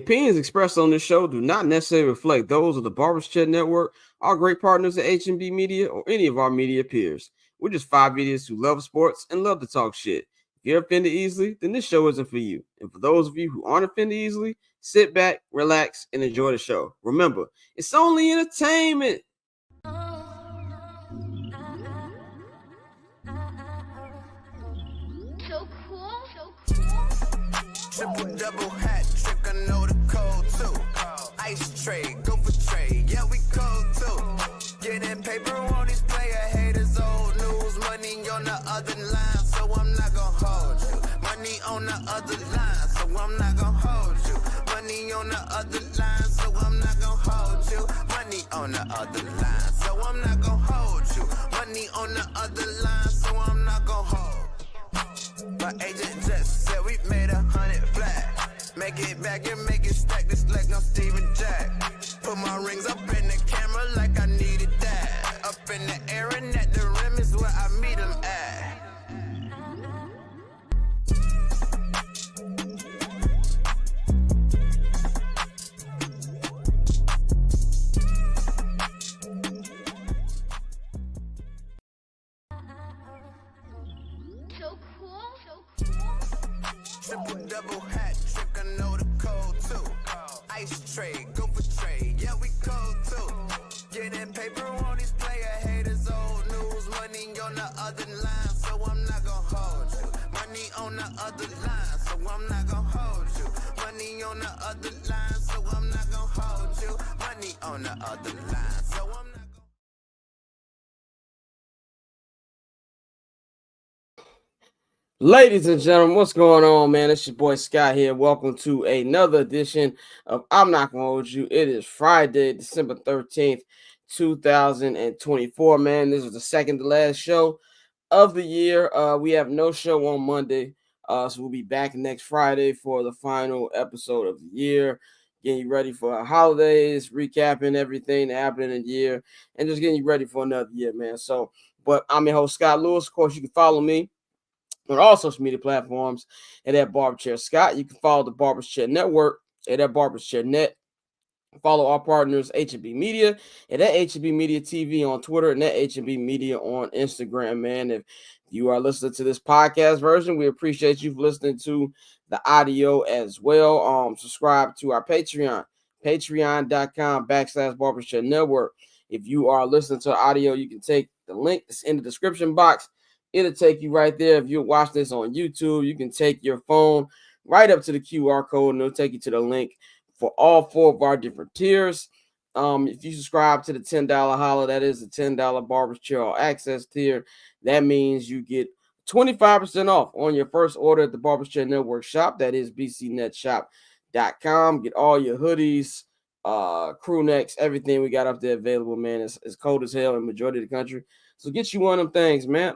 opinions expressed on this show do not necessarily reflect those of the Barbers Chat Network, our great partners at H&B Media, or any of our media peers. We're just five idiots who love sports and love to talk shit. If you're offended easily, then this show isn't for you. And for those of you who aren't offended easily, sit back, relax, and enjoy the show. Remember, it's only entertainment. So cool. Triple double hat trick, I know the code too. Ice trade, go for trade, yeah we cold too. Getting paper on these player haters, old news, money on the other line, so I'm not gonna hold you. Money on the other line, so I'm not gonna hold you. Money on the other line, so I'm not gonna hold you. Money on the other line, so I'm not gonna hold you. Money on the other line, so I'm not gonna hold. My agent just said we made 100 flat. Make it back and make it stack, this like no Steven Jack. Put my rings up in the camera like I needed that. Up in the air and at the rim is where I meet them at. So cool. Triple double hat trick, I know the code too. Ice trade, go for trade, yeah we cold too. Getting paper on these player haters, old news, money on the other line, so I'm not gonna hold you. Money on the other line, so I'm not gonna hold you. Money on the other line, so I'm not gonna hold you. Money on the other line, so I'm not gonna. Ladies and gentlemen, what's going on, man? It's your boy Scott here. Welcome to another edition of I'm Not Gonna Hold You. It is Friday, December 13th, 2024, man. This is the second to last show of the year. We have no show on Monday, so we'll be back next Friday for the final episode of the year. Getting you ready for our holidays, recapping everything that happened in the year, and just getting you ready for another year, man. But I'm your host, Scott Lewis. Of course, you can follow me on all social media platforms at Barber Chair Scott. You can follow the Barbers Chair Network at Barbers Chair Net. Follow our partners, H&B Media, and at H&B Media TV on Twitter, and at H&B Media on Instagram, man. If you are listening to this podcast version, we appreciate you for listening to the audio as well. Subscribe to our Patreon, patreon.com/Barbers Chair Network. If you are listening to audio, you can take the link that's in the description box. It'll take you right there. If you're watching this on YouTube, you can take your phone right up to the QR code, and it'll take you to the link for all four of our different tiers. If you subscribe to the $10 holla, that is the $10 Barber's Chair All Access tier. That means you get 25% off on your first order at the Barber's Chair Network shop. That is bcnetshop.com. Get all your hoodies, crew necks, everything we got up there available, man. It's cold as hell in the majority of the country. So get you one of them things, man.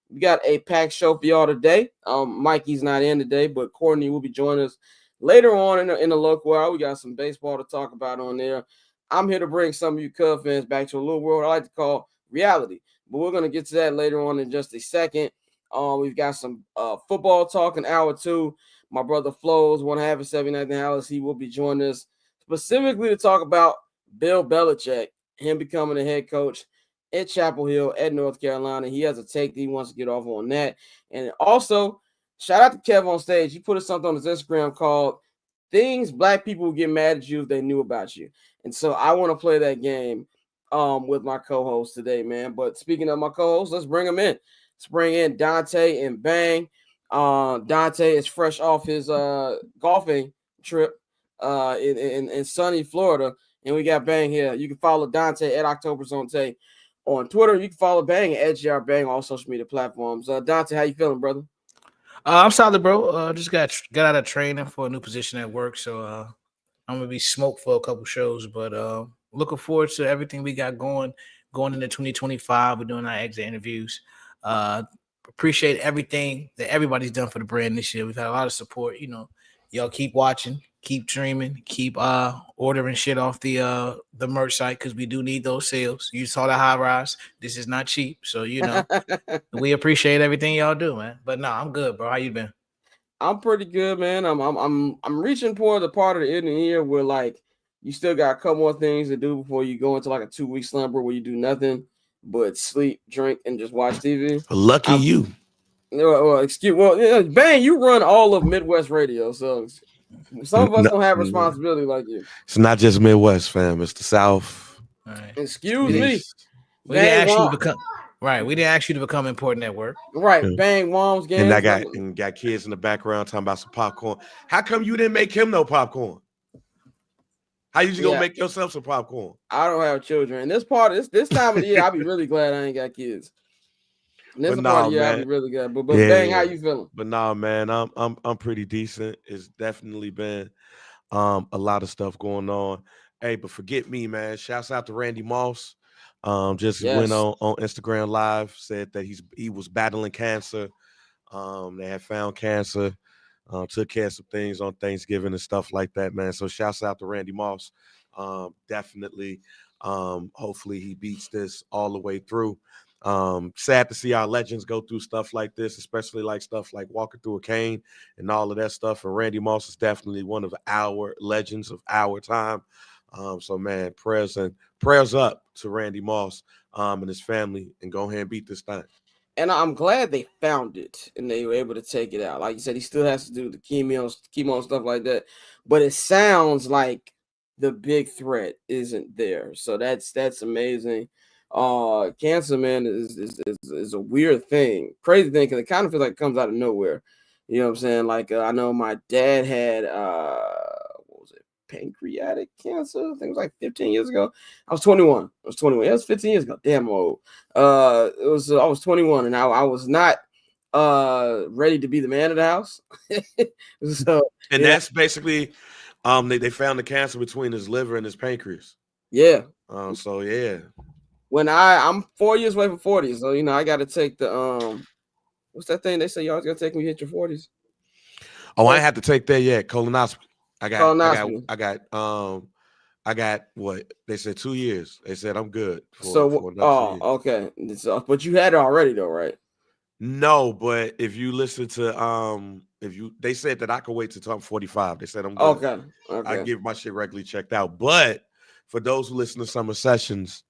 We got a packed show for y'all today. Mikey's not in today, but Courtney will be joining us later on in the local hour. We got some baseball to talk about on there. I'm here to bring some of you Cub fans back to a little world I like to call reality. But we're going to get to that later on in just a second. We've got some football talk in hour two. My brother Flows, one half of 79 Halas, he will be joining us specifically to talk about Bill Belichick, him becoming the head coach at Chapel Hill at North Carolina. He has a take that he wants to get off on that. And also, shout out to Kev on stage. He put something on his Instagram called Things Black People Would Get Mad at You If They Knew About You. And so I want to play that game with my co-host today, man. But speaking of my co-host, let's bring him in. Let's bring in Dante and Bang. Dante is fresh off his golfing trip in sunny Florida. And we got Bang here. You can follow Dante at Octoberzonte on Twitter. You can follow Bang at JR Bang on all social media platforms. Dante, how you feeling, brother? I'm solid, bro. Just got out of training for a new position at work, so I'm gonna be smoked for a couple shows. But looking forward to everything we got going into 2025. We're doing our exit interviews. Appreciate everything that everybody's done for the brand this year. We've had a lot of support. You know, y'all keep watching, keep dreaming, keep ordering shit off the merch site because we do need those sales. You saw the high rise. This is not cheap, so you know we appreciate everything y'all do, man. But no, I'm good, bro. How you been? I'm pretty good, man. I'm reaching for the part of the end of the year where like you still got a couple more things to do before you go into like a 2 week slumber where you do nothing but sleep, drink, and just watch TV. Lucky I'm you. Bang, you run all of Midwest radio, so some of us don't have responsibility like you. It's not just Midwest, fam. It's the South. All right. Excuse me. East. We didn't Bang ask you to Wom- become right. We didn't ask you to become important at work. right, Yeah. Bang Wom's games. And I got kids in the background talking about some popcorn. How come you didn't make him no popcorn? How you just gonna make yourself some popcorn? I don't have children. And this time of the year, I'll be really glad I ain't got kids. And this part of the year, I'll be really good. But Bang, how you feeling? But nah, man, I'm pretty decent. It's definitely been a lot of stuff going on. Hey, but forget me, man. Shouts out to Randy Moss. Just went on Instagram Live, said that he was battling cancer. They had found cancer, took care of some things on Thanksgiving and stuff like that, man. So shouts out to Randy Moss. Definitely. Hopefully he beats this all the way through. Sad to see our legends go through stuff like this, especially like stuff like walking through a cane and all of that stuff. And Randy Moss is definitely one of our legends of our time. So man, prayers up to Randy Moss and his family, and go ahead and beat this thing. And I'm glad they found it and they were able to take it out. Like you said, he still has to do the chemo and stuff like that. But it sounds like the big threat isn't there. So that's amazing. Cancer, man, is a weird thing, crazy thing, because it kind of feels like it comes out of nowhere. You know what I'm saying? Like I know my dad had what was it, pancreatic cancer. I think it was like 15 years ago. I was 21. Yeah, it was 15 years ago. Damn old. I was 21, and I was not ready to be the man of the house. So and that's basically they found the cancer between his liver and his pancreas. Yeah. So yeah. When I'm 4 years away from 40, so I got to take the what's that thing they say you always got to take when you hit your 40s? Oh, I ain't have to take that yet. Colonoscopy. I got what they said 2 years. They said I'm good. Okay. But you had it already though, right? No, but if you listen to they said that I could wait till I'm 45. They said I'm good. Okay. I give my shit regularly checked out. But for those who listen to Summer Sessions,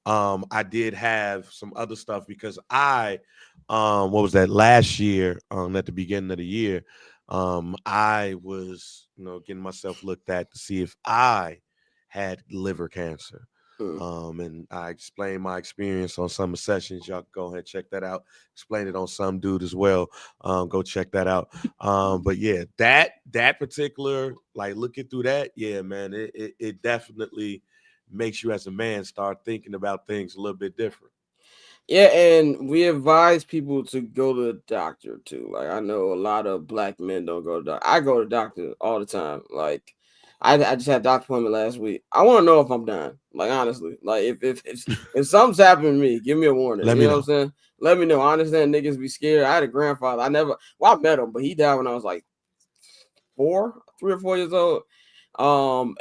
I did have some other stuff because what was that last year? At the beginning of the year, I was getting myself looked at to see if I had liver cancer. And I explained my experience on Summer Sessions. Y'all go ahead and check that out. Explain it on Some Dude as well. Go check that out. But yeah, that particular, like looking through that, yeah, man, it definitely makes you as a man start thinking about things a little bit different. Yeah, and we advise people to go to the doctor too. Like I know a lot of black men don't go to the doctor. I go to the doctor all the time. Like I just had a doctor appointment last week. I want to know if I'm dying. Like honestly, like if something's happening to me, give me a warning. You know what I'm saying? Let me know. I understand niggas be scared. I had a grandfather. I met him, but he died when I was like 3 or 4 years old.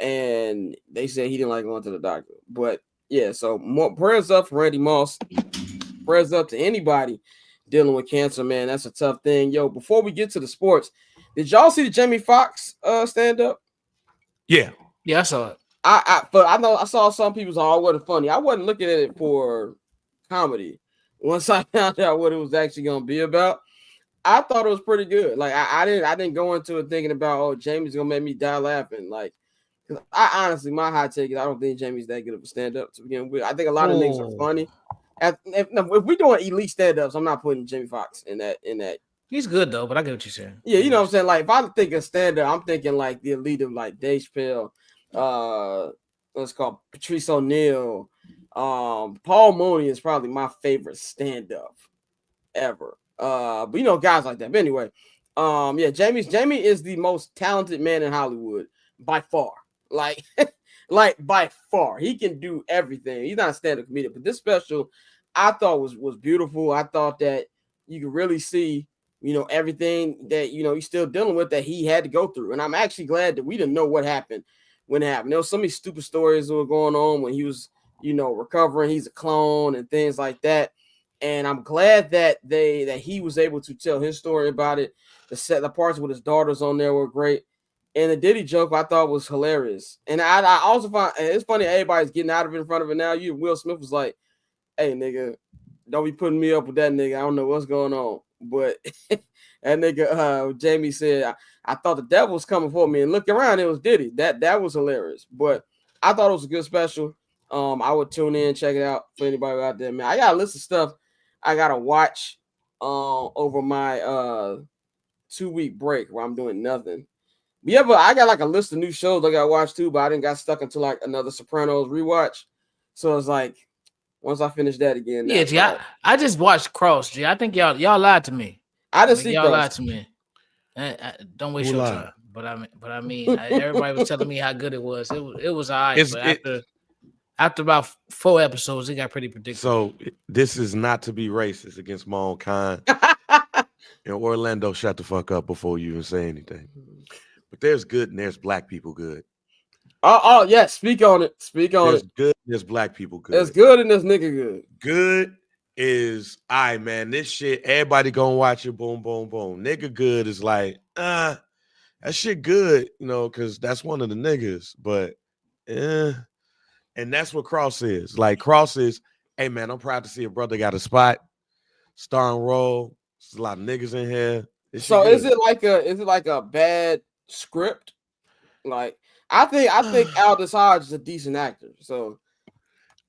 And they said he didn't like going to the doctor. But yeah, so more prayers up for Randy Moss. Prayers up to anybody dealing with cancer, man. That's a tough thing. Yo, before we get to the sports, did y'all see the Jamie Foxx stand up? Yeah, I saw it. But I know I saw some people say, "Oh, it wasn't funny." I wasn't looking at it for comedy. Once I found out what it was actually gonna be about, I thought it was pretty good. Like I didn't go into it thinking about, oh, Jamie's gonna make me die laughing. Like, I honestly, my hot take is I don't think Jamie's that good of a stand-up to begin with. I think a lot of niggas are funny. If we're doing elite stand-ups, I'm not putting Jamie Foxx in that. He's good though, but I get what you're saying. Yeah, you know what I'm saying? Like if I think of stand-up, I'm thinking like the elite of like Dave Chappelle, what's called Patrice O'Neal. Paul Mooney is probably my favorite stand-up ever. But guys like that. But anyway, yeah, Jamie is the most talented man in Hollywood by far. Like by far. He can do everything. He's not a stand-up comedian, but this special I thought was beautiful. I thought that you could really see, everything that he's still dealing with that he had to go through. And I'm actually glad that we didn't know what happened when it happened. There was so many stupid stories that were going on when he was, recovering. He's a clone and things like that. And I'm glad that he was able to tell his story about it. The parts with his daughters on there were great. And the Diddy joke I thought was hilarious. And I also find it's funny everybody's getting out of it in front of it now. Will Smith was like, hey nigga, don't be putting me up with that nigga. I don't know what's going on. But that nigga Jamie said, I thought the devil was coming for me, and look around, it was Diddy. That was hilarious. But I thought it was a good special. I would tune in, check it out for anybody out there, man. I got a list of stuff I gotta watch over my 2-week break where I'm doing nothing. But yeah, but I got like a list of new shows I gotta watch too, but I didn't got stuck into like another Sopranos rewatch. So it's like once I finish that again. Yeah, G, I just watched Cross, G. I think y'all lied to me. I didn't see y'all Cross. lied to me. Don't waste your time. But I mean, everybody was telling me how good it was. It was all right, but after about 4 episodes, it got pretty predictable. So this is not to be racist against my own kind. In Orlando, shut the fuck up before you even say anything. But there's good and there's black people good. Oh yeah, speak on it. There's good, there's black people good. There's good and there's nigga good. Good is all right, man. This shit, everybody gonna watch it. Boom, boom, boom. Nigga good is like, that shit good, because that's one of the niggas. But and that's what Cross is. Like Cross is, hey man, I'm proud to see a brother got a spot, starring role. There's a lot of niggas in here. So is it like a bad script? Like I think Aldous Hodge is a decent actor. So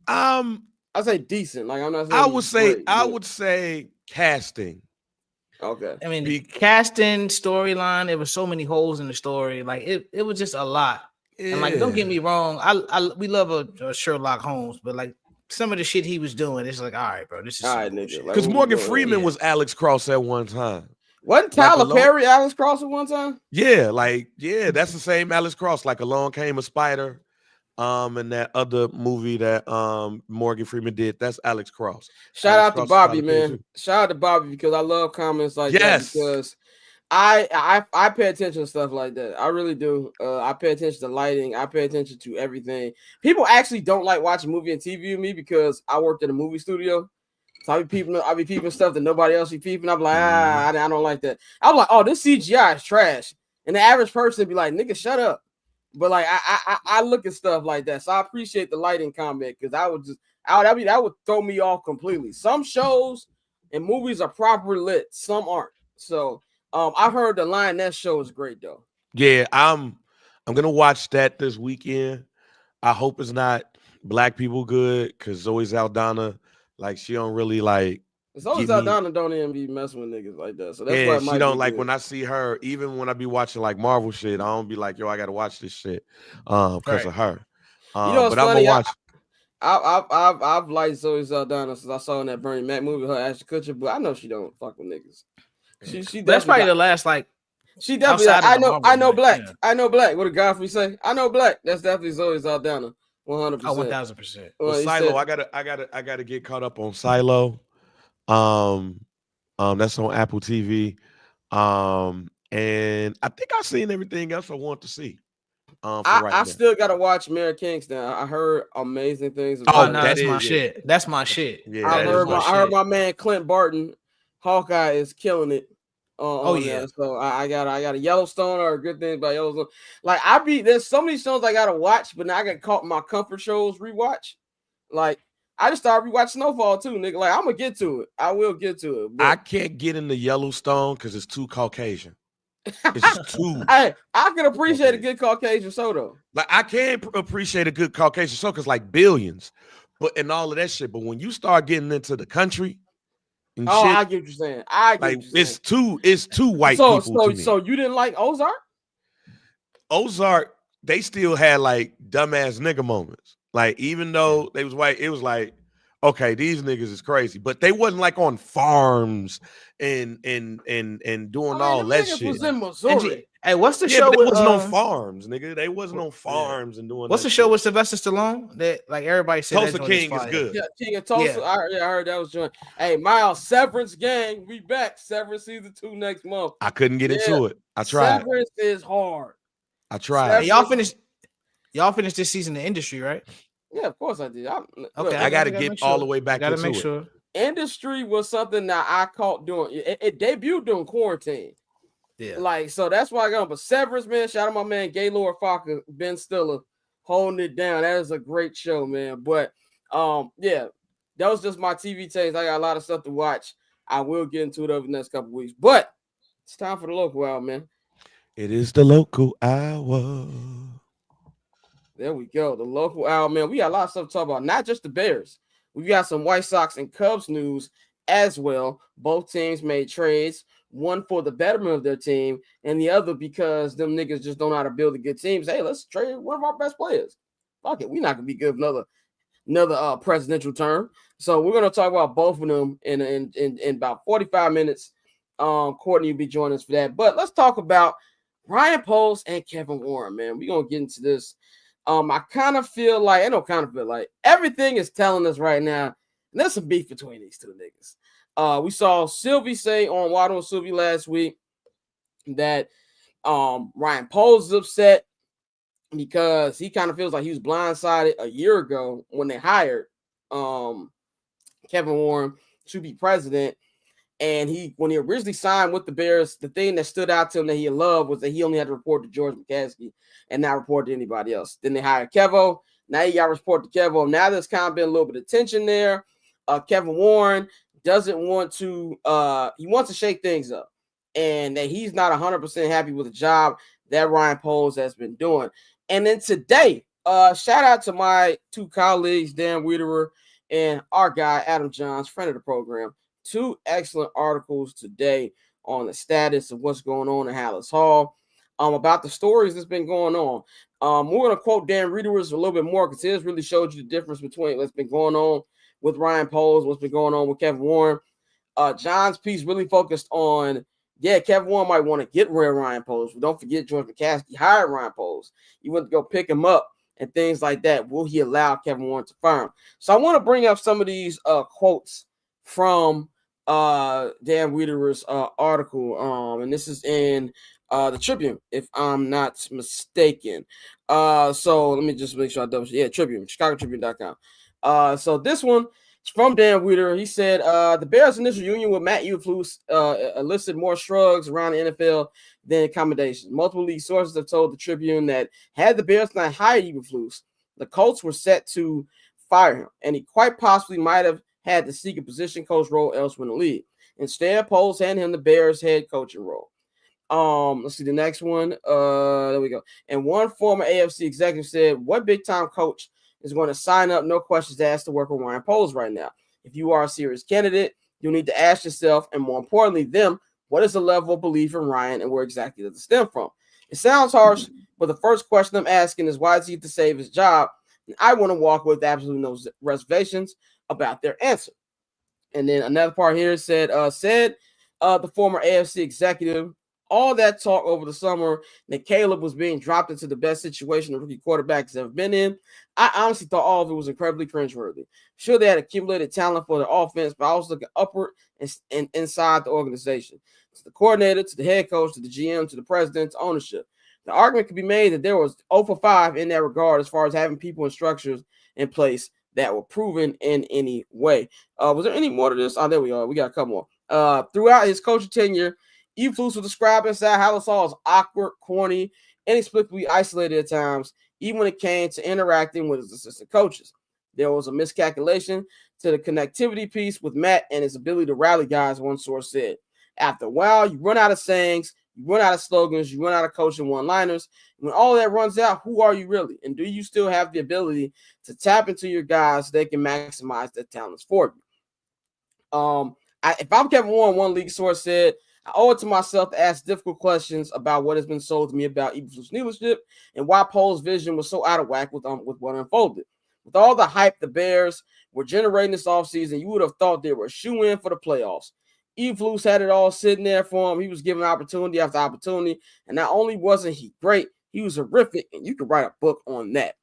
I say decent. Like I'm not saying I would say casting. Okay. I mean, the casting, storyline, there were so many holes in the story. Like it was just a lot. Yeah. And like, don't get me wrong, we love a Sherlock Holmes, but like some of the shit he was doing, it's like, all right, bro, this is all right, nigga. Because Morgan Freeman was Alex Cross at one time. Wasn't Tyler Perry Alex Cross at one time? Yeah, that's the same Alex Cross. Like Along Came a Spider, and that other movie that Morgan Freeman did. That's Alex Cross. Shout out to Bobby, man. Shout out to Bobby because I love comments like that because I pay attention to stuff like that. I really do. I pay attention to lighting. I pay attention to everything. People actually don't like watching movie and TV with me because I worked in a movie studio. So I be peeping stuff that nobody else be peeping. I'm like, I don't like that. I'm like, oh, this CGI is trash. And the average person be like, nigga, shut up. But like I look at stuff like that. So I appreciate the lighting comment because that would throw me off completely. Some shows and movies are properly lit, some aren't. So I heard the Lioness show is great though. Yeah, I'm gonna watch that this weekend. I hope it's not black people good because Zoe Saldana, like she don't really like. Zoe Saldana don't even be messing with niggas like that. So that's why she don't like good. When I see her, even when I be watching like Marvel shit, I don't be like, yo, I gotta watch this shit because of her. What's funny? I've liked Zoe Saldana since I saw in that Bernie Mac movie, her Ashton Kutcher, but I know she don't fuck with niggas. She that's probably the last like. She definitely. Like, I know black. Yeah. I know black. What did Godfrey say? I know black. That's definitely Zoe Saldana. 100%. 1000%. Well, Silo, I gotta get caught up on Silo. That's on Apple TV. And I think I've seen everything else I want to see. I still gotta watch Mary Kingston. I heard amazing things. That's my shit. That's my shit. Yeah, I heard my man Clint Barton, Hawkeye, is killing it. Yeah. So I got a Yellowstone or good things about Yellowstone. Like there's so many shows I gotta watch, but now I got caught in my comfort shows rewatch. Like I just started rewatching Snowfall too, nigga. Like I'm gonna get to it. I will get to it. But I can't get into Yellowstone because it's too Caucasian. It's too. Hey, I can appreciate a good Caucasian show though. Like I can appreciate a good Caucasian show because like Billions, and all of that shit. But when you start getting into the country. Shit, I get what you're saying. It's too white people. So you didn't like Ozark? Ozark, they still had like dumbass nigga moments. Like even though they was white, it was like, okay, these niggas is crazy. But they wasn't like on farms and doing all that shit. Was in Missouri. Hey, what's the show? But it wasn't on farms, nigga. They wasn't on farms and doing. What's the show with Sylvester Stallone? That like everybody said. Tulsa King is good. Yeah, King of Tulsa. Yeah. I heard that was joined. Hey, Miles, Severance gang, we back. Severance season 2 next month. I couldn't get into it. I tried. Severance is hard. I tried. Hey, y'all finished this season in the Industry, right? Yeah, of course I did. I got to get all the way back into it. Sure. industry was something that I caught doing. It debuted during quarantine. Yeah. Like, so that's why I got on. But Severance, man, shout out my man Gaylord Fokker, Ben Stiller, holding it down. That is a great show, man. But yeah, that was just my TV taste. I got a lot of stuff to watch. I will get into it over the next couple weeks. But it's time for the local hour, man. It is the local hour. There we go. The local hour, man. We got a lot of stuff to talk about, not just the Bears. We got some White Sox and Cubs news as well. Both teams made trades, one for the betterment of their team, and the other because them niggas just don't know how to build a good team. Hey, let's trade one of our best players. Fuck it. We're not gonna be good another presidential term. So we're gonna talk about both of them in about 45 minutes. Courtney will be joining us for that. But let's talk about Ryan Poles and Kevin Warren, man. We're gonna get into this. I kind of feel like everything is telling us right now, and there's some beef between these two niggas. We saw Sylvie say on Waddle and Sylvie last week that Ryan Poles is upset because he kind of feels like he was blindsided a year ago when they hired Kevin Warren to be president. And when he originally signed with the Bears, the thing that stood out to him that he loved was that he only had to report to George McCaskey and not report to anybody else. Then they hired Kevo. Now you got to report to Kevo. Now there's kind of been a little bit of tension there. Kevin Warren doesn't want to he wants to shake things up, and that he's not 100% happy with the job that Ryan Poles has been doing. And then today, shout out to my two colleagues, Dan Wiederer and our guy, Adam Johns, friend of the program. Two excellent articles today on the status of what's going on in Halas Hall, about the stories that's been going on. We're going to quote Dan Wiederer a little bit more because his really showed you the difference between what's been going on with Ryan Poles, what's been going on with Kevin Warren. John's piece really focused on, Kevin Warren might want to get rid of Ryan Poles. But don't forget George McCaskey hired Ryan Poles. He went to go pick him up and things like that. Will he allow Kevin Warren to fire him? So I want to bring up some of these quotes from Dan Wiederer's article. And this is in the Tribune, if I'm not mistaken. So let me just make sure I double check. Yeah, Tribune, ChicagoTribune.com. So this one is from Dan Wiederer. He said, the Bears' initial union with Matt Eberflus elicited more shrugs around the NFL than accommodations. Multiple league sources have told the Tribune that had the Bears not hired Eberflus, the Colts were set to fire him, and he quite possibly might have had to seek a position coach role elsewhere in the league. Instead, Poles handed him the Bears head coaching role. Let's see the next one. There we go. And one former AFC executive said, what big time coach is going to sign up, no questions asked, to work with Ryan Poles right now? If you are a serious candidate, you'll need to ask yourself, and more importantly, them, what is the level of belief in Ryan and where exactly does it stem from? It sounds harsh, but the first question I'm asking is, why is he to save his job? And I want to walk with absolutely no reservations about their answer. And then another part here said the former AFC executive, all that talk over the summer that Caleb was being dropped into the best situation a rookie quarterback has ever been in, I honestly thought all of it was incredibly cringeworthy. Sure, they had accumulated talent for the offense, but I was looking upward and inside the organization, to the coordinator, to the head coach, to the GM, to the president, to ownership. The argument could be made that there was 0 for 5 in that regard as far as having people and structures in place that were proven in any way. Was there any more to this? Oh, there we are. We got a couple more. Throughout his coaching tenure, Eberflus was described inside Halas Hall as awkward, corny, inexplicably isolated at times, even when it came to interacting with his assistant coaches. There was a miscalculation to the connectivity piece with Matt and his ability to rally guys, one source said. After a while, you run out of sayings, you run out of slogans, you run out of coaching one-liners. When all that runs out, who are you really? And do you still have the ability to tap into your guys so they can maximize their talents for you? If I'm Kevin Warren, one league source said, I owe it to myself to ask difficult questions about what has been sold to me about Eberflus' leadership and why Poles' vision was so out of whack with what unfolded. With all the hype the Bears were generating this offseason, you would have thought they were a shoe-in for the playoffs. Eberflus had it all sitting there for him. He was given opportunity after opportunity, and not only wasn't he great, he was horrific, and you could write a book on that.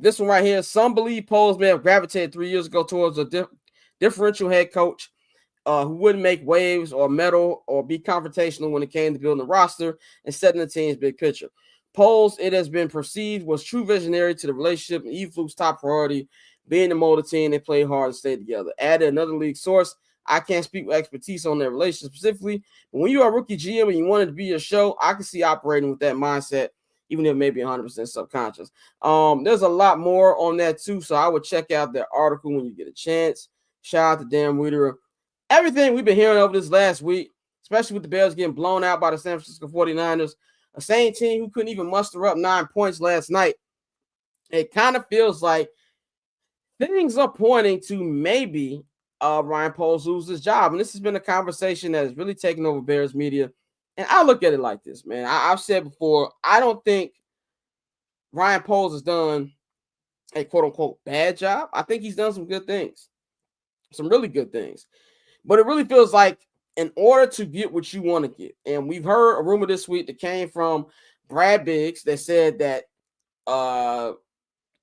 This one right here. Some believe Poles may have gravitated 3 years ago towards a differential head coach who wouldn't make waves or meddle or be confrontational when it came to building the roster and setting the team's big picture. Poles, it has been perceived, was true visionary to the relationship, and Eberflus' top priority being the motor team, they play hard and stay together. Added another league source. I can't speak with expertise on their relationship specifically, but when you are a rookie GM and you want it to be your show, I can see operating with that mindset, even if maybe 100% subconscious. There's a lot more on that too, so I would check out their article when you get a chance. Shout out to Dan Wiederer. Everything we've been hearing over this last week, especially with the Bears getting blown out by the San Francisco 49ers, a same team who couldn't even muster up 9 points last night, it kind of feels like things are pointing to maybe Ryan Poles lose his job. And this has been a conversation that has really taken over Bears media. And I look at it like this, man. I've said before, I don't think Ryan Poles has done a quote-unquote bad job. I think he's done some good things, some really good things. But it really feels like in order to get what you want to get, and we've heard a rumor this week that came from Brad Biggs that said that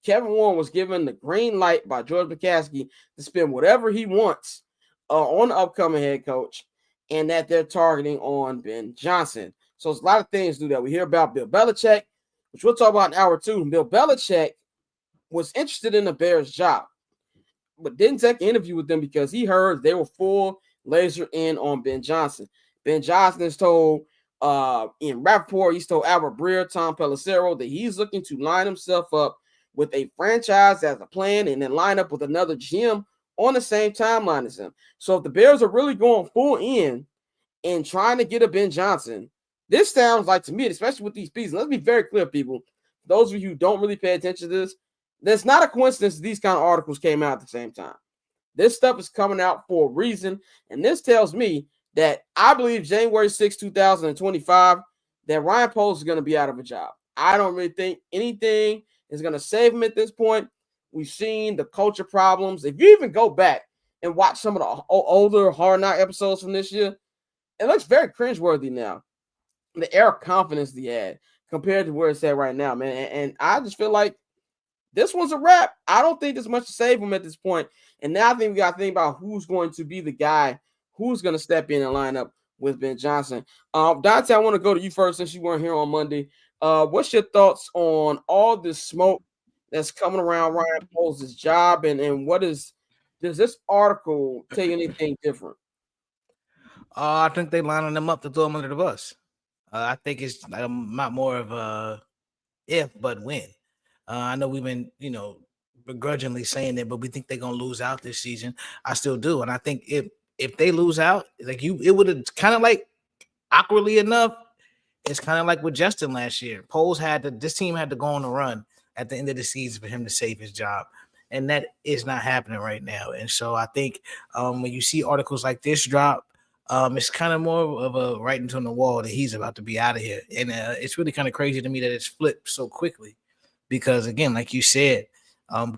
Kevin Warren was given the green light by George McCaskey to spend whatever he wants on the upcoming head coach, and that they're targeting on Ben Johnson. So it's a lot of things to do that. We hear about Bill Belichick, which we'll talk about in hour 2. Bill Belichick was interested in the Bears job, but didn't take an interview with them because he heard they were full laser in on Ben Johnson. Ben Johnson is told in Rappaport, he's told Albert Breer, Tom Pelissero that he's looking to line himself up with a franchise as a plan and then line up with another GM on the same timeline as him. So if the Bears are really going full in and trying to get a Ben Johnson, this sounds like to me, especially with these pieces, let's be very clear, people, those of you who don't really pay attention to this, that's not a coincidence that these kind of articles came out at the same time. This stuff is coming out for a reason, and this tells me that I believe January 6, 2025, that Ryan Poles is going to be out of a job. I don't really think anything is going to save him at this point. We've seen the culture problems. If you even go back and watch some of the older Hard Knock episodes from this year, it looks very cringeworthy now. The air of confidence he had compared to where it's at right now, man. And I just feel like this one's a wrap. I don't think there's much to save him at this point. And now I think we got to think about who's going to be the guy who's going to step in and line up with Ben Johnson. Dante, I want to go to you first since you weren't here on Monday. What's your thoughts on all this smoke that's coming around Ryan Poles' job, and does this article tell you anything different? I think they lining them up to throw him under the bus. I think it's not more of a if, but when. I know we've been, begrudgingly saying that, but we think they're gonna lose out this season. I still do, and I think if they lose out, it would have kind of like awkwardly enough. It's kind of like with Justin last year. Poles this team had to go on a run at the end of the season for him to save his job, and that is not happening right now. And so I think when you see articles like this drop, it's kind of more of a writing on the wall that he's about to be out of here. And it's really kind of crazy to me that it's flipped so quickly. Because, again, like you said,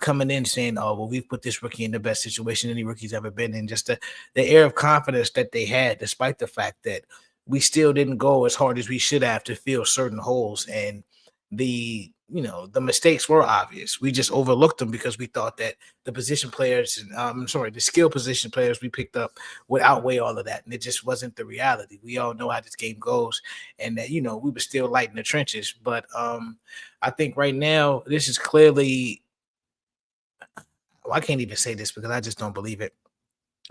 coming in saying, oh, well, we've put this rookie in the best situation any rookie's ever been in, just the air of confidence that they had, despite the fact that we still didn't go as hard as we should have to fill certain holes. And the mistakes were obvious. We just overlooked them because we thought that the position players, the skill position players we picked up would outweigh all of that. And it just wasn't the reality. We all know how this game goes and that, we were still light in the trenches. But I think right now, this is clearly, I can't even say this because I just don't believe it.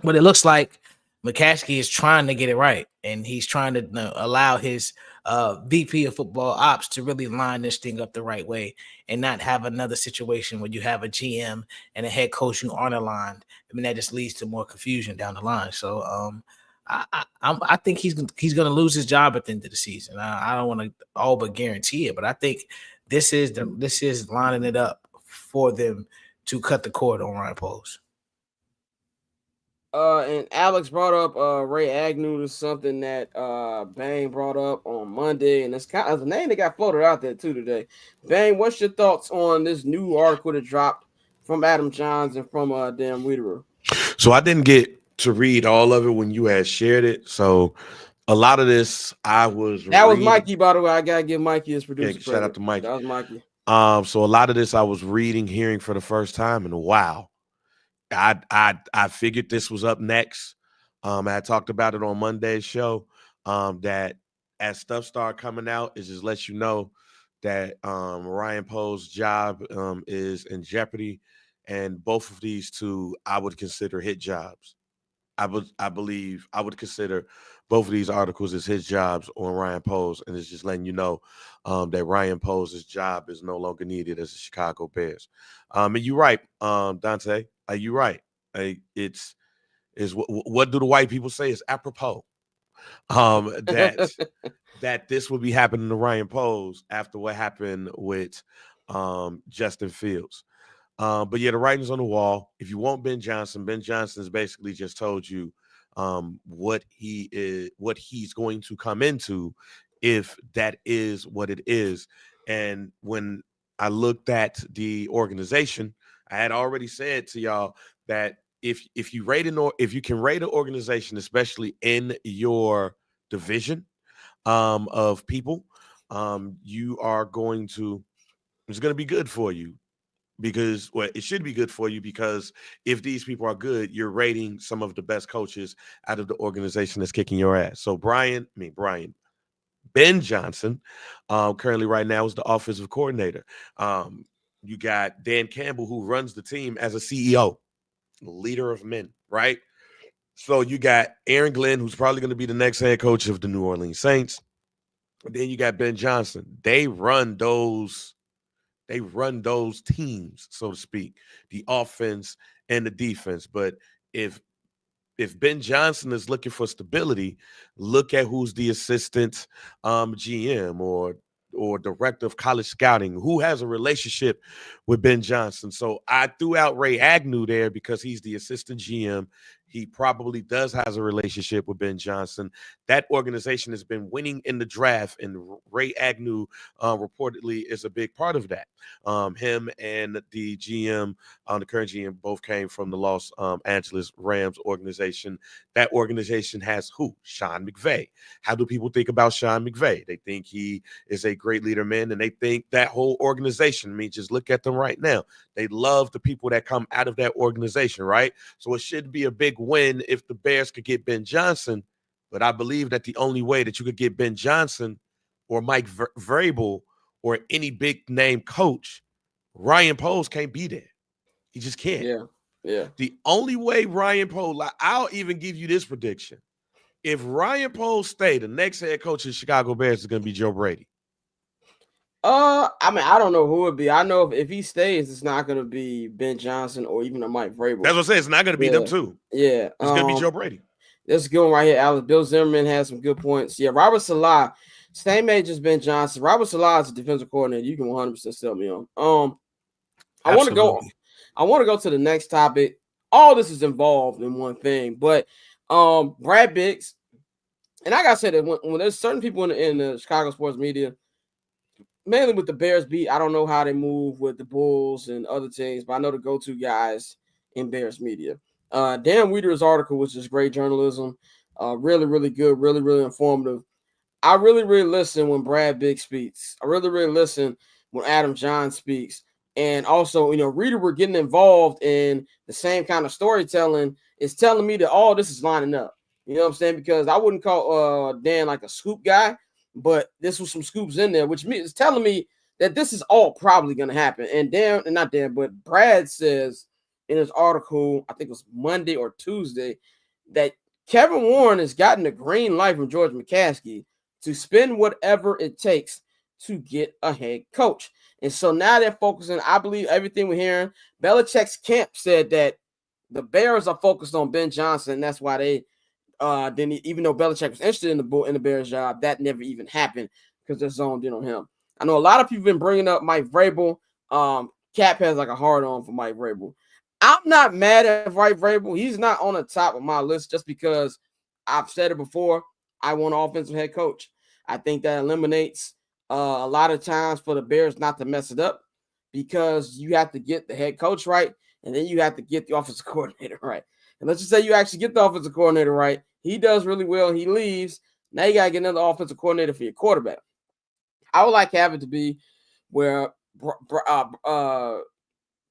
But it looks like McCaskey is trying to get it right, and he's trying to allow his VP of football ops to really line this thing up the right way and not have another situation where you have a GM and a head coach who aren't aligned. I mean, that just leads to more confusion down the line. So I think he's going to lose his job at the end of the season. I don't want to all but guarantee it, but I think this is lining it up for them to cut the cord on Ryan Poles. And Alex brought up Ray Agnew to something that Bang brought up on Monday, and it's kind of a name that got floated out there too today. Bang, what's your thoughts on this new article that dropped from Adam Johns and from Dan Wiederer? So I didn't get to read all of it when you had shared it. So a lot of this was Mikey, by the way. I gotta give Mikey his producer. Shout out to Mikey. That was Mikey. So a lot of this I was hearing for the first time, and wow. I figured this was up next. I talked about it on Monday's show. That as stuff started coming out, it just lets you know that Ryan Poles' job is in jeopardy, And both of these two I would consider hit jobs. I would consider both of these articles as his jobs on Ryan Poles, and it's just letting you know that Ryan Poles' job is no longer needed as the Chicago Bears. And you're right, Dante. You're right. It's what do the white people say? It's apropos that that this would be happening to Ryan Poles after what happened with Justin Fields. But yeah, the writing's on the wall. If you want Ben Johnson has basically just told you what he's going to come into if that is what it is. And when I looked at the organization, I had already said to y'all that if you can rate an organization, especially in your division of people, you are going to it's going to be good for you. Because it should be good for you because if these people are good, you're rating some of the best coaches out of the organization that's kicking your ass. So Ben Johnson, currently right now is the offensive coordinator. You got Dan Campbell, who runs the team as a CEO, leader of men, right? So you got Aaron Glenn, who's probably going to be the next head coach of the New Orleans Saints. Then you got Ben Johnson. They run those teams, so to speak, the offense and the defense. But if Ben Johnson is looking for stability, look at who's the assistant GM or director of college scouting, who has a relationship with Ben Johnson. So I threw out Ray Agnew there because he's the assistant GM. He probably has a relationship with Ben Johnson. That organization has been winning in the draft, and Ray Agnew reportedly is a big part of that. Him and the GM, the current GM, both came from the Los Angeles Rams organization. That organization has who? Sean McVay. How do people think about Sean McVay? They think he is a great leader, man, and they think that whole organization, I mean, just look at them right now. They love the people that come out of that organization, right? So it should be a big win if the Bears could get Ben Johnson. But I believe that the only way that you could get Ben Johnson or Mike Vrabel or any big name coach, Ryan Poles can't be there. He just can't. Yeah. The only way Ryan Poles, I'll even give you this prediction. If Ryan Poles stay, the next head coach of the Chicago Bears is going to be Joe Brady. I mean, I don't know who it would be. I know if he stays, it's not going to be Ben Johnson or even a Mike Vrabel. That's what I'm saying. It's not going to be them two. Yeah. It's going to be Joe Brady. This is good one right here, Alex. Bill Zimmerman has some good points. Yeah, Robert Salah, same age as Ben Johnson. Robert Salah is a defensive coordinator. You can 100% sell me on. I want to go to the next topic. All this is involved in one thing, but Brad Biggs, and I gotta say that when there's certain people in the Chicago sports media, mainly with the Bears beat, I don't know how they move with the Bulls and other teams, but I know the go-to guys in Bears media. Dan Wieder's article was just great journalism, really, really good, really, really informative. I really, really listen when Brad Biggs speaks. I really, really listen when Adam Johns speaks. And also, Reader were getting involved in the same kind of storytelling. It's telling me that all this is lining up. You know what I'm saying? Because I wouldn't call Dan like a scoop guy, but this was some scoops in there, which is telling me that this is all probably going to happen. And but Brad says in his article, I think it was Monday or Tuesday, that Kevin Warren has gotten a green light from George McCaskey to spend whatever it takes to get a head coach. And so now they're focusing, I believe everything we're hearing, Belichick's camp said that the Bears are focused on Ben Johnson, and that's why they even though Belichick was interested in the Bears job, that never even happened because they're zoned in on him. I know a lot of people have been bringing up Mike Vrabel. Cap has like a hard on for Mike Vrabel. I'm not mad at Mike Vrabel. He's not on the top of my list just because I've said it before. I want an offensive head coach. I think that eliminates a lot of times for the Bears not to mess it up because you have to get the head coach right, and then you have to get the offensive coordinator right. And let's just say you actually get the offensive coordinator right. He does really well. He leaves. Now you got to get another offensive coordinator for your quarterback. I would like to have it to be where Ben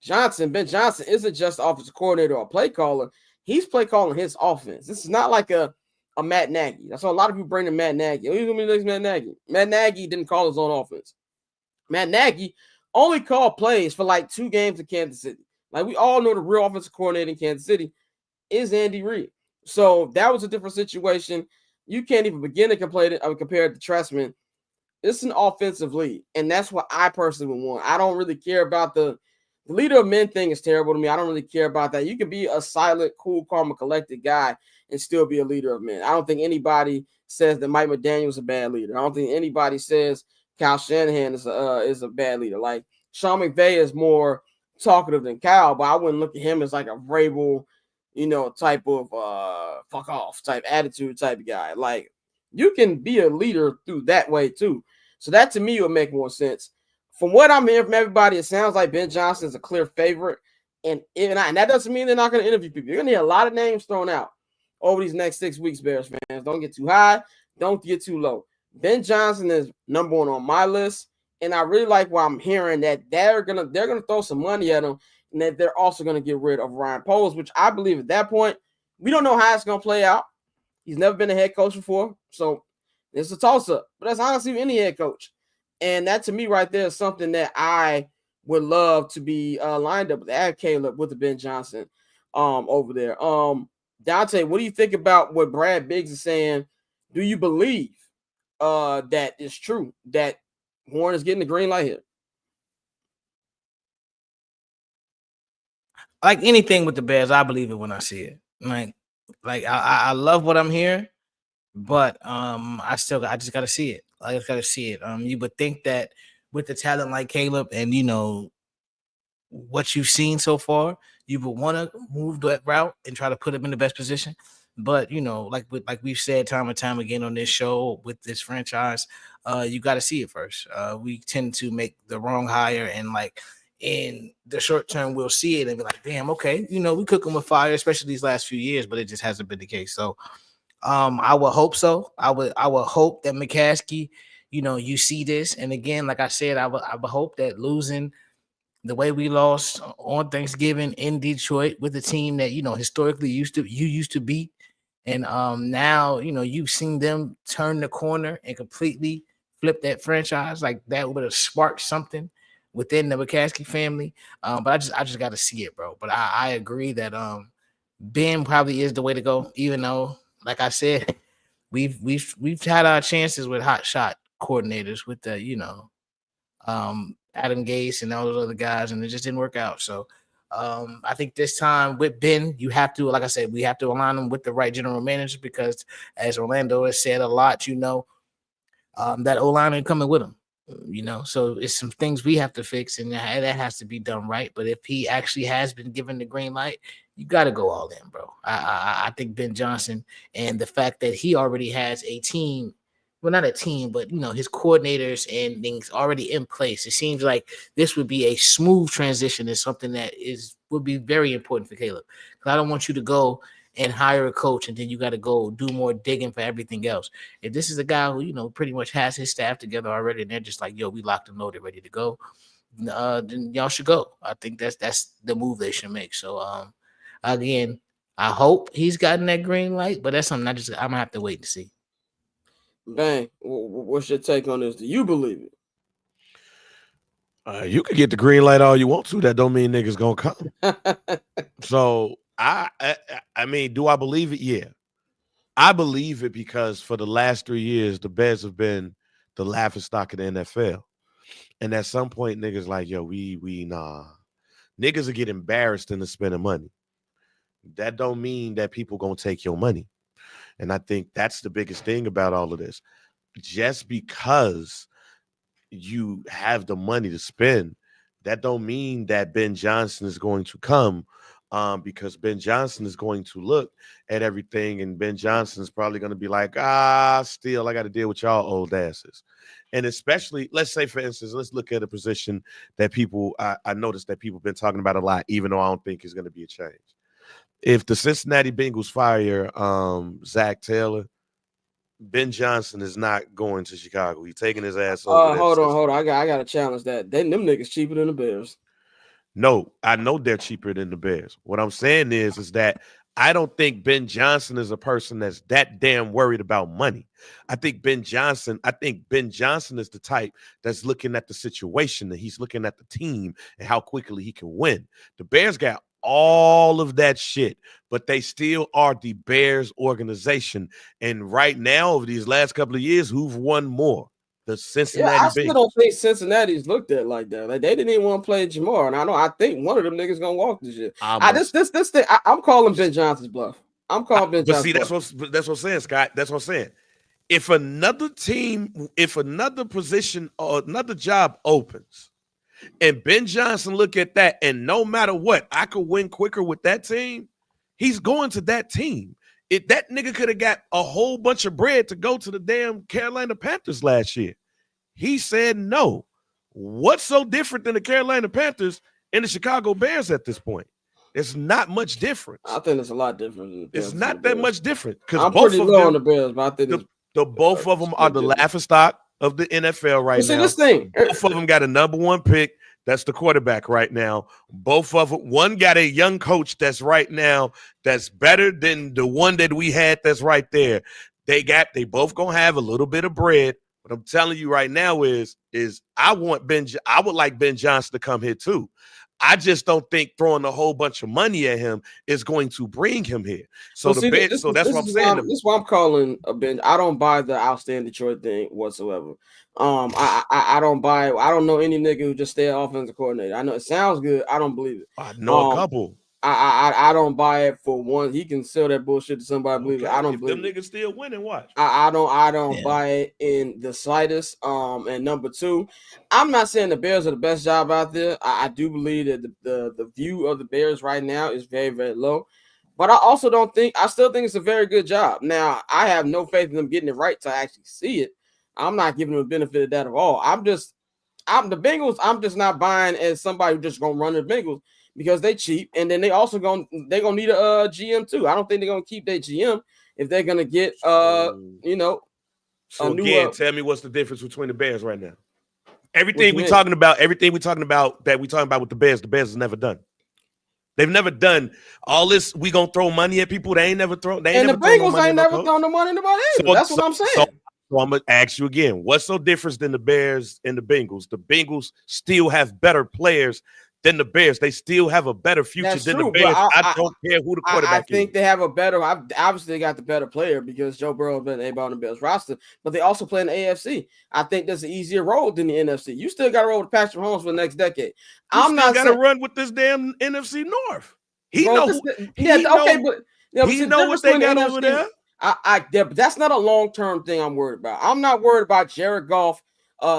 Johnson isn't just offensive coordinator or play caller. He's play calling his offense. This is not like a Matt Nagy. That's why a lot of people bring in Matt Nagy. Who's going to be next Matt Nagy? Matt Nagy didn't call his own offense. Matt Nagy only called plays for like 2 games in Kansas City. Like, we all know the real offensive coordinator in Kansas City is Andy Reid. So that was a different situation. You can't even begin to compare it to Trestman. It's an offensive lead, and that's what I personally would want. I don't really care about the leader of men thing is terrible to me. I don't really care about that. You can be a silent, cool, calm, and collected guy and still be a leader of men. I don't think anybody says that Mike McDaniel is a bad leader. I don't think anybody says Kyle Shanahan is a bad leader. Like, Sean McVay is more talkative than Kyle, but I wouldn't look at him as like a Vrabel, type of fuck off type attitude type of guy. Like, you can be a leader through that way too. So that to me would make more sense. From what I'm hearing from everybody, it sounds like Ben Johnson is a clear favorite. And that doesn't mean they're not going to interview people. You're going to hear a lot of names thrown out over these next 6 weeks, Bears fans. Don't get too high. Don't get too low. Ben Johnson is number one on my list. And I really like what I'm hearing, that they're gonna throw some money at him, and that they're also going to get rid of Ryan Poles, which I believe at that point, we don't know how it's going to play out. He's never been a head coach before. So it's a toss-up. But that's honestly any head coach. And that to me right there is something that I would love to be lined up with. Add Caleb with the Ben Johnson over there. Dante, what do you think about what Brad Biggs is saying? Do you believe that it's true that Warren is getting the green light here? Like anything with the Bears, I believe it when I see it. Like I love what I'm hearing, but I just gotta see it. I just gotta see it. You would think that with the talent like Caleb and what you've seen so far, you would want to move that route and try to put him in the best position. But like we've said time and time again on this show with this franchise, you got to see it first. We tend to make the wrong hire, and like in the short term, we'll see it and be like, "Damn, okay, we cook them with fire," especially these last few years. But it just hasn't been the case. So, I would hope so. I would hope that McCaskey, you see this, and again, like I said, I would hope that losing the way we lost on Thanksgiving in Detroit with a team that historically used to beat, and now you've seen them turn the corner and completely flip that franchise. Like, that would have sparked something within the McCaskey family. But I just got to see it, bro. But I agree that Ben probably is the way to go, even though, like I said, we've had our chances with hot shot coordinators with the Adam Gase and all those other guys, and it just didn't work out. So I think this time with Ben, you have to, like I said, we have to align him with the right general manager, because as Orlando has said a lot, that O-line ain't coming with him. So it's some things we have to fix, and that has to be done right. But if he actually has been given the green light, you got to go all in, bro. I think Ben Johnson, and the fact that he already has a team, well, not a team, but his coordinators and things already in place. It seems like this would be a smooth transition. Is something that would be very important for Caleb. Because I don't want you to go and hire a coach and then you got to go do more digging for everything else. If this is a guy who pretty much has his staff together already, and they're just like, yo, we locked and loaded, ready to go, then y'all should go. I think that's the move they should make. So again, I hope he's gotten that green light, but that's something I'm gonna have to wait to see. Bang, what's your take on this? Do you believe it? You could get the green light all you want to. That don't mean niggas gonna come. So I mean, do I believe it? Yeah, I believe it, because for the last 3 years, the Bears have been the laughingstock of the NFL. And at some point, niggas like, yo, we nah. Niggas are getting embarrassed into spending money. That don't mean that people gonna take your money. And I think that's the biggest thing about all of this. Just because you have the money to spend, that don't mean that Ben Johnson is going to come, because Ben Johnson is going to look at everything, and Ben Johnson is probably going to be like, still, I got to deal with y'all old asses. And especially, let's say, for instance, let's look at a position that I noticed that people have been talking about a lot, even though I don't think is going to be a change. If the Cincinnati Bengals fire Zach Taylor, Ben Johnson is not going to Chicago. He's taking his ass over. Hold on. I got to challenge that. Them niggas cheaper than the Bears. No, I know they're cheaper than the Bears. What I'm saying is that I don't think Ben Johnson is a person that's that damn worried about money. I think Ben Johnson is the type that's looking at the situation, and he's looking at the team and how quickly he can win. The Bears got all of that shit, but they still are the Bears organization. And right now, over these last couple of years, who've won more? The Cincinnati I still Bengals. don't think Cincinnati's looked at like that. Like they didn't even want to play Jamar, and I think one of them niggas gonna walk this shit. This thing. I'm calling Ben Johnson's bluff. I'm calling Ben Johnson's bluff. That's what I'm saying, Scott. That's what I'm saying. If another team, if another position or another job opens, and Ben Johnson look at that, and no matter what, I could win quicker with that team, he's going to that team. If that nigga could have got a whole bunch of bread to go to the damn Carolina Panthers last year. He said no. What's so different than the Carolina Panthers and the Chicago Bears at this point? It's not much difference. I think it's a lot different. It's not that much different because I'm both pretty of low them, on the Bears, but I think both of them are the laughingstock of the NFL right now. This thing, both of them got a number one pick. That's the quarterback right now. Both of them, one got a young coach that's right now that's better than the one that we had that's right there. They both gonna have a little bit of bread. What I'm telling you right now is I would like Ben Johnson to come here too. I just don't think throwing a whole bunch of money at him is going to bring him here. So that's what I'm saying. This is why I'm calling a Ben. I don't buy the outstanding Detroit thing whatsoever. I don't buy it. I don't know any nigga who just stay offensive coordinator. I know it sounds good. I don't believe it. I know a couple. I don't buy it for one. He can sell that bullshit to somebody. Believe it. I don't believe them niggas still winning. Watch. I don't buy it in the slightest. And number two, I'm not saying the Bears are the best job out there. I do believe that the view of the Bears right now is very, very low. But I still think it's a very good job. Now, I have no faith in them getting it right to actually see it. I'm not giving them the benefit of that at all. I'm the Bengals. I'm just not buying as somebody who's just gonna run the Bengals because they cheap, and then they're gonna need a GM too. I don't think they're gonna keep their GM if they're gonna get So again, tell me what's the difference between the Bears right now? Everything we're talking about with the Bears has never done. They've never done all this. We gonna throw money at people. They ain't never thrown. And the Bengals ain't never thrown no money in the ball either. That's what I'm saying. So I'm gonna ask you again. What's so different than the Bears and the Bengals? The Bengals still have better players than the Bears. They still have a better future than the Bears. I don't care who the quarterback is. I think they have a better. Obviously, they got the better player because Joe Burrow has been able on the Bears roster, but they also play in the AFC. I think that's an easier road than the NFC. You still got to roll with Patrick Mahomes for the next decade. I'm not got to run with this damn NFC North. He know what they got over there. But that's not a long-term thing I'm worried about. I'm not worried about Jared Goff,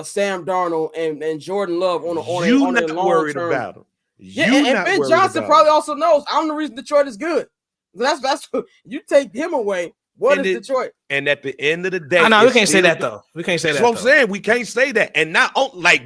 Sam Darnold, and Jordan Love on a long term. About him. And Ben Johnson probably also knows I'm the reason Detroit is good. That's you take him away. What is Detroit? And at the end of the day, we can't say that though. We can't say that. That's what I'm saying. We can't say that, and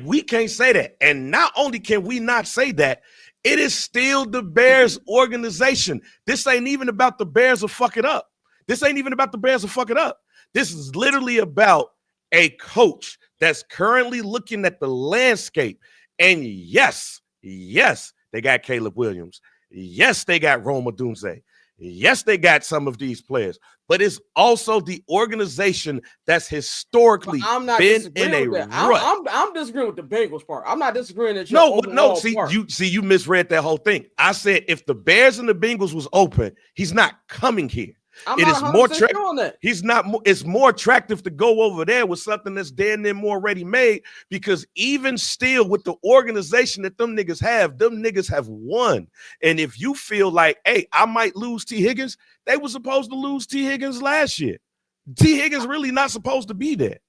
we can't say that. And not only can we not say that, it is still the Bears organization. This ain't even about the Bears will fuck it up. This ain't even about the Bears will fuck it up. This is literally about a coach that's currently looking at the landscape. And yes, they got Caleb Williams. Yes, they got Roma Dunze. Yes, they got some of these players. But it's also the organization that's historically been in a rut. I'm disagreeing with the Bengals part. I'm not disagreeing that. You misread that whole thing. I said if the Bears and the Bengals was open, he's not coming here. It's more attractive to go over there with something that's damn near more ready made, because even still with the organization that them niggas have won. And if you feel like, hey, I might lose T. Higgins, they were supposed to lose T. Higgins last year. T. Higgins really not supposed to be there.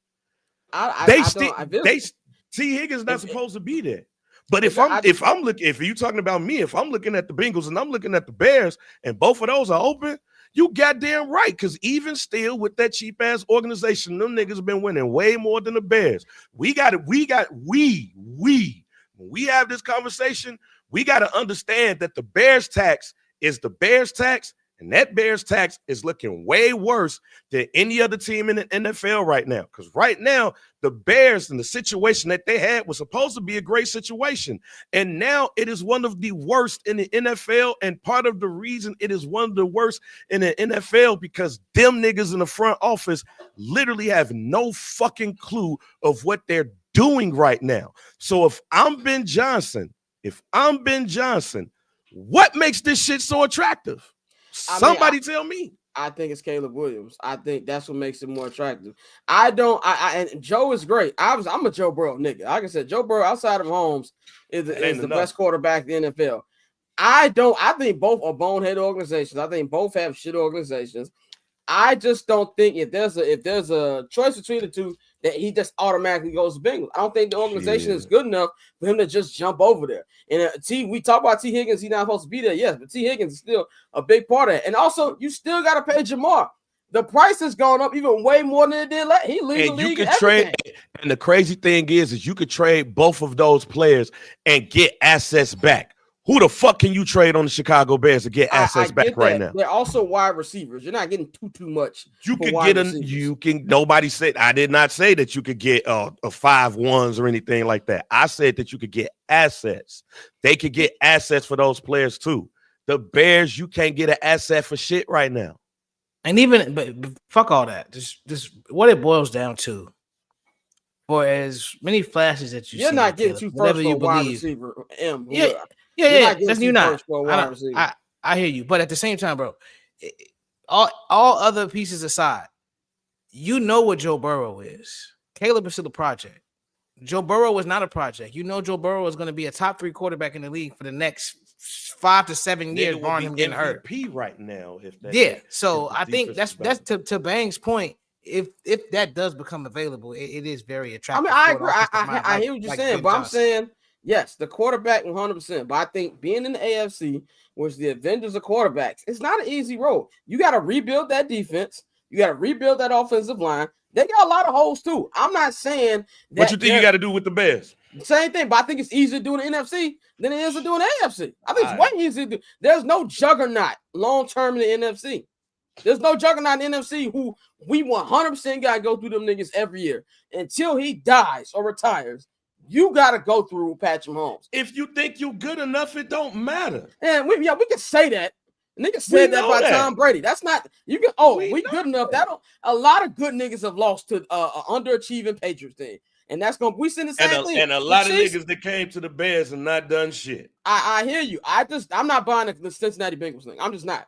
T. Higgins not supposed to be there. But if you talking about me, if I'm looking at the Bengals and I'm looking at the Bears, and both of those are open, you goddamn right, because even still with that cheap ass organization, them niggas have been winning way more than the Bears. When we have this conversation, we got to understand that the Bears tax is the Bears tax And that Bears tax is looking way worse than any other team in the NFL right now. Because right now, the Bears and the situation that they had was supposed to be a great situation. And now it is one of the worst in the NFL. And part of the reason it is one of the worst in the NFL because them niggas in the front office literally have no fucking clue of what they're doing right now. So if I'm Ben Johnson, what makes this shit so attractive? Somebody tell me. I think it's Caleb Williams. I think that's what makes it more attractive. And Joe is great. I'm a Joe Burrow nigga. Like I said, Joe Burrow outside of Mahomes is the best quarterback in the NFL. I think both are bonehead organizations. I think both have shit organizations. I just don't think if there's a choice between the two that he just automatically goes to Bengals. I don't think the organization is good enough for him to just jump over there. And we talk about T. Higgins, he's not supposed to be there, yes, but T. Higgins is still a big part of it. And also, you still got to pay Jamar. The price has gone up even way more than it did. He leads the league. You can trade, and the crazy thing is you could trade both of those players and get assets back. Who the fuck can you trade on the Chicago Bears to get assets back right now? They're also wide receivers. You're not getting too much. You can get them. You can. Nobody said. I did not say that you could get a 5-1s or anything like that. I said that you could get assets. They could get assets for those players too. The Bears, you can't get an asset for shit right now. And even, but fuck all that. Just what it boils down to. For as many flashes that you're not getting too first for a wide receiver. Yeah, that's you not. I hear you, but at the same time, bro, all other pieces aside, you know what Joe Burrow is. Caleb is still a project. Joe Burrow is not a project. You know Joe Burrow is going to be a top 3 quarterback in the league for the next 5 to 7 years, barring him getting hurt. Right now, So I think that's to Bang's point. If that does become available, it is very attractive. I agree. I hear what you're saying, but I'm saying. Yes, the quarterback 100%. But I think being in the AFC, which the Avengers of quarterbacks, it's not an easy road. You got to rebuild that defense. You got to rebuild that offensive line. They got a lot of holes too. I'm not saying that. What you think you got to do with the Bears? Same thing, but I think it's easier to do in the NFC than it is to do in the AFC. I think it's way easier to do. There's no juggernaut long term in the NFC. There's no juggernaut in the NFC who we 100% got to go through them niggas every year until he dies or retires. You got to go through Patrick Mahomes. If you think you're good enough, it don't matter. And we can say that. Niggas said that by Tom Brady. That's not you can. We good enough. A lot of good niggas have lost to underachieving Patriots team, and that's gonna. We seen the same thing. And a lot of niggas that came to the Bears and not done shit. I hear you. I'm not buying the Cincinnati Bengals thing. I'm just not.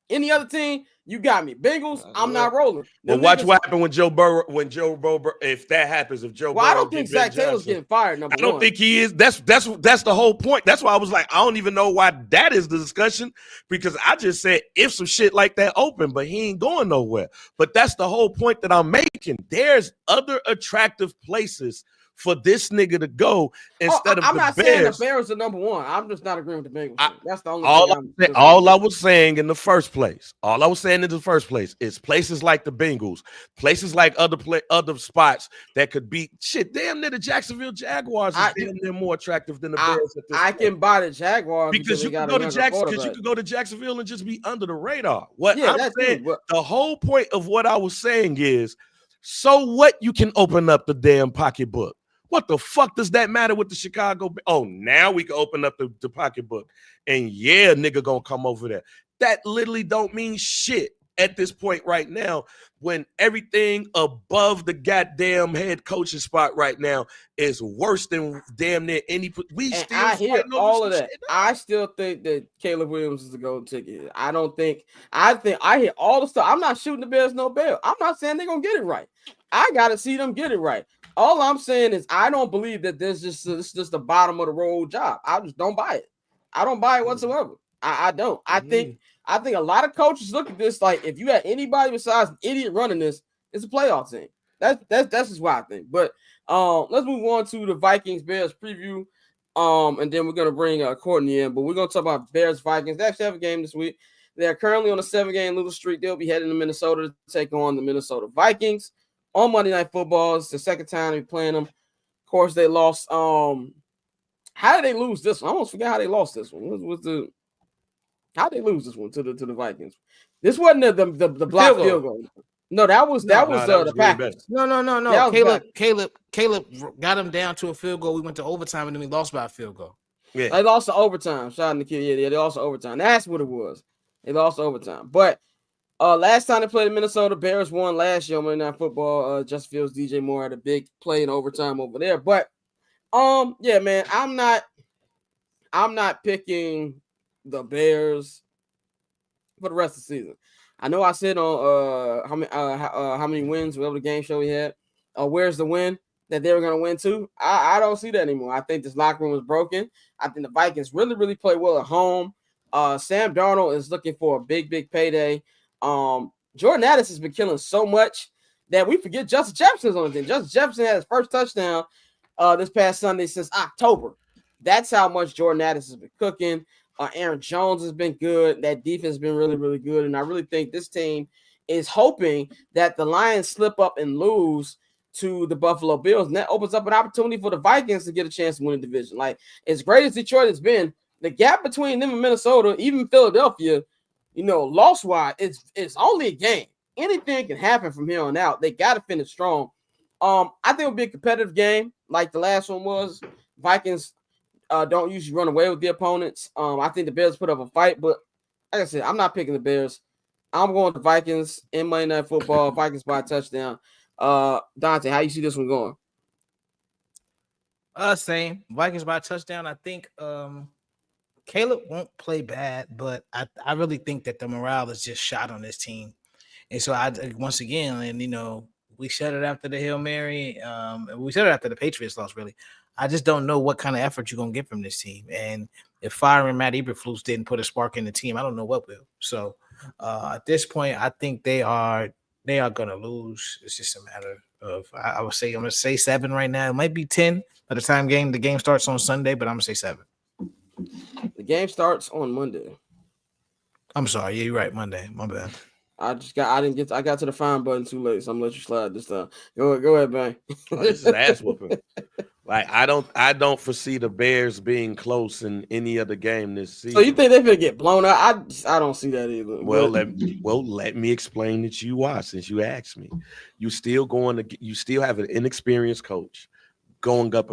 Any other team, you got me. Bengals, I'm not rolling. Well, watch what happened when Joe Burrow. If that happens, if Joe Burrow. I don't think Zach Taylor's getting fired. I don't think he is. That's the whole point. That's why I was like, I don't even know why that is the discussion, because I just said if some shit like that open, but he ain't going nowhere. But that's the whole point that I'm making. There's other attractive places for this nigga to go instead of the Bears. I'm not saying the Bears are number one. I'm just not agreeing with the Bengals. That's the only thing. All I was saying in the first place is places like the Bengals, places like other spots that could be shit. Damn near the Jacksonville Jaguars is damn near more attractive than the Bears. I can buy the Jaguars because you can go to Jacksonville and just be under the radar. I'm saying, the whole point of what I was saying is, so what? You can open up the damn pocketbook. What the fuck does that matter with the Chicago? Oh, now we can open up the pocketbook. And yeah, nigga gonna come over there. That literally don't mean shit at this point right now, when everything above the goddamn head coaching spot right now is worse than damn near any. I hear all of that. I still think that Caleb Williams is the golden ticket. I hear all the stuff. I'm not shooting the Bears no bail. I'm not saying they're gonna get it right. I gotta see them get it right. All I'm saying is I don't believe that this is just a bottom of the road job. I just don't buy it. I don't buy it whatsoever. I don't. I think a lot of coaches look at this like, if you had anybody besides an idiot running this, it's a playoff team. That's just what I think. But let's move on to the Vikings Bears preview. And then we're gonna bring Courtney in. But we're gonna talk about Bears Vikings. They actually have a game this week. They are currently on a 7-game losing streak. They'll be heading to Minnesota to take on the Minnesota Vikings on Monday Night Football. It's the second time they're playing them. Of course, they lost. How did they lose this one? I almost forgot how they lost this one. How they lose this one to the Vikings? This wasn't the block field goal. No, that was the Packers. No. Caleb got him down to a field goal. We went to overtime and then we lost by a field goal. Yeah, they lost to overtime. Shout out to the kid. Yeah, they lost to overtime. That's what it was. They lost to overtime. But last time they played in Minnesota, Bears won last year on Monday Night Football. Justin Fields, DJ Moore had a big play in overtime over there. But yeah, man, I'm not picking the Bears for the rest of the season. I know I said on how many wins, whatever the game show we had. Where's the win that they were going to win to? I don't see that anymore. I think this locker room is broken. I think the Vikings really, really play well at home. Sam Darnold is looking for a big, big payday. Jordan Addis has been killing so much that we forget Justin Jefferson's on the team. Justin Jefferson had his first touchdown this past Sunday since October. That's how much Jordan Addis has been cooking. Aaron Jones has been good. That defense has been really, really good. And I really think this team is hoping that the Lions slip up and lose to the Buffalo Bills. And that opens up an opportunity for the Vikings to get a chance to win the division. Like, as great as Detroit has been, the gap between them and Minnesota, even Philadelphia, loss-wise, it's only a game. Anything can happen from here on out. They got to finish strong. I think it'll be a competitive game like the last one was. Vikings don't usually run away with the opponents. I think the Bears put up a fight, but like I said, I'm not picking the Bears. I'm going to Vikings in Monday Night Football. Vikings by a touchdown. Dante, how you see this one going? Same. Vikings by a touchdown. I think Caleb won't play bad, but I really think that the morale is just shot on this team. And so once again, and we said it after the Hail Mary. We said it after the Patriots lost, really. I just don't know what kind of effort you're going to get from this team. And if firing Matt Eberflus didn't put a spark in the team, I don't know what will. So at this point, I think they are going to lose. It's just a matter of, I'm going to say 7 right now. It might be 10 by the time the game starts on Sunday, but I'm going to say 7. The game starts on Monday. I'm sorry. Yeah, you're right. Monday. My bad. I got to the fine button too late, so I'm gonna let you slide this time. Go ahead, man. This is ass whooping. Like I don't foresee the Bears being close in any other game this season. So you think they're gonna get blown out? I don't see that either. Well, let me explain it to you why. Since you asked me, you still have an inexperienced coach going up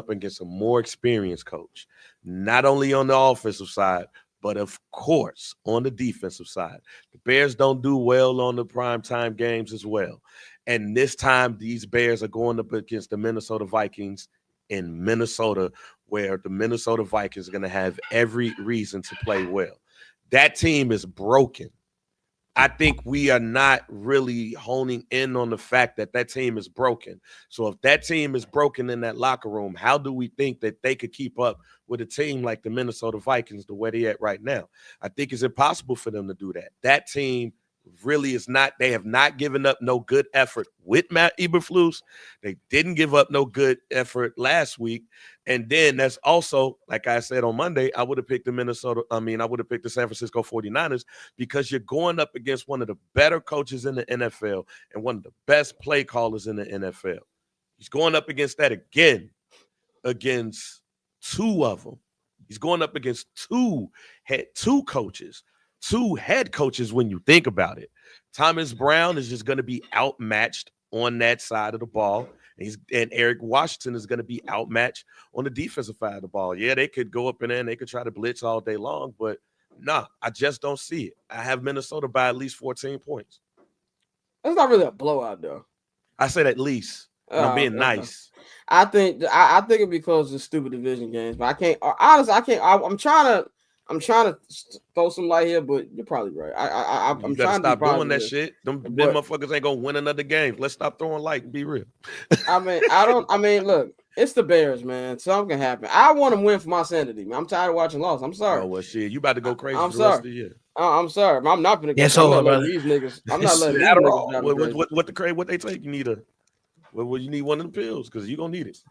against a more experienced coach, not only on the offensive side. But of course, on the defensive side, the Bears don't do well on the primetime games as well. And this time, these Bears are going up against the Minnesota Vikings in Minnesota, where the Minnesota Vikings are going to have every reason to play well. That team is broken. I think we are not really honing in on the fact that team is broken. So if that team is broken in that locker room, how do we think that they could keep up with a team like the Minnesota Vikings the way they're at right now? I think it's impossible for them to do that. That team really is not. They have not given up no good effort with Matt Eberflus. They didn't give up no good effort last week. And then that's also, like I said on Monday, I would have picked the San Francisco 49ers because you're going up against one of the better coaches in the NFL and one of the best play callers in the NFL. He's going up against that again, against 2 of them. He's going up against 2 coaches, 2 head coaches when you think about it. Thomas Brown is just going to be outmatched on that side of the ball. And Eric Washington is going to be outmatched on the defensive side of the ball. Yeah, they could go up in there and they could try to blitz all day long, but nah, I just don't see it. I have Minnesota by at least 14 points. That's not really a blowout, though. I said at least. I'm being nice. I think it'd be close to stupid division games, but I can't. Honestly, I can't. I'm trying to throw some light here, but you're probably right. I'm trying to stop doing that shit. Them motherfuckers ain't gonna win another game. Let's stop throwing light and be real. Look, it's the Bears, man. Something can happen. I want them to win for my sanity, man. I'm tired of watching loss. I'm sorry. Oh well, shit, you about to go crazy I'm for sorry. the rest of the year. I'm sorry. I'm not gonna get these niggas. I'm not letting these niggas. What they take? You need you need one of the pills because you're gonna need it.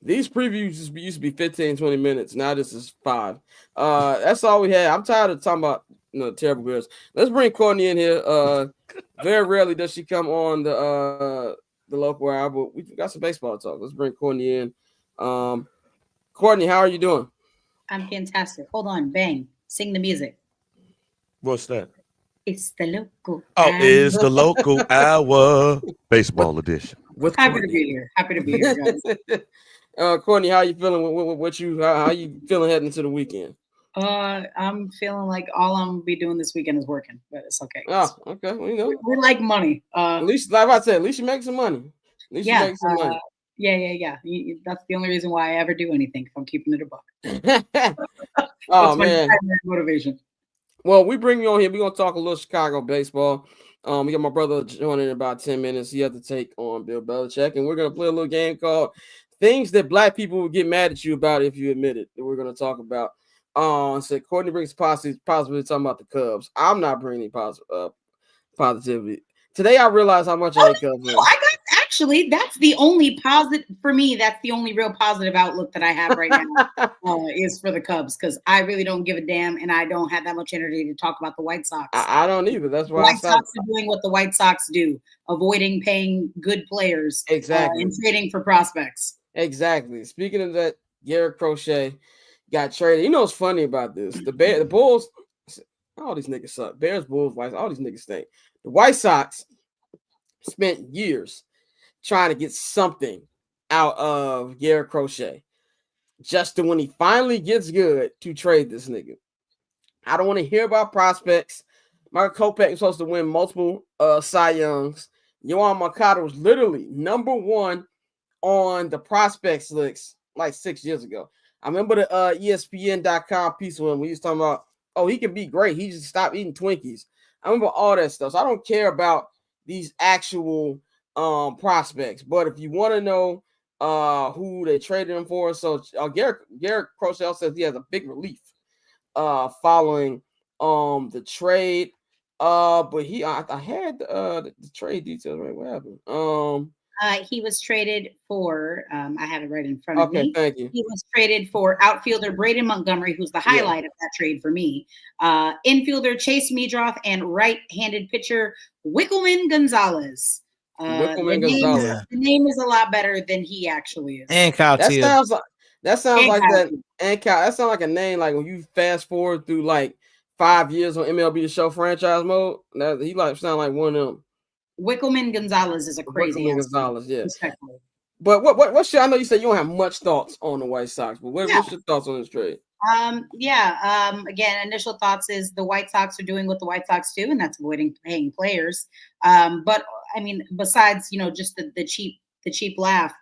These previews used to be 15, 20 minutes. Now this is 5. That's all we had. I'm tired of talking about terrible Bears. Let's bring Courtney in here. Very rarely does she come on the local hour, but we got some baseball talk. Let's bring Courtney in. Courtney, how are you doing? I'm fantastic. Hold on, bang. Sing the music. What's that? It's the local. Is the local hour baseball edition. Happy to be here. Happy to be here, guys. Courtney, how you feeling? How you feeling heading into the weekend? I'm feeling like all I'm gonna be doing this weekend is working, but it's okay. Oh, okay. Well, you know, we like money. At least, like I said, at least you make some money. At least you make some money. Yeah. That's the only reason why I ever do anything. If I'm keeping it a buck. Oh man, motivation. Well, we bring you on here. We're gonna talk a little Chicago baseball. We got my brother joining in about 10 minutes. He has to take on Bill Belichick, and we're gonna play a little game called "Things That Black People Would Get Mad at You About If You Admit It." That we're gonna talk about. So Courtney brings positivity talking about the Cubs. I'm not bringing positivity. Today I realized how much I hate Cubs. Actually, that's the only positive for me. That's the only real positive outlook that I have right now is for the Cubs, because I really don't give a damn, and I don't have that much energy to talk about the White Sox. I don't either. That's why the White Sox are doing what the White Sox do, avoiding paying good players, exactly, and trading for prospects. Exactly. Speaking of that, Garrett Crochet got traded. You know what's funny about this? The Bulls, all these niggas suck. Bears, Bulls, White, all these niggas stink. The White Sox spent years trying to get something out of Garrett Crochet, just to when he finally gets good to trade this nigga. I don't want to hear about prospects. Michael Kopech was supposed to win multiple Cy Youngs. Yohan Moncada was literally number one on the prospects list like 6 years ago. I remember the ESPN.com piece when we was talking about, oh, he can be great. He just stopped eating Twinkies. I remember all that stuff. So I don't care about these actual prospects. But if you want to know who they traded him for, so Garrett Crochet says he has a big relief following the trade. But I had the trade details right. What happened? He was traded for, I have it right in front of me. Okay, thank you. He was traded for outfielder Braden Montgomery, who's the highlight of that trade for me. Infielder Chase Meadroth and right-handed pitcher Wickelman Gonzalez. The name is a lot better than he actually is. And Kyle that sounds like that sounds like a name like when you fast forward through like 5 years on MLB The Show franchise mode. He sound like one of them. Wickelman Gonzalez is a crazy Gonzalez, yeah. But what's your? I know you said you don't have much thoughts on the White Sox, but what's your thoughts on this trade? Again, initial thoughts is the White Sox are doing what the White Sox do, and that's avoiding paying players. But I mean, besides just the cheap laugh,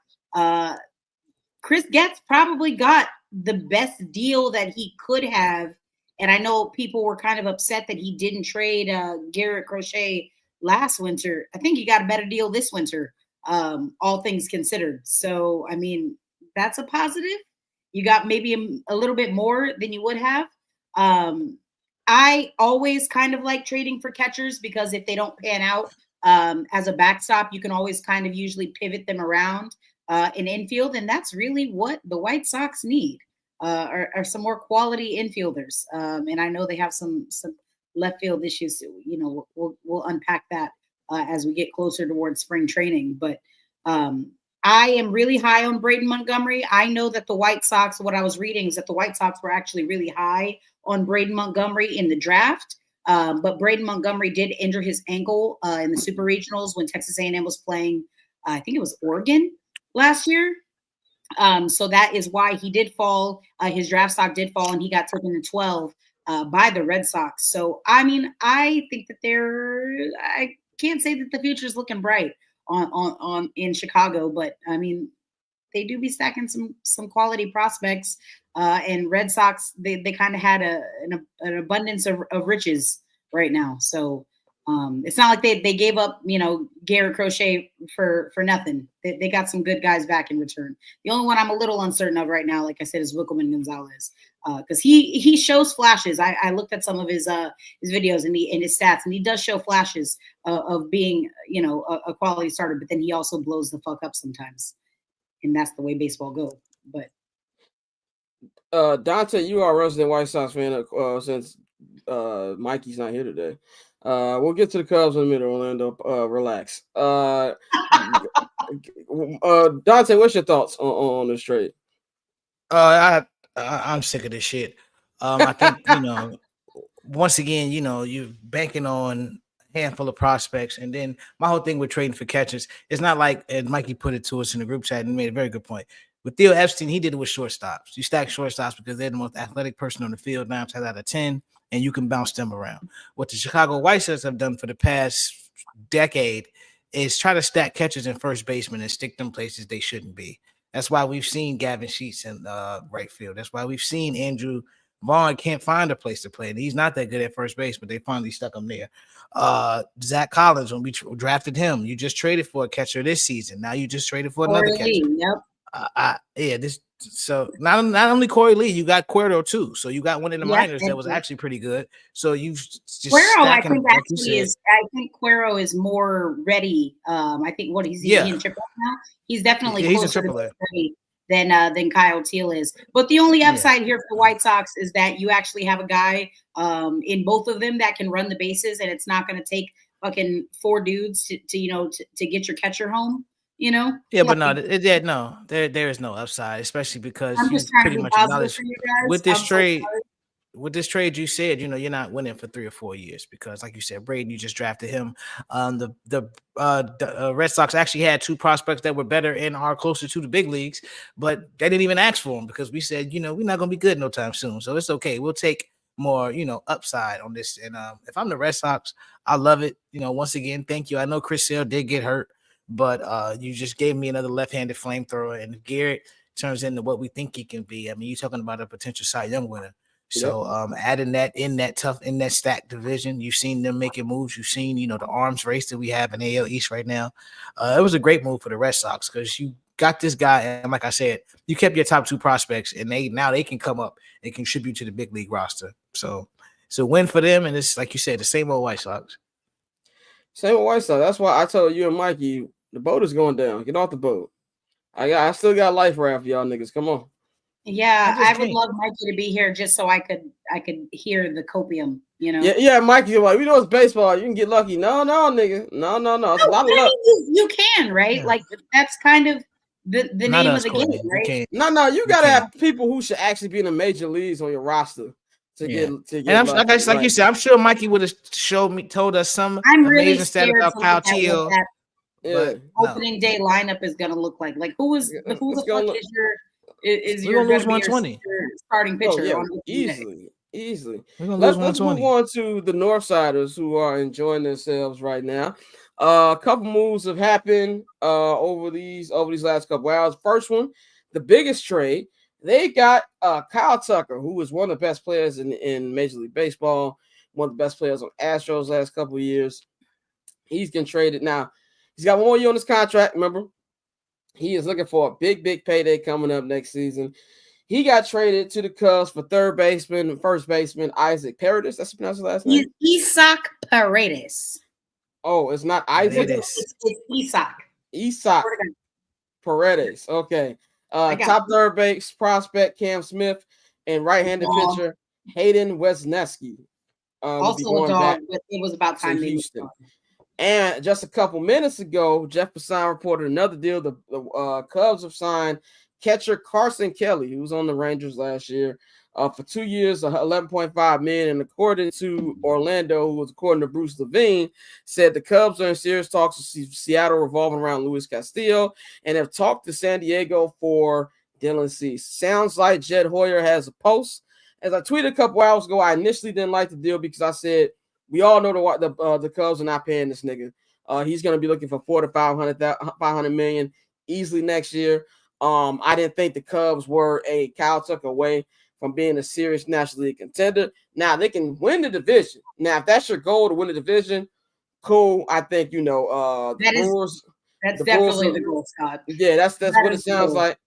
Chris Getz probably got the best deal that he could have. And I know people were kind of upset that he didn't trade Garrett Crochet last winter. I think he got a better deal this winter, all things considered. So, I mean, that's a positive. You got maybe a little bit more than you would have. I always kind of like trading for catchers because if they don't pan out as a backstop, you can always kind of usually pivot them around in infield. And that's really what the White Sox need are some more quality infielders. And I know they have some left field issues. We'll unpack that as we get closer towards spring training. But I am really high on Braden Montgomery. I know that the White Sox, what I was reading is that the White Sox were actually really high on Braden Montgomery in the draft. But Braden Montgomery did injure his ankle in the Super Regionals when Texas A&M was playing, I think it was Oregon last year. So that is why he did fall. His draft stock did fall, and he got taken to 12 by the Red Sox. So, I mean, I think that I can't say that the future is looking bright on in Chicago, but I mean, they do be stacking some quality prospects. And Red Sox, they kind of had an abundance of riches right now. So it's not like they gave up, Garrett Crochet for nothing. They got some good guys back in return. The only one I'm a little uncertain of right now, like I said, is Wickelman Gonzalez, because he shows flashes. I looked at some of his videos and his stats, and he does show flashes of being, a quality starter. But then he also blows the fuck up sometimes, and that's the way baseball goes. But Dante, you are a resident White Sox fan since Mikey's not here today. We'll get to the Cubs in a minute, Orlando. Relax. Dante, what's your thoughts on this trade? I'm sick of this shit. I think once again, you're banking on a handful of prospects. And then my whole thing with trading for catchers, it's not like, and Mikey put it to us in the group chat and made a very good point. With Theo Epstein, he did it with shortstops. You stack shortstops because they're the most athletic person on the field 9 times out of 10, and you can bounce them around. What the Chicago White Sox have done for the past decade is try to stack catchers and first basemen and stick them places they shouldn't be. That's why we've seen Gavin Sheets in right field. That's why we've seen Andrew Vaughn can't find a place to play. And he's not that good at first base, but they finally stuck him there. Zach Collins, when we drafted him, you just traded for a catcher this season. Now you just traded for another catcher. Yep. So not only Corey Lee, you got Cuero too. So you got one in the minors that was actually pretty good. So you've just Cuero, I think Cuero is more ready. I think he's in AAA now. He's definitely closer to ready than Kyle Teal is. But the only upside here for the White Sox is that you actually have a guy in both of them that can run the bases, and it's not going to take fucking 4 dudes to get your catcher home. But there is no upside, especially because you pretty much acknowledge with this trade. With this trade, you said you're not winning for 3 or 4 years because, like you said, Braden, you just drafted him. The Red Sox actually had 2 prospects that were better and are closer to the big leagues, but they didn't even ask for them because we said we're not going to be good no time soon, so it's okay. We'll take more upside on this. And if I'm the Red Sox, I love it. Once again, thank you. I know Chris Sale did get hurt, but you just gave me another left-handed flamethrower, and Garrett turns into what we think he can be. I mean, you're talking about a potential Cy Young winner. So adding that in that stacked division, you've seen them making moves. You've seen, the arms race that we have in AL East right now. It was a great move for the Red Sox because you got this guy, and like I said, you kept your top 2 prospects, and now they can come up and contribute to the big league roster. So win for them, and it's like you said, the same old White Sox. Same old White Sox. That's why I told you and Mikey, the boat is going down. Get off the boat. I still got life raft, y'all niggas. Come on. Yeah, I would love Mikey to be here just so I could hear the copium, Yeah, Mikey, like, we know it's baseball. You can get lucky. No, nigga. No. It's a lot of luck. You can, right? Yeah. Like, that's kind of the name of the game, right? No, you gotta have people who should actually be in the major leagues on your roster to get. And like you said, I'm sure Mikey would have told us some amazing stat about Kyle Teal. Opening day lineup is gonna look like who the fuck is your lose 120 starting pitcher? Easily. Let's move on to the Northsiders who are enjoying themselves right now. A couple moves have happened over these last couple hours. First one, the biggest trade, they got Kyle Tucker, who was one of the best players in Major League Baseball, one of the best players on Astros last couple of years. He's getting traded now. He's got 1 more year on his contract. Remember, he is looking for a big payday coming up next season. He got traded to the Cubs for third baseman and first baseman Isaac Paredes. That's pronounced his last name. Isaac Paredes. Oh, it's not Isaac. It's Isaac. Isaac Paredes. Okay. Top third base prospect Cam Smith and right-handed pitcher Hayden Wesneski. Also a dog, but it was about time Houston. And just a couple minutes ago, Jeff Passan reported another deal. The Cubs have signed catcher Carson Kelly, who was on the Rangers last year, for 2 years, $11.5 million. And according to Orlando, who was according to Bruce Levine, said the Cubs are in serious talks with Seattle revolving around Luis Castillo and have talked to San Diego for Dylan Cease. Sounds like Jed Hoyer has a post. As I tweeted a couple hours ago, I initially didn't like the deal because I said, we all know the Cubs are not paying this nigga. He's going to be looking for $400 to $500 million easily next year. I didn't think the Cubs were a Kyle Tucker away from being a serious National League contender. Now, they can win the division. Now, if that's your goal to win the division, cool. I think, Brewers. That's definitely the goal, Scott. Yeah, that's what it sounds like.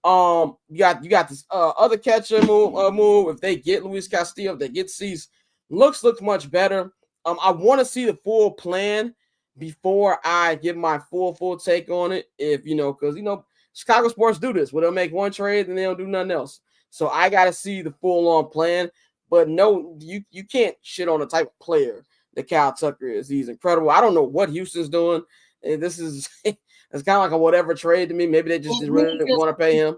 You got this other catcher move. If they get Luis Castillo, if they get Cease, looks much better. I want to see the full plan before I give my full take on it. If because Chicago sports do this, where they'll make one trade and they don't do nothing else. So I got to see the full-on plan. But no, you can't shit on the type of player that Kyle Tucker is. He's incredible. I don't know what Houston's doing. And this is it's kind of like a whatever trade to me. Maybe they just really want to pay him.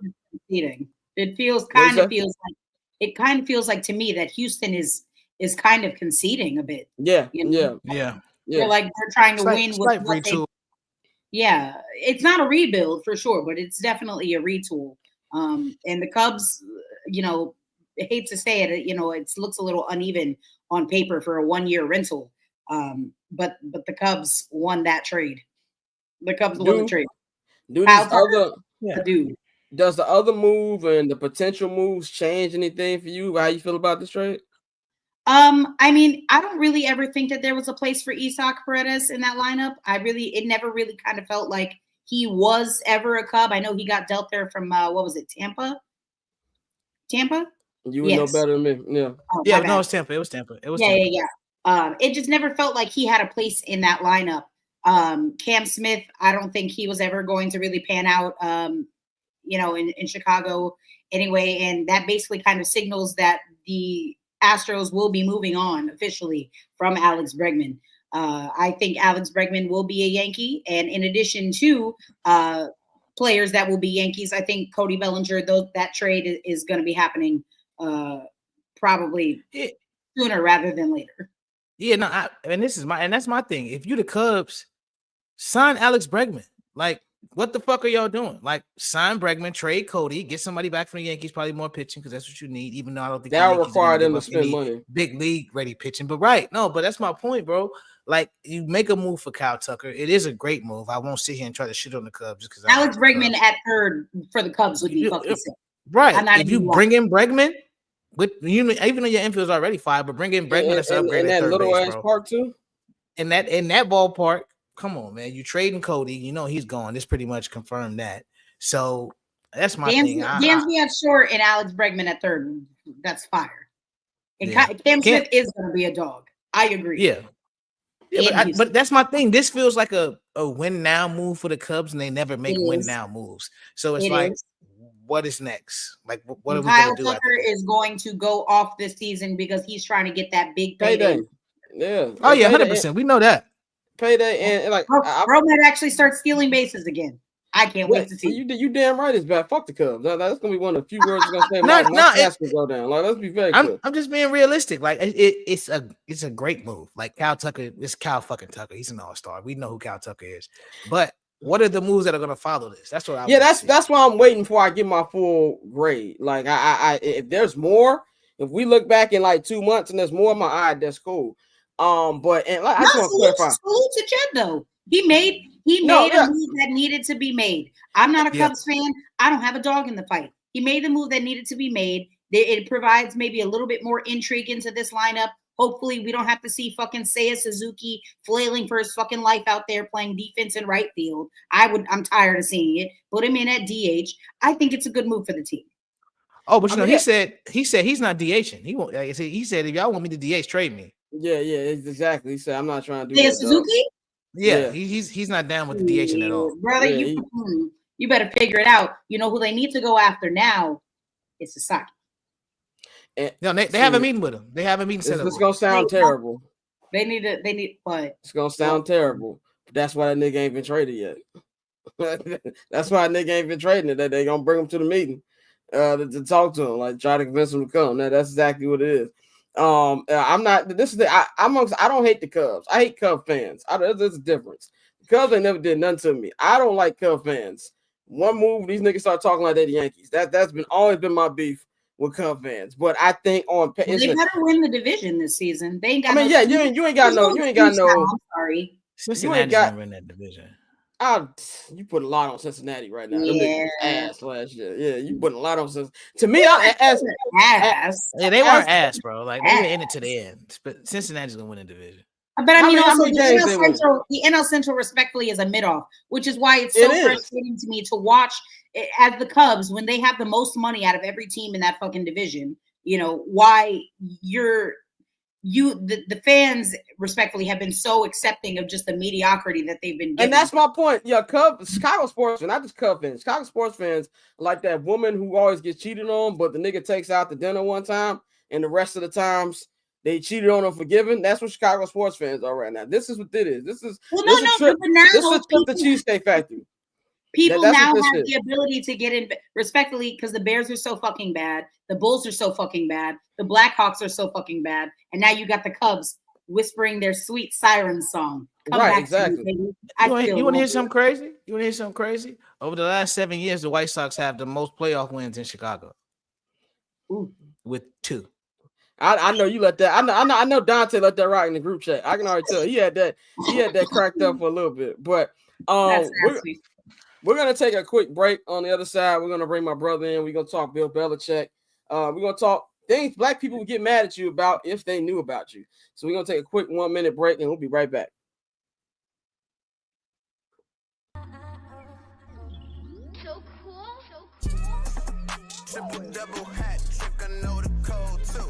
It kind of feels like to me that Houston is is kind of conceding a bit. Yeah, you know? Yeah. They're like they're trying to win with what retool. Yeah, it's not a rebuild for sure, but it's definitely a retool. And the Cubs, I hate to say it, it looks a little uneven on paper for a 1-year rental. But the Cubs won that trade. The Cubs won the trade. Does the other move and the potential moves change anything for you? How you feel about this trade? I mean, I don't really ever think that there was a place for Isaac Paredes in that lineup. It never really kind of felt like he was ever a Cub. I know he got dealt there from what was it, Tampa? You would know better than me. Yeah. Oh, yeah, no, it was Tampa. It was Tampa. Yeah. It just never felt like he had a place in that lineup. Cam Smith, I don't think he was ever going to really pan out, in Chicago anyway. And that basically kind of signals that the Astros will be moving on officially from Alex Bregman. I think Alex Bregman will be a Yankee. And in addition to players that will be Yankees, I think Cody Bellinger, that trade is going to be happening probably sooner rather than later. Yeah, no, that's my thing. If you the Cubs, sign Alex Bregman. Like, what the fuck are y'all doing? Like, sign Bregman, trade Cody, get somebody back from the Yankees, probably more pitching because that's what you need. Even though I don't think that require them to spend money, big league ready pitching. But but that's my point, bro. Like, you make a move for Kyle Tucker. It is a great move. I won't sit here and try to shit on the Cubs because Alex Bregman at third for the Cubs would be fucking sick. Right. If you bring in Bregman, even though your infield's already fine, but bring in Bregman, that's an upgrade at third little base, ass bro. park too. In that ballpark, come on, man. You trading Cody, he's gone. This pretty much confirmed that. So that's my thing. Dansby at short and Alex Bregman at third. That's fire. And Cam Smith is going to be a dog. I agree. Yeah. But that's my thing. This feels like a win now move for the Cubs, and they never make win now moves. So it's like, what is next? Like, what are we going to do? Kyle Tucker is going to go off this season because he's trying to get that big payday. Yeah. Oh yeah, 100%. We know that. Payday and like bro might actually start stealing bases again. I can't wait to see. You damn right it's bad. Fuck the Cubs. That's gonna be one of the few words you're gonna say. My go down. Like, let's be very clear. I'm just being realistic. Like, it's a great move. Like, Kyle Tucker, it's Kyle fucking Tucker. He's an all-star. We know who Kyle Tucker is. But what are the moves that are gonna follow this? That's what that's why I'm waiting for I get my full grade. Like, I if there's more, if we look back in like 2 months and there's more, that's cool. But I just want to clarify. Salute to Jed though. He made a move that needed to be made. I'm not a Cubs fan. I don't have a dog in the fight. He made the move that needed to be made. It provides maybe a little bit more intrigue into this lineup. Hopefully, we don't have to see fucking Seiya Suzuki flailing for his fucking life out there playing defense in right field. I'm tired of seeing it. Put him in at DH. I think it's a good move for the team. Oh, but he said he's not DHing. He won't. He said if y'all want me to DH, trade me. Yeah, exactly. He said I'm not trying to do that. Suzuki? Yeah, he's not down with the DHing at all. Brother, you better figure it out. You know who they need to go after now? It's Sasaki. No, they have a meeting with him. They have a meeting set up. It's gonna sound terrible. They need what? It's gonna sound terrible. That's why that nigga ain't been traded yet. That's why that nigga ain't been trading it. They gonna bring him to the meeting to talk to him, like try to convince him to come. That's exactly what it is. I'm not. This is I don't hate the Cubs. I hate Cub fans. There's a difference. The Cubs ain't never did nothing to me. I don't like Cub fans. One move, these niggas start talking like they're the Yankees. That's always been my beef with Cub fans. But I think they better win the division this season. They ain't got. You ain't got no. I'm sorry. Cincinnati's gonna win that division. You put a lot on Cincinnati right now. Yeah. Ass last year. Yeah, you put a lot on Cincinnati. To me, ass. Yeah, they weren't ass, bro. Like, they were in it to the end. But Cincinnati's gonna win the division. But I mean, also the NL Central respectfully is a mid-off, which is why it's so frustrating to me to watch as the Cubs when they have the most money out of every team in that fucking division. You know why the fans respectfully have been so accepting of just the mediocrity that they've been getting. And that's my point. Yeah, Chicago sports fans, not just Cub fans. Chicago sports fans like that woman who always gets cheated on, but the nigga takes out to dinner one time, and the rest of the times they cheated on them forgiven. That's what Chicago sports fans are right now. This is what it is. This is a trip to Cheesesteak Factory. People now have the ability to get in respectfully because the Bears are so fucking bad. The Bulls are so fucking bad. The Blackhawks are so fucking bad. And now you got the Cubs whispering their sweet siren song. Come right, exactly. Me, you want to hear something crazy? You want to hear something crazy? Over the last 7 years, the White Sox have the most playoff wins in Chicago. Ooh. With 2. I know you let that. I know Dante let that rock in the group chat. I can already tell he had that cracked up for a little bit. But we're gonna take a quick break. On the other side, we're gonna bring my brother in. We're gonna talk Bill Belichick. We're gonna talk things black people would get mad at you about if they knew about you. So we're gonna take a quick 1 minute break and we'll be right back. So cool. Triple double hat trick, I know the code too.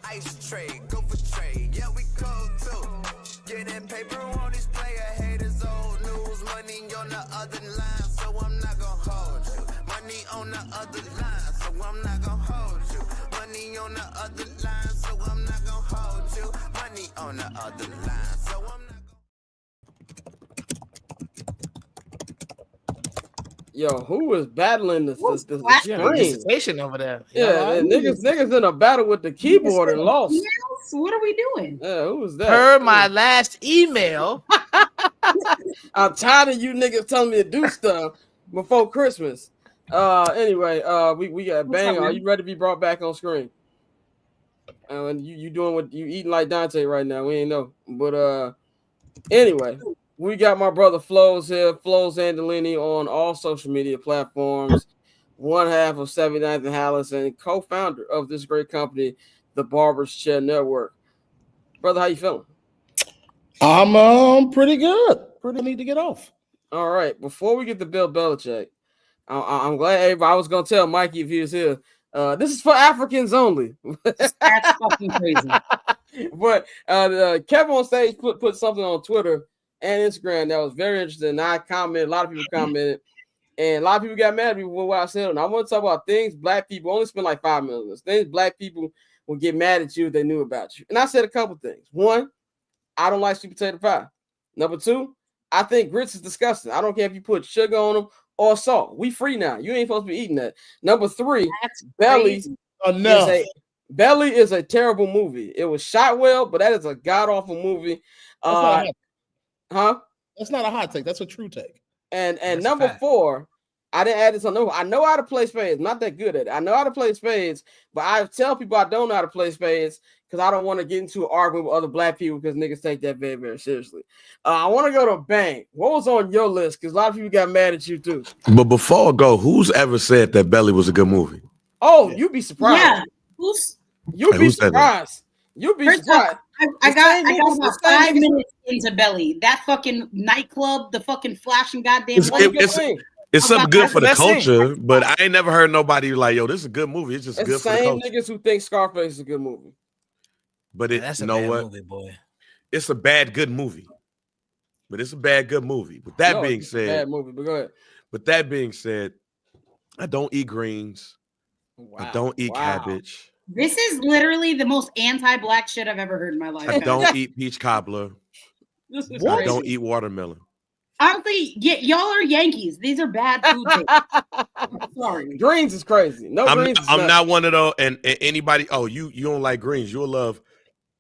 Ice trade, go for trade, yeah we cold too. Getting paper on these player haters, old news, money on the other line, so I'm not gonna hold you. Money on the other line, so I'm not gonna hold you. Money on the other line, so I'm not gonna hold you. Money on the other line, so I'm not gonna. Yo, who was battling the screen over there? Yeah, niggas in a battle with the keyboard and lost. What are we doing? Yeah, who was that? Per my last email. I'm tired of you niggas telling me to do stuff before Christmas. Anyway, we got Bang. Are you ready to be brought back on screen? And you doing what you eating like Dante right now? We ain't know, but anyway. We got my brother Flows here, Flows Andolini on all social media platforms, one half of 79th and Halas and co-founder of this great company, the Bears Chairman Network. Brother, how you feeling? I'm pretty good. Pretty need to get off. All right. Before we get to Bill Belichick, I'm glad everybody. I was gonna tell Mikey if he was here. This is for Africans only. That's fucking crazy. But Kevin on stage put something on Twitter and Instagram that was very interesting. I commented, a lot of people commented, and a lot of people got mad at me when I said it. And I want to talk about things black people only spend like 5 minutes. Things black people will get mad at you if they knew about you. And I said a couple things. One, I don't like sweet potato pie. Number 2, I think grits is disgusting. I don't care if you put sugar on them or salt. We free now. You ain't supposed to be eating that. Number 3, Belly is a terrible movie. It was shot well, but that is a god-awful movie. That's not a hot take. That's a true take. And number 4, I didn't add this on. I know how to play spades. I'm not that good at it. I know how to play spades, but I tell people I don't know how to play spades because I don't want to get into an argument with other black people because niggas take that very, very seriously. I want to go to Bang. What was on your list? Because a lot of people got mad at you too. But before I go, who's ever said that Belly was a good movie? Oh, you'd be surprised. Yeah. You'd be surprised. You'd be surprised. I got about 5 minutes into Belly. That fucking nightclub, the fucking flashing goddamn. It's something good for the culture, but I ain't never heard nobody like, yo, this is a good movie. It's just good for the culture. Same niggas who think Scarface is a good movie. But that's you know what? Movie, boy. It's a bad good movie. But it's a bad good movie. With that being said, bad movie, but go ahead. With that being said, I don't eat greens. Wow. I don't eat cabbage. This is literally the most anti-black shit I've ever heard in my life. I don't eat peach cobbler. I don't eat watermelon. Honestly, y'all are Yankees. These are bad food things. Sorry. Greens is crazy. I'm not one of those. And anybody, you don't like greens. You'll love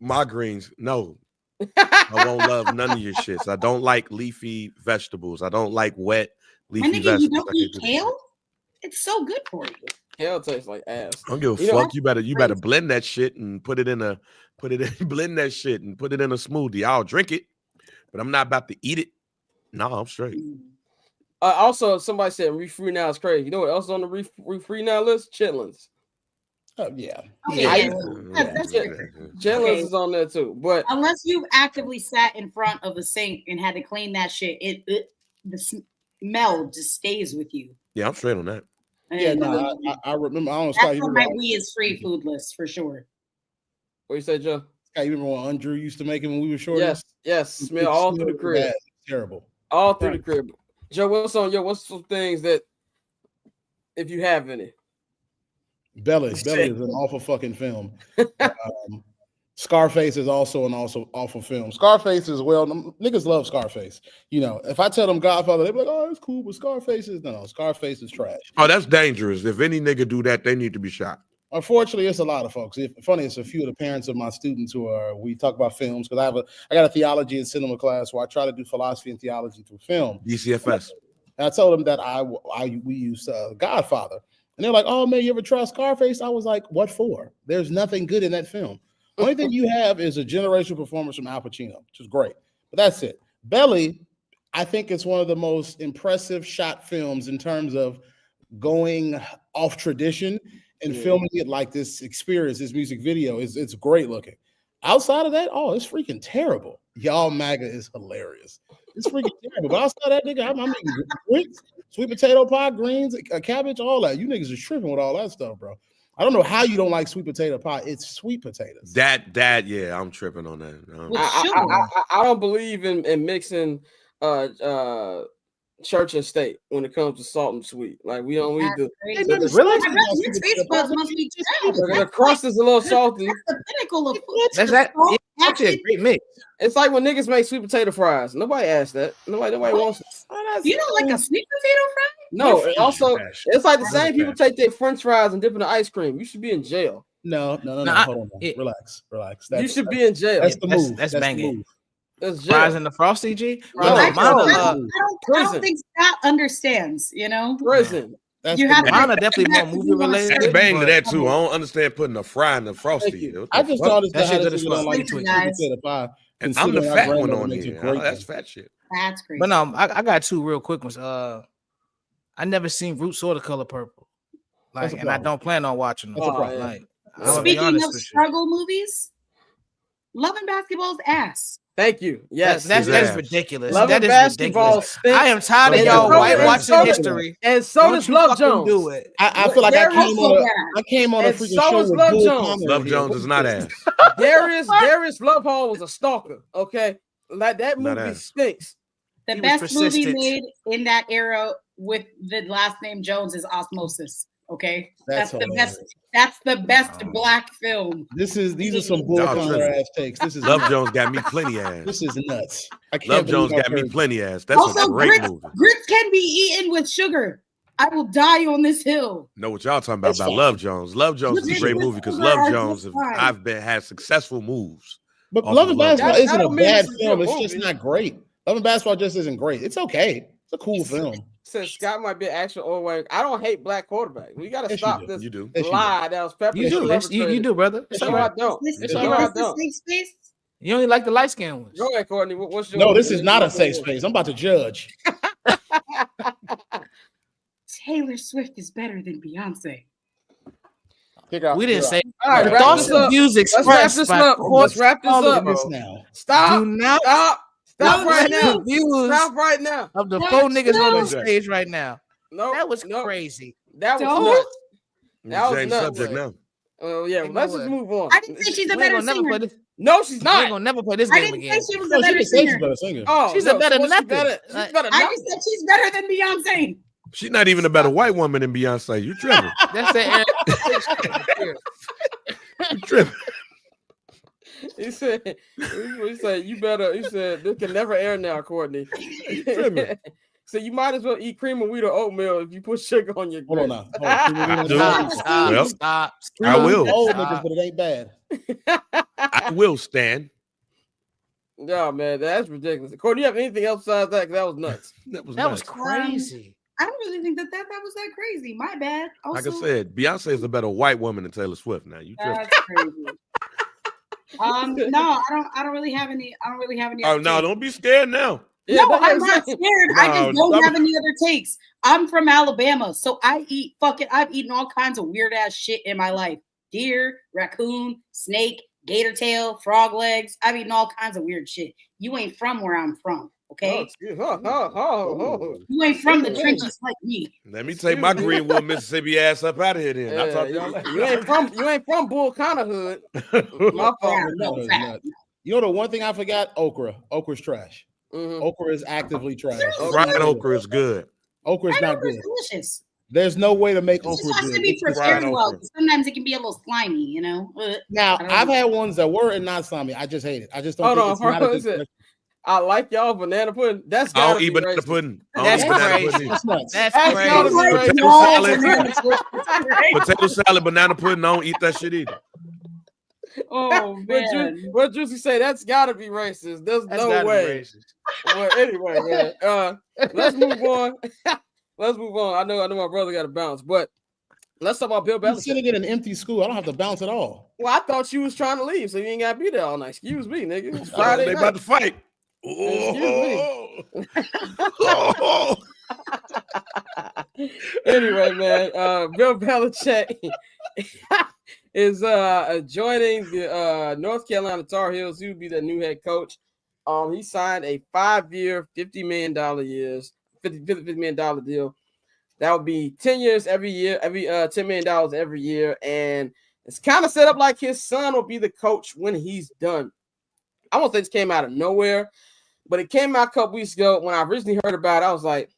my greens. No. I won't love none of your shits. I don't like leafy vegetables. I don't like wet leafy vegetables. You don't eat kale? It's so good for you. Kale tastes like ass. I don't give a fuck. You better blend that shit and blend that shit and put it in a smoothie. I'll drink it, but I'm not about to eat it. No, I'm straight. Also, somebody said re-free now is crazy. You know what else is on the re-free now list? Chitlins. Oh yeah. Chitlins is on there too. But unless you've actively sat in front of a sink and had to clean that shit, the smell just stays with you. Yeah, I'm straight on that. Yeah, no, I remember. I don't. That's on my We Is Free food list for sure. What you say, Joe? I remember when Andrew used to make it when we were short. Yes, smell all through the crib. Bad. Terrible. All through the crib. Joe, what's on what's some things that if you have any? Belly is an awful fucking film. Scarface is also an awful film. Scarface is niggas love Scarface. You know, if I tell them Godfather, they be like, "Oh, it's cool," but Scarface is no. Scarface is trash. Oh, that's dangerous. If any nigga do that, they need to be shot. Unfortunately, it's a lot of folks. Funny, it's a few of the parents of my students we talk about films because I got a theology and cinema class where I try to do philosophy and theology through film. DCFS. And I told them that we use Godfather, and they're like, "Oh man, you ever try Scarface?" I was like, "What for? There's nothing good in that film. Only thing you have is a generational performance from Al Pacino, which is great, but that's it." Belly, I think it's one of the most impressive shot films in terms of going off tradition and filming it like this experience, this music video it's great looking. Outside of that, it's freaking terrible. Y'all MAGA is hilarious. It's freaking terrible. But outside that, nigga, I'm eating grits, sweet potato pie, greens, cabbage, all that. You niggas are tripping with all that stuff, bro. I don't know how you don't like sweet potato pie. It's sweet potatoes. That yeah, I'm tripping on that. I don't believe in mixing church and state when it comes to salt and sweet. Like we don't need to. Really? Your taste buds must be the crust is a little salty. That's the pinnacle of That's actually a great mix. It's like when niggas make sweet potato fries. Nobody asked that. Nobody wants it. You don't like a sweet potato fry? No, and also it's like the same people take their French fries and dip in the ice cream. You should be in jail. No. Hold on. Relax. You should be in jail. That's the move. That's banging. That's fries in the Frosty, G. I don't think Scott understands. You know, prison. You have mine are definitely more movie related. That's bang to that too. I don't understand putting a fry in the Frosty. I just thought that shit good as fuck. And I'm the fat one on here. That's fat shit. That's crazy. But no, I got two real quick ones. I never seen Roots or The Color Purple. Like, and I don't plan on watching them. Like, speaking of struggle movies, Love and Basketball's ass. Thank you. Yes, that is ridiculous. Love that is basketball ridiculous. I am tired of y'all whitewashing history. And so does Love Jones. Do it. I feel like I came on a freaking show with Love Jones. Love Jones is not ass. Darius Love Hall was a stalker. Okay, like that movie stinks. The best movie made in that era with the last name Jones is Osmosis. Okay, that's the best. That's the best black film. These are some bull ass takes. This is Love Jones got me plenty ass. This is nuts. Love Jones got me plenty ass. That's also, a great movie. Grits can be eaten with sugar. I will die on this hill. Know what y'all talking about Love Jones? Love Jones is a great movie because Love Jones had successful moves. But Love and Basketball isn't a bad film. It's just not great. Love and Basketball just isn't great. It's okay. It's a cool film. Since Scott might be an actual old way, I don't hate black quarterbacks. We got to stop this lie that was peppered. You do, brother. I don't. You only like the light skinned ones. Go ahead, Courtney. What's your No, this is not a safe space. I'm about to judge. Taylor Swift is better than Beyonce. We didn't say. All right, thoughts and views expressed. Let's wrap this up. Now. Stop. Do not Stop right now. Views Stop right now. Of the four niggas on the stage right now. No, that was crazy. That was nuts. That was nuts. Subject now. Oh yeah, let's just move on. I didn't say she's a better singer. No, she's not. We're gonna never play this game again. I didn't say she was a better singer. Oh, she's a better nothing. I just said she's better than Beyonce. She's not even a better white woman than Beyonce. You tripping? That's the You tripping? He said, you better. He said, this can never air now, Courtney. So you might as well eat cream of wheat or oatmeal if you put sugar on your grits. Hold on. Stop. I will. Old niggas, but it ain't bad. I will stand. No, man, that's ridiculous. Courtney, you have anything else besides that? Because that was nuts. That was crazy. I don't really think that was that crazy. My bad. Also, like I said, Beyonce is a better white woman than Taylor Swift. Now you tripping. That's crazy. No, I don't really have any. Oh no, don't be scared now. No, I'm not scared. I just don't have any other takes. I'm from Alabama, so I've eaten all kinds of weird ass shit in my life. Deer, raccoon, snake, gator tail, frog legs. I've eaten all kinds of weird shit. You ain't from where I'm from, okay? You ain't from the trenches like me. Let me take my Greenwood, Mississippi ass up out of here then. I'll talk to y'all later. You ain't from Bull Connor hood. My fault. You know the one thing I forgot? Okra. Okra's trash. Okra is actively trash. Fried okra is good. Okra is not good. Delicious. There's no way to make It just okra has to good. be It's just prepared fried well. okra. 'Cause sometimes it can be a little slimy, you know. Now, I don't I've know. had ones that were and not slimy. I just hate it. I just don't Hold think on, it's not a good listen. question. I like y'all banana pudding. That's I gotta don't eat be banana racist. pudding. I don't That's eat banana crazy. pudding either. That's nuts. That's That's gotta crazy. be Like, racist. Potato no, salad. banana pudding. Potato salad, banana pudding. I don't eat that shit either. Oh man. What Juicy say? That's gotta be racist. There's That's no gotta be way. racist. Well, anyway, man. Let's move on. Let's move on. I know my brother got to bounce, but let's talk about Bill I'm Belichick. sitting in an empty school. I don't have to bounce at all. Well, I thought you was trying to leave, so you ain't gotta be there all night. Excuse me, nigga. It's Oh, Friday they night. about to fight. Oh. Anyway, man, Bill Belichick is joining the North Carolina Tar Heels. He will be the new head coach. He signed a 5-year, $50 million $50 million deal. That would be 10 years every year, $10 million every year. And it's kind of set up like his son will be the coach when he's done. I won't say this came out of nowhere, but it came out a couple weeks ago. When I originally heard about it, I was like,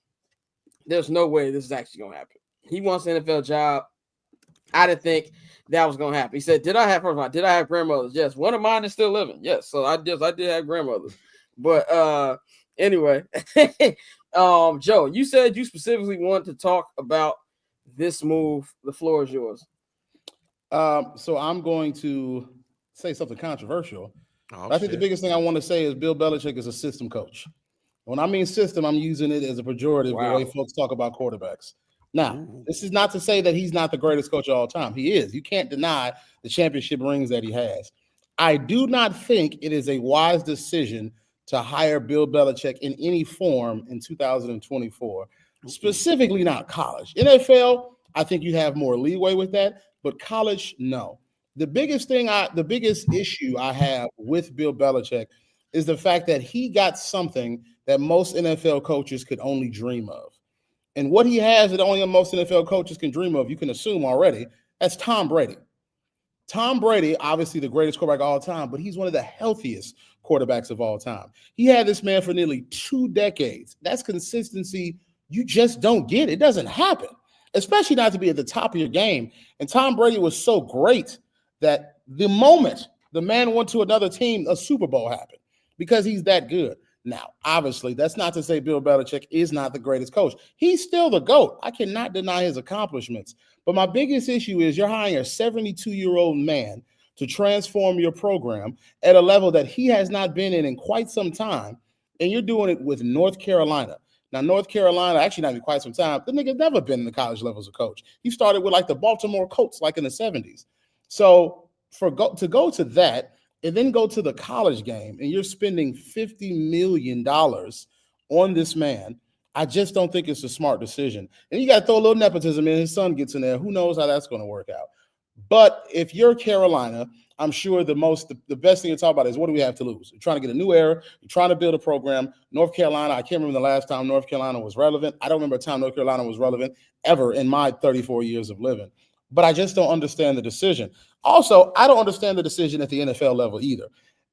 there's no way this is actually going to happen. He wants an NFL job. I didn't think that was going to happen. He said, did I have grandmothers? Yes. One of mine is still living. Yes. So I did have grandmothers. But anyway, Joe, you said you specifically wanted to talk about this move. The floor is yours. So I'm going to say something controversial. Oh, I think the biggest thing I want to say is Bill Belichick is a system coach. When I mean system, I'm using it as a pejorative the way folks talk about quarterbacks. Now, this is not to say that he's not the greatest coach of all time. He is. You can't deny the championship rings that he has. I do not think it is a wise decision to hire Bill Belichick in any form in 2024, specifically not college. NFL, I think you have more leeway with that, but college, no. The biggest issue I have with Bill Belichick is the fact that he got something that most NFL coaches could only dream of. And what he has that only most NFL coaches can dream of, you can assume already, that's Tom Brady. Tom Brady, obviously the greatest quarterback of all time, but he's one of the healthiest quarterbacks of all time. He had this man for nearly 2 decades. That's consistency you just don't get. It doesn't happen, especially not to be at the top of your game. And Tom Brady was so great that the moment the man went to another team, a Super Bowl happened because he's that good. Now, obviously, that's not to say Bill Belichick is not the greatest coach. He's still the GOAT. I cannot deny his accomplishments. But my biggest issue is you're hiring a 72-year-old man to transform your program at a level that he has not been in quite some time, and you're doing it with North Carolina. Now, North Carolina, actually not in quite some time, the nigga's never been in the college level as a coach. He started with like the Baltimore Colts, like in the 70s. So to go to that, and then go to the college game, and you're spending $50 million on this man, I just don't think it's a smart decision. And you got to throw a little nepotism in. His son gets in there. Who knows how that's going to work out? But if you're Carolina, I'm sure the best thing to talk about is what do we have to lose? You're trying to get a new era. You're trying to build a program. North Carolina, I can't remember the last time North Carolina was relevant. I don't remember a time North Carolina was relevant ever in my 34 years of living. But I just don't understand the decision. Also, I don't understand the decision at the NFL level either.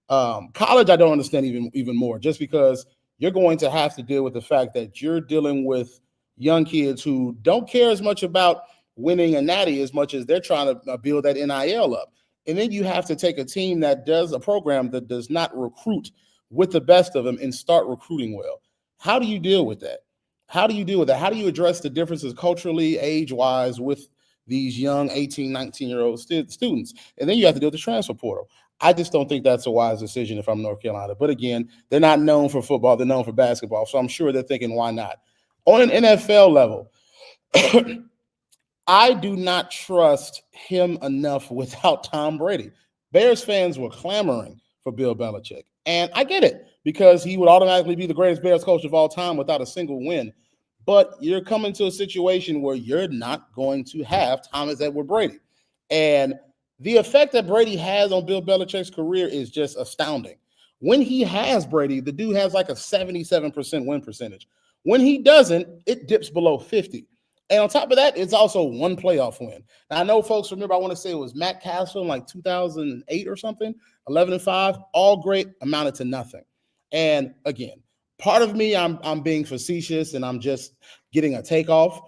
College, I don't understand even more, just because you're going to have to deal with the fact that you're dealing with young kids who don't care as much about winning a natty as much as they're trying to build that NIL up. And then you have to take a team that does a program that does not recruit with the best of them and start recruiting well. How do you deal with that? How do you address the differences culturally, age-wise with these young 18, 19-year-old students? And then you have to deal with the transfer portal. I just don't think that's a wise decision if I'm North Carolina. But again, they're not known for football. They're known for basketball. So I'm sure they're thinking, why not? On an NFL level, I do not trust him enough without Tom Brady. Bears fans were clamoring for Bill Belichick. And I get it, because he would automatically be the greatest Bears coach of all time without a single win. But you're coming to a situation where you're not going to have Thomas Edward Brady. And the effect that Brady has on Bill Belichick's career is just astounding. When he has Brady, the dude has like a 77% win percentage. When he doesn't, it dips below 50. And on top of that, it's also one playoff win. Now, I know folks remember, I want to say it was Matt Castle in like 2008 or something, 11-5, all great, amounted to nothing. And again, part of me, I'm being facetious and I'm just getting a takeoff.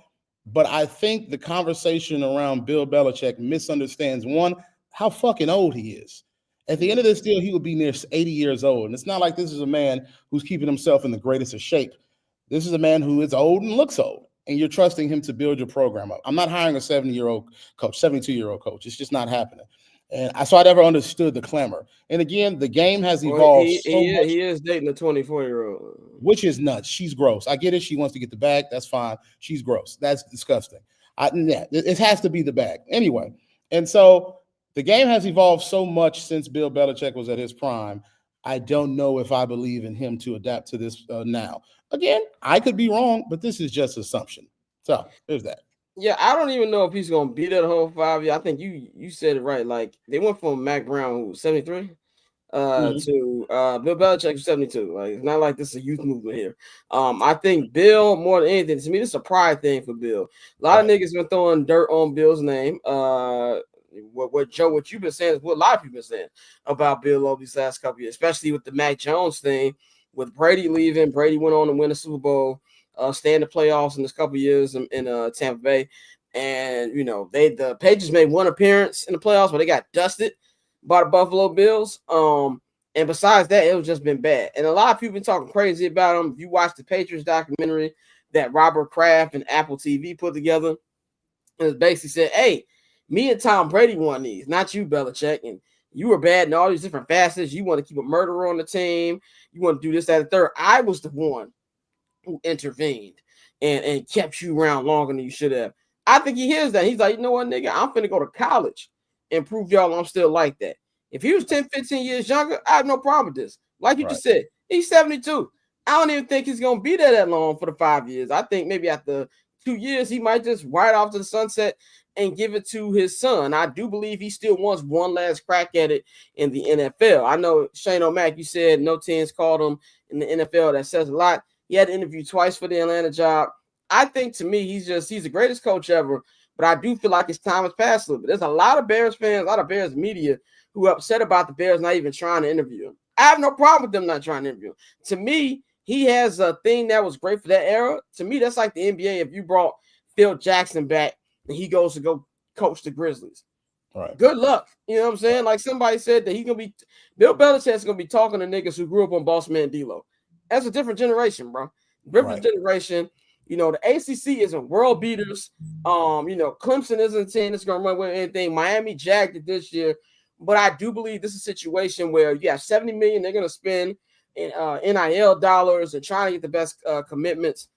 But I think the conversation around Bill Belichick misunderstands, one, how fucking old he is. At the end of this deal, he will be near 80 years old. And it's not like this is a man who's keeping himself in the greatest of shape. This is a man who is old and looks old, and you're trusting him to build your program up. I'm not hiring a 70-year-old coach, 72-year-old coach. It's just not happening. And so I never understood the clamor. And again, the game has evolved so much. He is dating a 24-year-old. Which is nuts. She's gross. I get it. She wants to get the bag. That's fine. She's gross. That's disgusting. It has to be the bag. Anyway, and so the game has evolved so much since Bill Belichick was at his prime. I don't know if I believe in him to adapt to this now. Again, I could be wrong, but this is just assumption. So there's that. Yeah, I don't even know if he's gonna be there the whole 5 years. I think you said it right. Like they went from Mac Brown, who was 73, to Bill Belichick, who's 72. Like it's not like this is a youth movement here. I think Bill, more than anything, to me, this is a pride thing for Bill. A lot of niggas been throwing dirt on Bill's name. What you've been saying is what a lot of people been saying about Bill over these last couple years, especially with the Mac Jones thing, with Brady leaving. Brady went on to win the Super Bowl. Stay in the playoffs in this couple of years in Tampa Bay, and the Patriots made one appearance in the playoffs, but they got dusted by the Buffalo Bills. And besides that, it was just been bad. And a lot of people been talking crazy about him. If you watch the Patriots documentary that Robert Kraft and Apple TV put together, it basically said, "Hey, me and Tom Brady won these, not you, Belichick, and you were bad in all these different facets. You want to keep a murderer on the team. You want to do this, that, and third. I was the one who intervened and kept you around longer than you should have." I think he hears that. He's like, you know what, nigga, I'm finna go to college and prove y'all I'm still like that. If he was 10, 15 years younger, I have no problem with this. Like you just said, he's 72. I don't even think he's going to be there that long for the 5 years. I think maybe after 2 years, he might just ride off to the sunset and give it to his son. I do believe he still wants one last crack at it in the NFL. I know, Shane O'Mac, you said no teams called him in the NFL. That says a lot. He had to interview twice for the Atlanta job. I think, to me, he's the greatest coach ever, but I do feel like his time has passed a little bit. There's a lot of Bears fans, a lot of Bears media who are upset about the Bears not even trying to interview him. I have no problem with them not trying to interview him. To me, he has a thing that was great for that era. To me, that's like the NBA if you brought Phil Jackson back and he goes to go coach the Grizzlies. Right. Good luck. You know what I'm saying? Like somebody said that Bill Belichick's going to be talking to niggas who grew up on Boss Man D-Lo. That's a different generation, bro. Different generation. The ACC isn't world beaters. Clemson isn't a team that's going to run with anything. Miami jacked it this year. But I do believe this is a situation where you have $70 million they're going to spend in NIL dollars and trying to get the best commitments.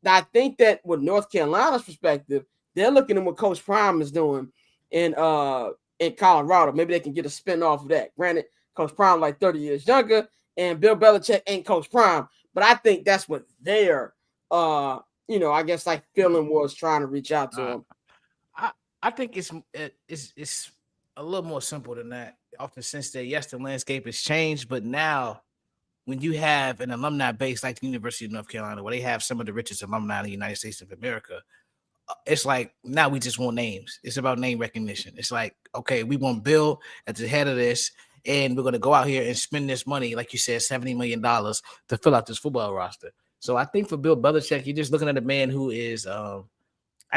I think that with North Carolina's perspective, they're looking at what Coach Prime is doing in Colorado. Maybe they can get a spin off of that. Granted, Coach Prime like 30 years younger, and Bill Belichick ain't Coach Prime. But I think that's what their, I guess like feeling was trying to reach out to him. I think it's a little more simple than that. Often since that, yes, the landscape has changed, but now when you have an alumni base like the University of North Carolina, where they have some of the richest alumni in the United States of America, it's like now we just want names. It's about name recognition. It's like, okay, we want Bill at the head of this, and we're going to go out here and spend this money, like you said, $70 million to fill out this football roster. So I think for Bill Belichick, you're just looking at a man who is, I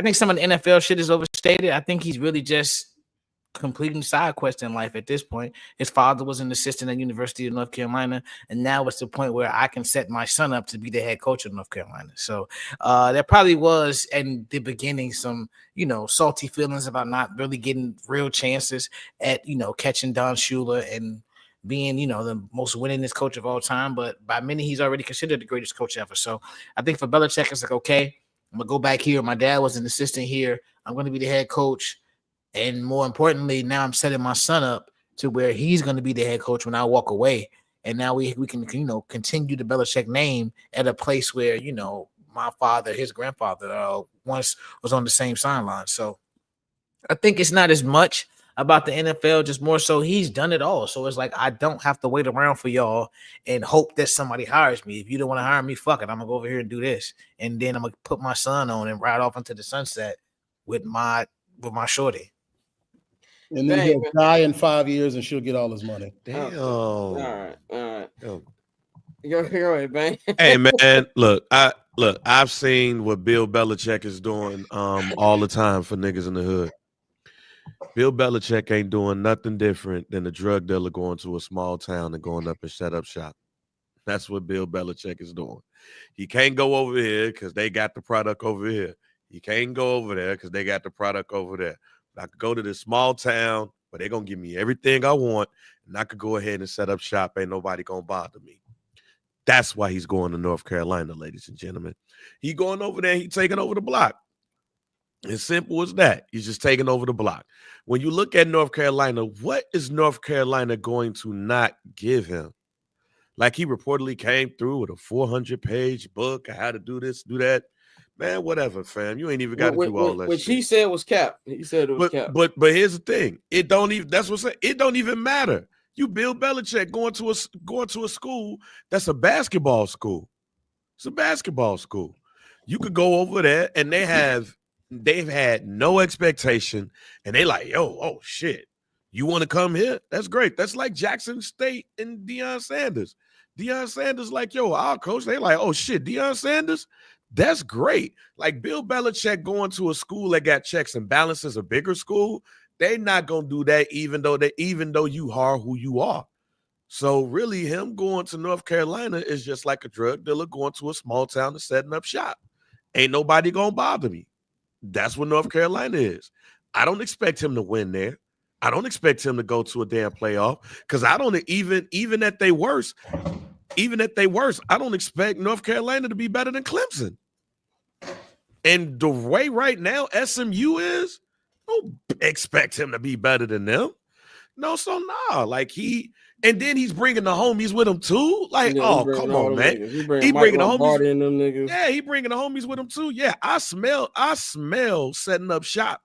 think some of the NFL shit is overstated. I think he's really just completing side quests in life at this point. His father was an assistant at University of North Carolina, and now it's the point where I can set my son up to be the head coach of North Carolina. So there probably was in the beginning some, salty feelings about not really getting real chances at, catching Don Shula and being, the most winningest coach of all time. But by many, he's already considered the greatest coach ever. So I think for Belichick, it's like, okay, I'm going to go back here. My dad was an assistant here. I'm going to be the head coach. And more importantly, now I'm setting my son up to where he's going to be the head coach when I walk away. And now we can, continue the Belichick name at a place where, my father, his grandfather once was on the same sideline. So I think it's not as much about the NFL, just more so he's done it all. So it's like, I don't have to wait around for y'all and hope that somebody hires me. If you don't want to hire me, fuck it. I'm going to go over here and do this. And then I'm going to put my son on and ride off into the sunset with my shorty. And then he'll die in 5 years and she'll get all his money. Damn. All right. Go ahead, man. Hey, man, look, Look, I've seen what Bill Belichick is doing all the time for niggas in the hood. Bill Belichick ain't doing nothing different than a drug dealer going to a small town and going up and set up shop. That's what Bill Belichick is doing. He can't go over here because they got the product over here. He can't go over there because they got the product over there. But I could go to this small town where they're going to give me everything I want, and I could go ahead and set up shop. Ain't nobody going to bother me. That's why he's going to North Carolina, ladies and gentlemen. He going over there, he taking over the block. As simple as that. He's just taking over the block. When you look at North Carolina, what is North Carolina going to not give him? Like he reportedly came through with a 400-page book of how to do this, do that. Man, whatever, fam. You ain't even got to do all that which shit. he said was cap. He said it was cap. But here's the thing. It don't even, that's what I'm saying. It don't even matter. You Bill Belichick going to a school that's a basketball school. It's a basketball school. You could go over there and they've had no expectation, and they like, oh shit, you want to come here? That's great. That's like Jackson State and Deion Sanders. Deion Sanders like, our coach. They like, oh shit, Deion Sanders, that's great. Like Bill Belichick going to a school that got checks and balances, a bigger school. They not gonna do that, even though you are who you are. So really, him going to North Carolina is just like a drug dealer going to a small town and setting up shop. Ain't nobody gonna bother me. That's what North Carolina is. I don't expect him to win there. I don't expect him to go to a damn playoff because I don't even at their worst, I don't expect North Carolina to be better than Clemson. And the way right now SMU is, don't expect him to be better than them. No, so nah. Like and then he's bringing the homies with him too. Like, oh, come on, man. He bringing the homies in them niggas. Yeah, he bringing the homies with him too. Yeah, I smell setting up shop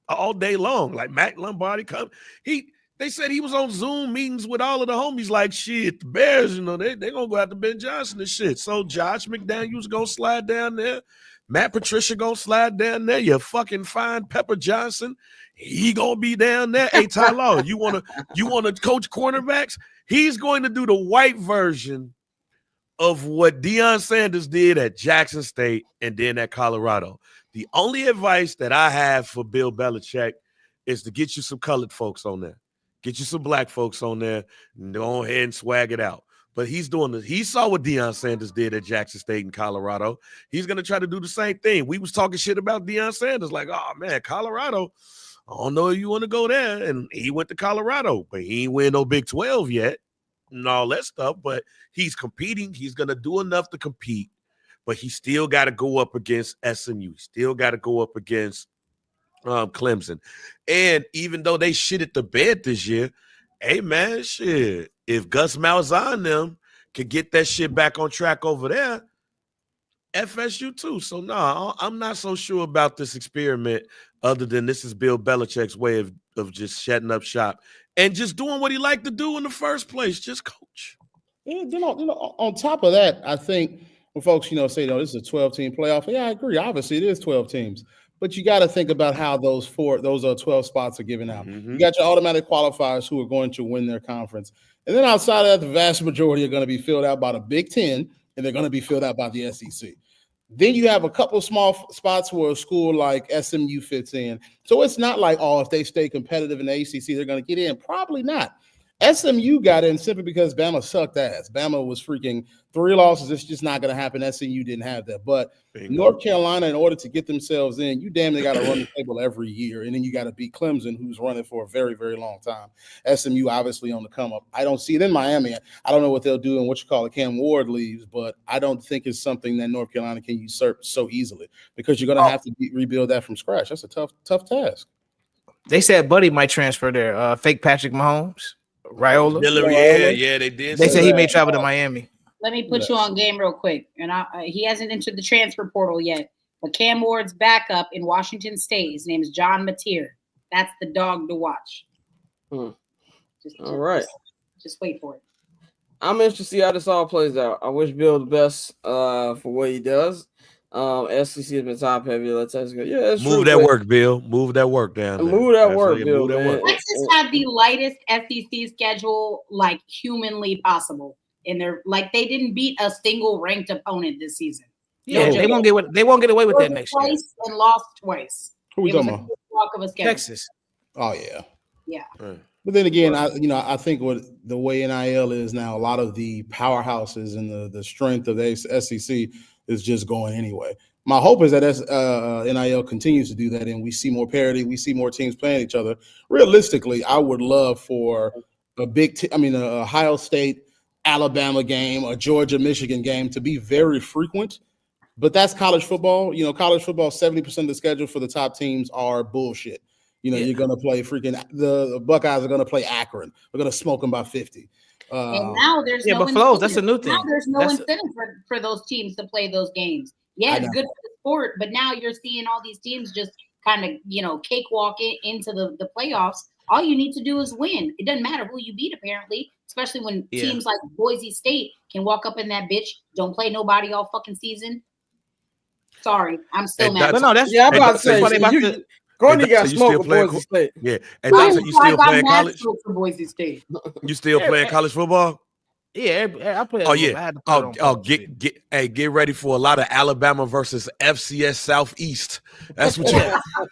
all day long. Like Mac Lombardi come. They said he was on Zoom meetings with all of the homies. Like shit, the Bears, they gonna go after Ben Johnson and shit. So Josh McDaniels gonna slide down there. Matt Patricia gonna slide down there. You fucking fine Pepper Johnson. He gonna be down there. Hey, Tyler, you wanna coach cornerbacks? He's going to do the white version of what Deion Sanders did at Jackson State and then at Colorado. The only advice that I have for Bill Belichick is to get you some colored folks on there. Get you some black folks on there and go ahead and swag it out. But he's doing this. He saw what Deion Sanders did at Jackson State and Colorado. He's going to try to do the same thing. We was talking shit about Deion Sanders. Like, oh, man, Colorado, I don't know if you want to go there. And he went to Colorado, but he ain't win no Big 12 yet and all that stuff. But he's competing. He's going to do enough to compete. But he still got to go up against SMU. He still got to go up against Clemson. And even though they shitted the bed this year, hey, man, shit, if Gus Malzahn them could get that shit back on track over there, FSU too. So, no, I'm not so sure about this experiment other than this is Bill Belichick's way of just shutting up shop and just doing what he liked to do in the first place, just coach. On top of that, I think when folks, say, this is a 12-team playoff, yeah, I agree. Obviously, it is 12 teams. But you got to think about how those 12 spots are given out. Mm-hmm. You got your automatic qualifiers who are going to win their conference. And then outside of that, the vast majority are going to be filled out by the Big Ten, and they're going to be filled out by the SEC. Then you have a couple of small spots where a school like SMU fits in. So it's not like, if they stay competitive in the ACC, they're going to get in. Probably not. SMU got in simply because Bama sucked ass. Bama was freaking 3 losses. It's just not going to happen. SMU didn't have that. But North Carolina, in order to get themselves in, you damn near got to run the table every year. And then you got to beat Clemson, who's running for a very, very long time. SMU obviously on the come up. I don't see it in Miami. I don't know what they'll do and Cam Ward leaves, but I don't think it's something that North Carolina can usurp so easily because you're going to have to rebuild that from scratch. That's a tough task. They said Buddy might transfer there. Fake Patrick Mahomes. Raiola. Yeah, they did. They said he may travel to Miami. Let me put you on game real quick. And he hasn't entered the transfer portal yet. But Cam Ward's backup in Washington State, his name is John Mateer. That's the dog to watch. All right. Just wait for it. I'm interested to see how this all plays out. I wish Bill the best for what he does. SEC has been top heavy. Let's go. Yeah, move that work, Bill. Move that work down there. Move that work, Bill. Texas had the lightest SEC schedule humanly possible. And they didn't beat a single ranked opponent this season. Yeah, Georgia they won't get away with that Georgia next year. twice and lost twice. Who we It was talking a about? walk of a schedule. Texas. Oh yeah. Yeah. But then again, I think what the way NIL is now, a lot of the powerhouses and the strength of the SEC is just going anyway. My hope is that as NIL continues to do that and we see more parity, we see more teams playing each other. Realistically, I would love for a Ohio State, Alabama game, a Georgia, Michigan game to be very frequent. But that's college football. You know, college football, 70% of the schedule for the top teams are bullshit. You know, you're going to play the Buckeyes are going to play Akron. We're going to smoke them by 50. And now there's no but Flows, that's a new thing. Now there's no incentive for those teams to play those games. Yeah, it's good for the sport, but now you're seeing all these teams just kind of, cakewalk into the playoffs. All you need to do is win. It doesn't matter who you beat, apparently, especially when teams like Boise State can walk up in that bitch, don't play nobody all fucking season. Sorry, I'm still mad. But no, that's I'm about to say. Courtney got smoked with Boise State. Yeah, and Dante, you still playing college? For Boise State. You still playing college football? Yeah, I play. Oh yeah. Get ready for a lot of Alabama versus FCS Southeast. That's what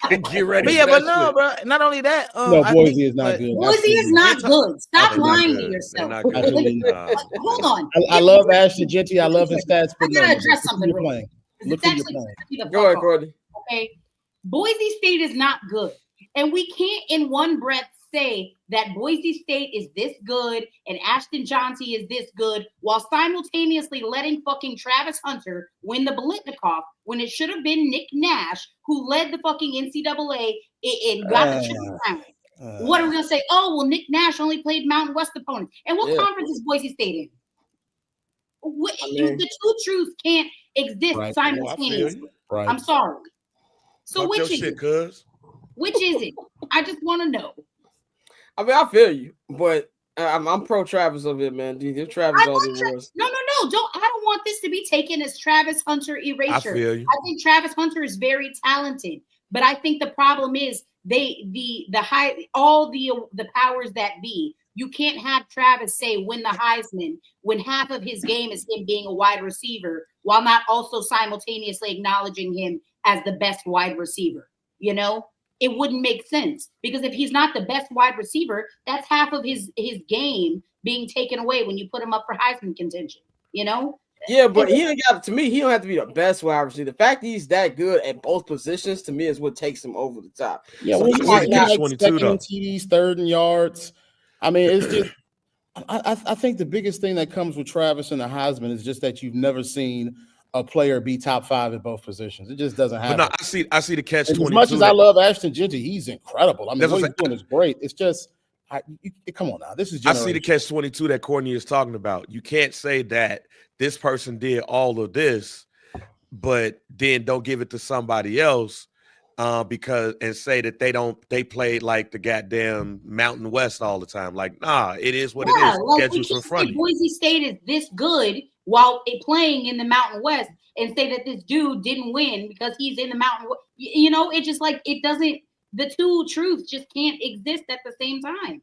you get ready. But but no, bro. Not only that. No, Boise is not good. Boise is not good. Stop lying to yourself. Hold on. I love Ashton Jeanty. I love his stats. I gotta address something. Look who you're playing. Go ahead, Courtney. Okay. Boise State is not good. And we can't in one breath say that Boise State is this good and Ashton Jeanty is this good while simultaneously letting fucking Travis Hunter win the Biletnikoff when it should have been Nick Nash who led the fucking NCAA and got the triple crown. What are we going to say? Oh, well, Nick Nash only played Mountain West opponents. And what conference is Boise State in? The two truths can't exist simultaneously. Right. I'm sorry. So which is it? Which is it? I just want to know. I mean, I feel you, but I'm pro Travis over here, man. Dude, Travis all the worst. No. I don't want this to be taken as Travis Hunter erasure. I feel you. I think Travis Hunter is very talented, but I think the problem is the powers that be. You can't have Travis say win the Heisman when half of his game is him being a wide receiver while not also simultaneously acknowledging him as the best wide receiver. You know, it wouldn't make sense because if he's not the best wide receiver, that's half of his game being taken away when you put him up for Heisman contention, you know? Yeah, but he don't have to be the best wide receiver. The fact that he's that good at both positions to me is what takes him over the top. Yeah, so he's like second in TDs, third in yards. I mean, it's just I think the biggest thing that comes with Travis and the Heisman is just that you've never seen a player be top 5 at both positions. It just doesn't happen. But no, I see the catch 22. As much as I love Ashton Jeanty, he's incredible. I mean, what he's doing is great. It's just come on now. This is I see the catch 22 that Courtney is talking about. You can't say that this person did all of this, but then don't give it to somebody else. Because and say that they played like the goddamn Mountain West all the time. Like, nah, it is what it is. Like in front of you. Boise State is this good while playing in the Mountain West and say that this dude didn't win because he's in the Mountain West. You know, it just like it doesn't. The two truths just can't exist at the same time.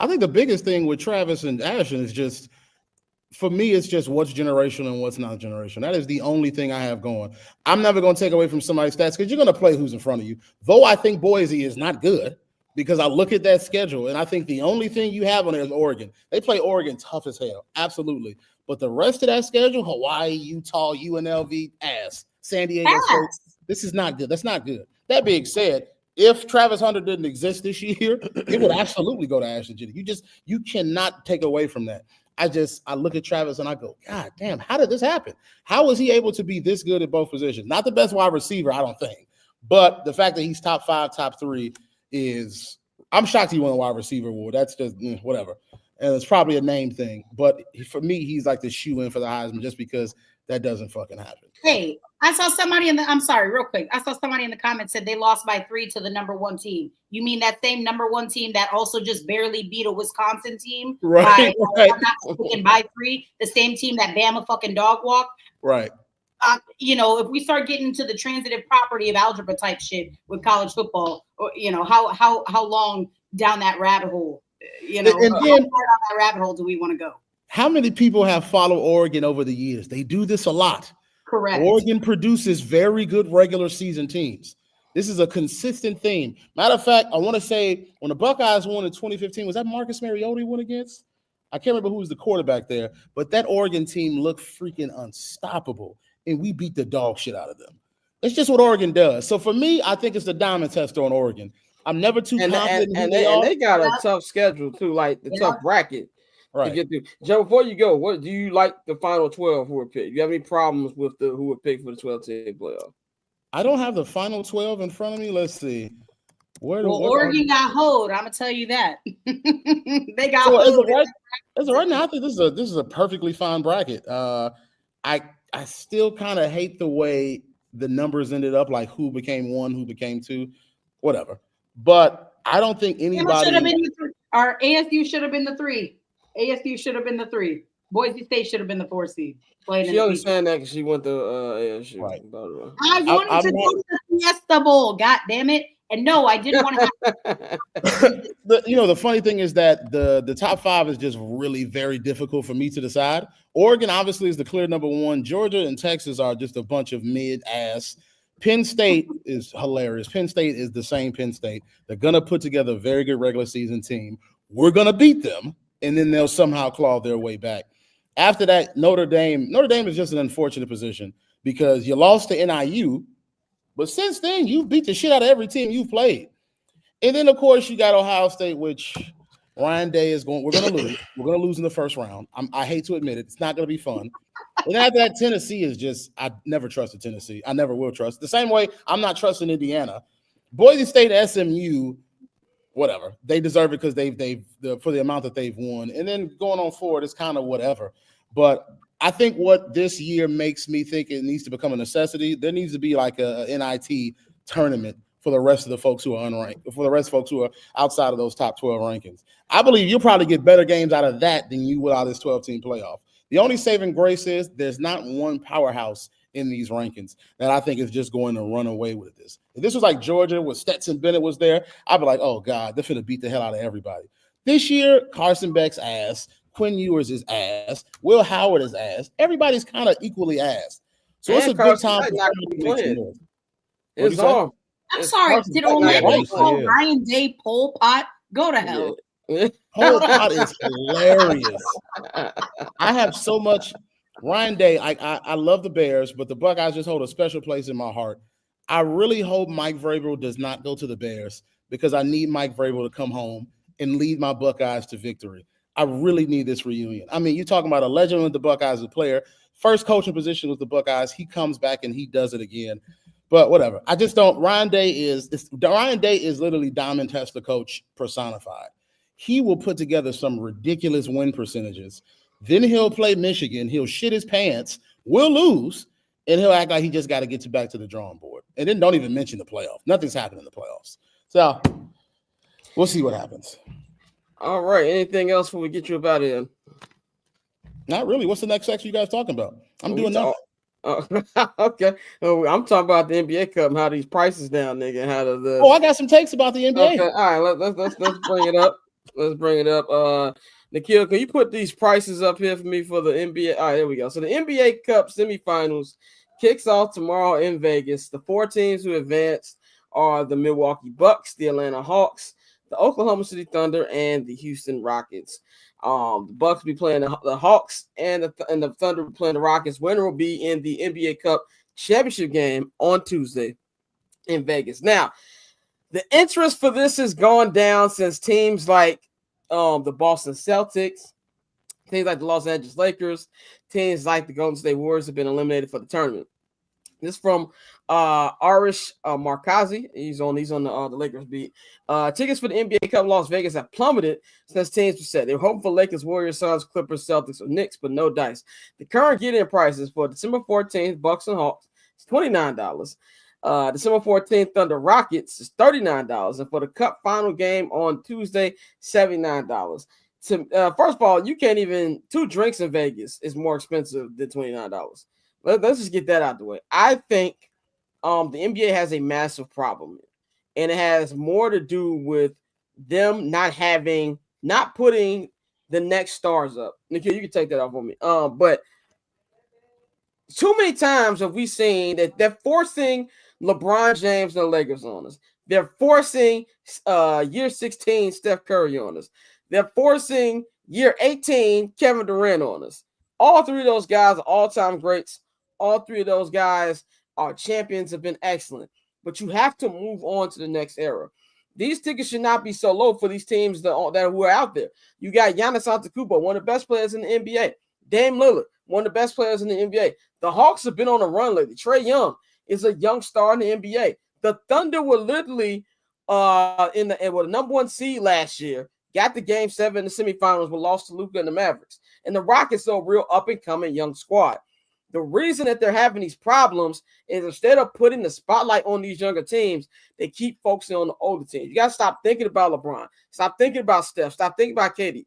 I think the biggest thing with Travis and Ashton is just. For me, it's just what's generational and what's not generational. That is the only thing I have going. I'm never going to take away from somebody's stats because you're going to play who's in front of you. Though I think Boise is not good because I look at that schedule and I think the only thing you have on there is Oregon. They play Oregon tough as hell. Absolutely. But the rest of that schedule, Hawaii, Utah, UNLV, San Diego State, this is not good. That's not good. That being said, if Travis Hunter didn't exist this year, it would absolutely go to Ashton Jeanty. You cannot take away from that. I look at Travis and I go, God damn, how did this happen? How was he able to be this good at both positions? Not the best wide receiver, I don't think. But the fact that he's top 5, top 3 is – I'm shocked he won a wide receiver award. That's just whatever. And it's probably a name thing. But for me, he's like the shoe-in for the Heisman just because that doesn't fucking happen. Hey, I saw somebody I'm sorry, real quick. I saw somebody in the comments said they lost by 3 to the number 1 team. You mean that same number 1 team that also just barely beat a Wisconsin team? Right. I'm not speaking by 3. The same team that Bama fucking dog walked. Right. You know, if we start getting to the transitive property of algebra type shit with college football, or, you know, how long down that rabbit hole, you know, and how far down that rabbit hole do we want to go? How many people have followed Oregon over the years? They do this a lot. Correct. Oregon produces very good regular season teams. This is a consistent theme. Matter of fact, I want to say when the Buckeyes won in 2015, was that Marcus Mariota won against? I can't remember who was the quarterback there, but that Oregon team looked freaking unstoppable, and we beat the dog shit out of them. It's just what Oregon does. So for me, I think it's the diamond tester on Oregon. I'm never too confident in who they are. And they got a tough schedule too, like the tough bracket to get through. Joe, before you go, what do you like the final 12 who were picked? Do you have any problems with who were picked for the 12-team playoff? I don't have the final 12 in front of me. Let's see. Oregon got hold. I'm gonna tell you that. They got hold. As of right now, I think this is a perfectly fine bracket. I still kind of hate the way the numbers ended up, like who became 1, who became 2, whatever. But I don't think anybody. Our ASU should have been the 3. ASU should have been the 3. Boise State should have been the 4 seed. She only saying that because she went to ASU. Right. I wanted to go to the Fiesta Bowl. God damn it! And no, I didn't want to have. The funny thing is that the top 5 is just really very difficult for me to decide. Oregon obviously is the clear number 1. Georgia and Texas are just a bunch of mid-ass. Penn State is hilarious. Penn State is the same Penn State. They're gonna put together a very good regular season team. We're gonna beat them, and then they'll somehow claw their way back. After that, Notre Dame is just an unfortunate position because you lost to NIU, but since then, you've beat the shit out of every team you've played. And then, of course, you got Ohio State, which Ryan Day is going – we're going to lose. We're going to lose in the first round. I hate to admit it. It's not going to be fun. And after that, Tennessee is just – I never trusted Tennessee. I never will trust. The same way I'm not trusting Indiana. Boise State, SMU – whatever. They deserve it because for the amount that they've won. And then going on forward, it's kind of whatever. But I think what this year makes me think it needs to become a necessity, there needs to be like a NIT tournament for the rest of the folks who are unranked, for the rest of folks who are outside of those top 12 rankings. I believe you'll probably get better games out of that than you will out of this 12-team playoff. The only saving grace is there's not one powerhouse in these rankings that I think is just going to run away with this. If this was like Georgia with Stetson Bennett was there, I'd be like, oh, God, they're finna beat the hell out of everybody. This year, Carson Beck's ass, Quinn Ewers is ass, Will Howard is ass. Everybody's kind of equally ass. So it's a good time for it's all. I'm sorry. Did Orlando call Ryan Day Pol Pot? Go to hell. Pol Pot is hilarious. I have so much. Ryan Day, I love the Bears, but the Buckeyes just hold a special place in my heart. I really hope Mike Vrabel does not go to the Bears because I need Mike Vrabel to come home and lead my Buckeyes to victory. I really need this reunion. I mean, you're talking about a legend with the Buckeyes as a player, first coaching position with the Buckeyes. He comes back and he does it again. But whatever. I just don't. Ryan Day is literally diamond tester coach personified. He will put together some ridiculous win percentages. Then he'll play Michigan. He'll shit his pants. We'll lose. And he'll act like he just got to get back to the drawing board. And then don't even mention the playoffs. Nothing's happening in the playoffs. So we'll see what happens. All right. Anything else before we get you about it? Not really. What's the next section you guys talking about? I'm doing nothing. Okay. I'm talking about the NBA Cup and how these prices down, nigga. And how the I got some takes about the NBA. Okay. All right. Let's bring it up. Let's bring it up. Nikhil, can you put these prices up here for me for the NBA? All right, there we go. So the NBA Cup semifinals kicks off tomorrow in Vegas. The 4 teams who advanced are the Milwaukee Bucks, the Atlanta Hawks, the Oklahoma City Thunder, and the Houston Rockets. The Bucks will be playing the Hawks, and the Thunder will be playing the Rockets. Winner will be in the NBA Cup championship game on Tuesday in Vegas. Now, the interest for this has gone down since teams like the Boston Celtics, teams like the Los Angeles Lakers, teams like the Golden State Warriors have been eliminated for the tournament. This from Arish Markazi. He's on the Lakers beat. Tickets for the NBA Cup Las Vegas have plummeted since teams were set. They were hoping for Lakers, Warriors, Suns, Clippers, Celtics, or Knicks, but no dice. The current get-in prices for December 14th, Bucks and Hawks is $29. December 14th, Thunder Rockets is $39. And for the Cup final game on Tuesday, $79. First of all, you can't even 2 drinks in Vegas is more expensive than $29. Let's just get that out of the way. I think the NBA has a massive problem, and it has more to do with them not putting the next stars up. Nikhil, you can take that off on me. But Too many times have we seen that they're forcing LeBron James and the Lakers on us. They're forcing year 16 Steph Curry on us. They're forcing year 18 Kevin Durant on us. All three of those guys are all-time greats. All three of those guys are champions, have been excellent. But you have to move on to the next era. These tickets should not be so low for these teams that who are out there. You got Giannis Antetokounmpo, one of the best players in the NBA. Dame Lillard, one of the best players in the NBA. The Hawks have been on a run lately. Trae Young is a young star in the NBA. The Thunder were literally in the number one seed last year, got the game 7 in the semifinals, but lost to Luka and the Mavericks. And the Rockets are a real up-and-coming young squad. The reason that they're having these problems is instead of putting the spotlight on these younger teams, they keep focusing on the older teams. You got to stop thinking about LeBron. Stop thinking about Steph. Stop thinking about KD.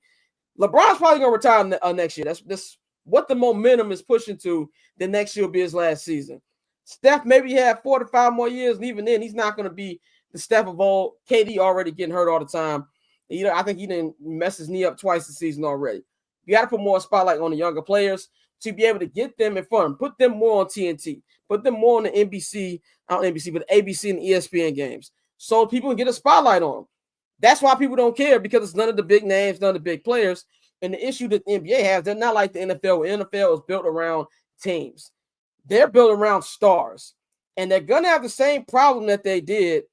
LeBron's probably going to retire next year. That's what the momentum is pushing to. The next year will be his last season. Steph maybe have 4 to 5 more years, and even then, he's not going to be the Steph of old. KD already getting hurt all the time. I think he didn't mess his knee up twice this season already. You got to put more spotlight on the younger players to be able to get them in front, put them more on TNT, put them more on the NBC, not NBC, but ABC and ESPN games, so people can get a spotlight on them. That's why people don't care, because it's none of the big names, none of the big players. And the issue that the NBA has, they're not like the NFL. Where NFL is built around teams. They're built around stars. And they're going to have the same problem that they did.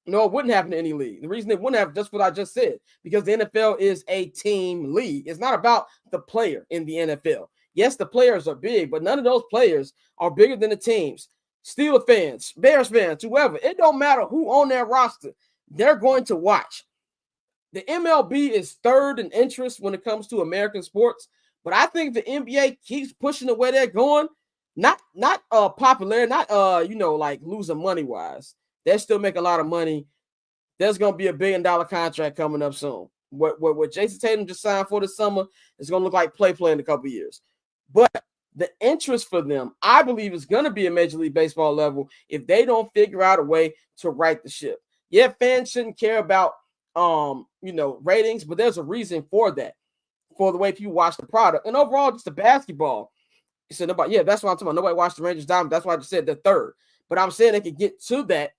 No, it wouldn't happen to any league. The reason it wouldn't have, just what I just said, because the NFL is a team league. It's not about the player in the NFL. Yes, the players are big, but none of those players are bigger than the teams. Steelers fans, Bears fans, whoever. It don't matter who on their roster. They're going to watch. The MLB is third in interest when it comes to American sports, but I think the NBA keeps pushing the way they're going. Not popular, not like losing money wise. They still make a lot of money. There's going to be $1 billion contract coming up soon. What Jason Tatum just signed for this summer is going to look like play in a couple of years. But the interest for them, I believe, is going to be a Major League Baseball level if they don't figure out a way to right the ship. Yeah, fans shouldn't care about ratings, but there's a reason for that, for the way people watch the product. And overall, just the basketball. So that's what I'm talking about. Nobody watched the Rangers Diamond. That's why I just said they're third. But I'm saying they could get to that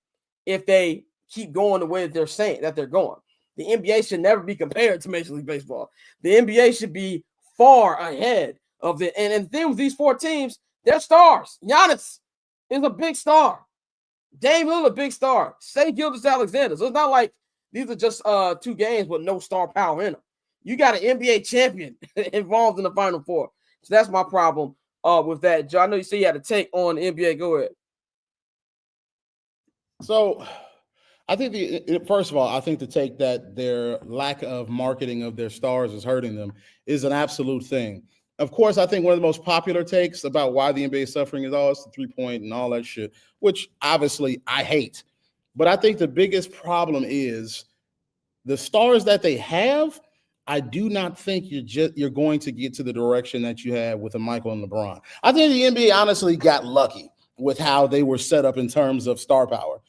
if they keep going the way that they're saying that they're going. The NBA should never be compared to Major League Baseball. The NBA should be far ahead of it. And the thing with these 4 teams, they're stars. Giannis is a big star. Dame Lillard, a big star. Shai Gilgeous-Alexander. So it's not like these are just 2 games with no star power in them. You got an NBA champion involved in the Final Four. So that's my problem with that. Joe, I know you say you had a take on the NBA. Go ahead. So I think first of all, I think the take that their lack of marketing of their stars is hurting them is an absolute thing. Of course, I think one of the most popular takes about why the NBA is suffering is it's the 3-point and all that shit, which obviously I hate. But I think the biggest problem is the stars that they have. I do not think you're going to get to the direction that you have with a Michael and LeBron. I think the NBA honestly got lucky with how they were set up in terms of star power.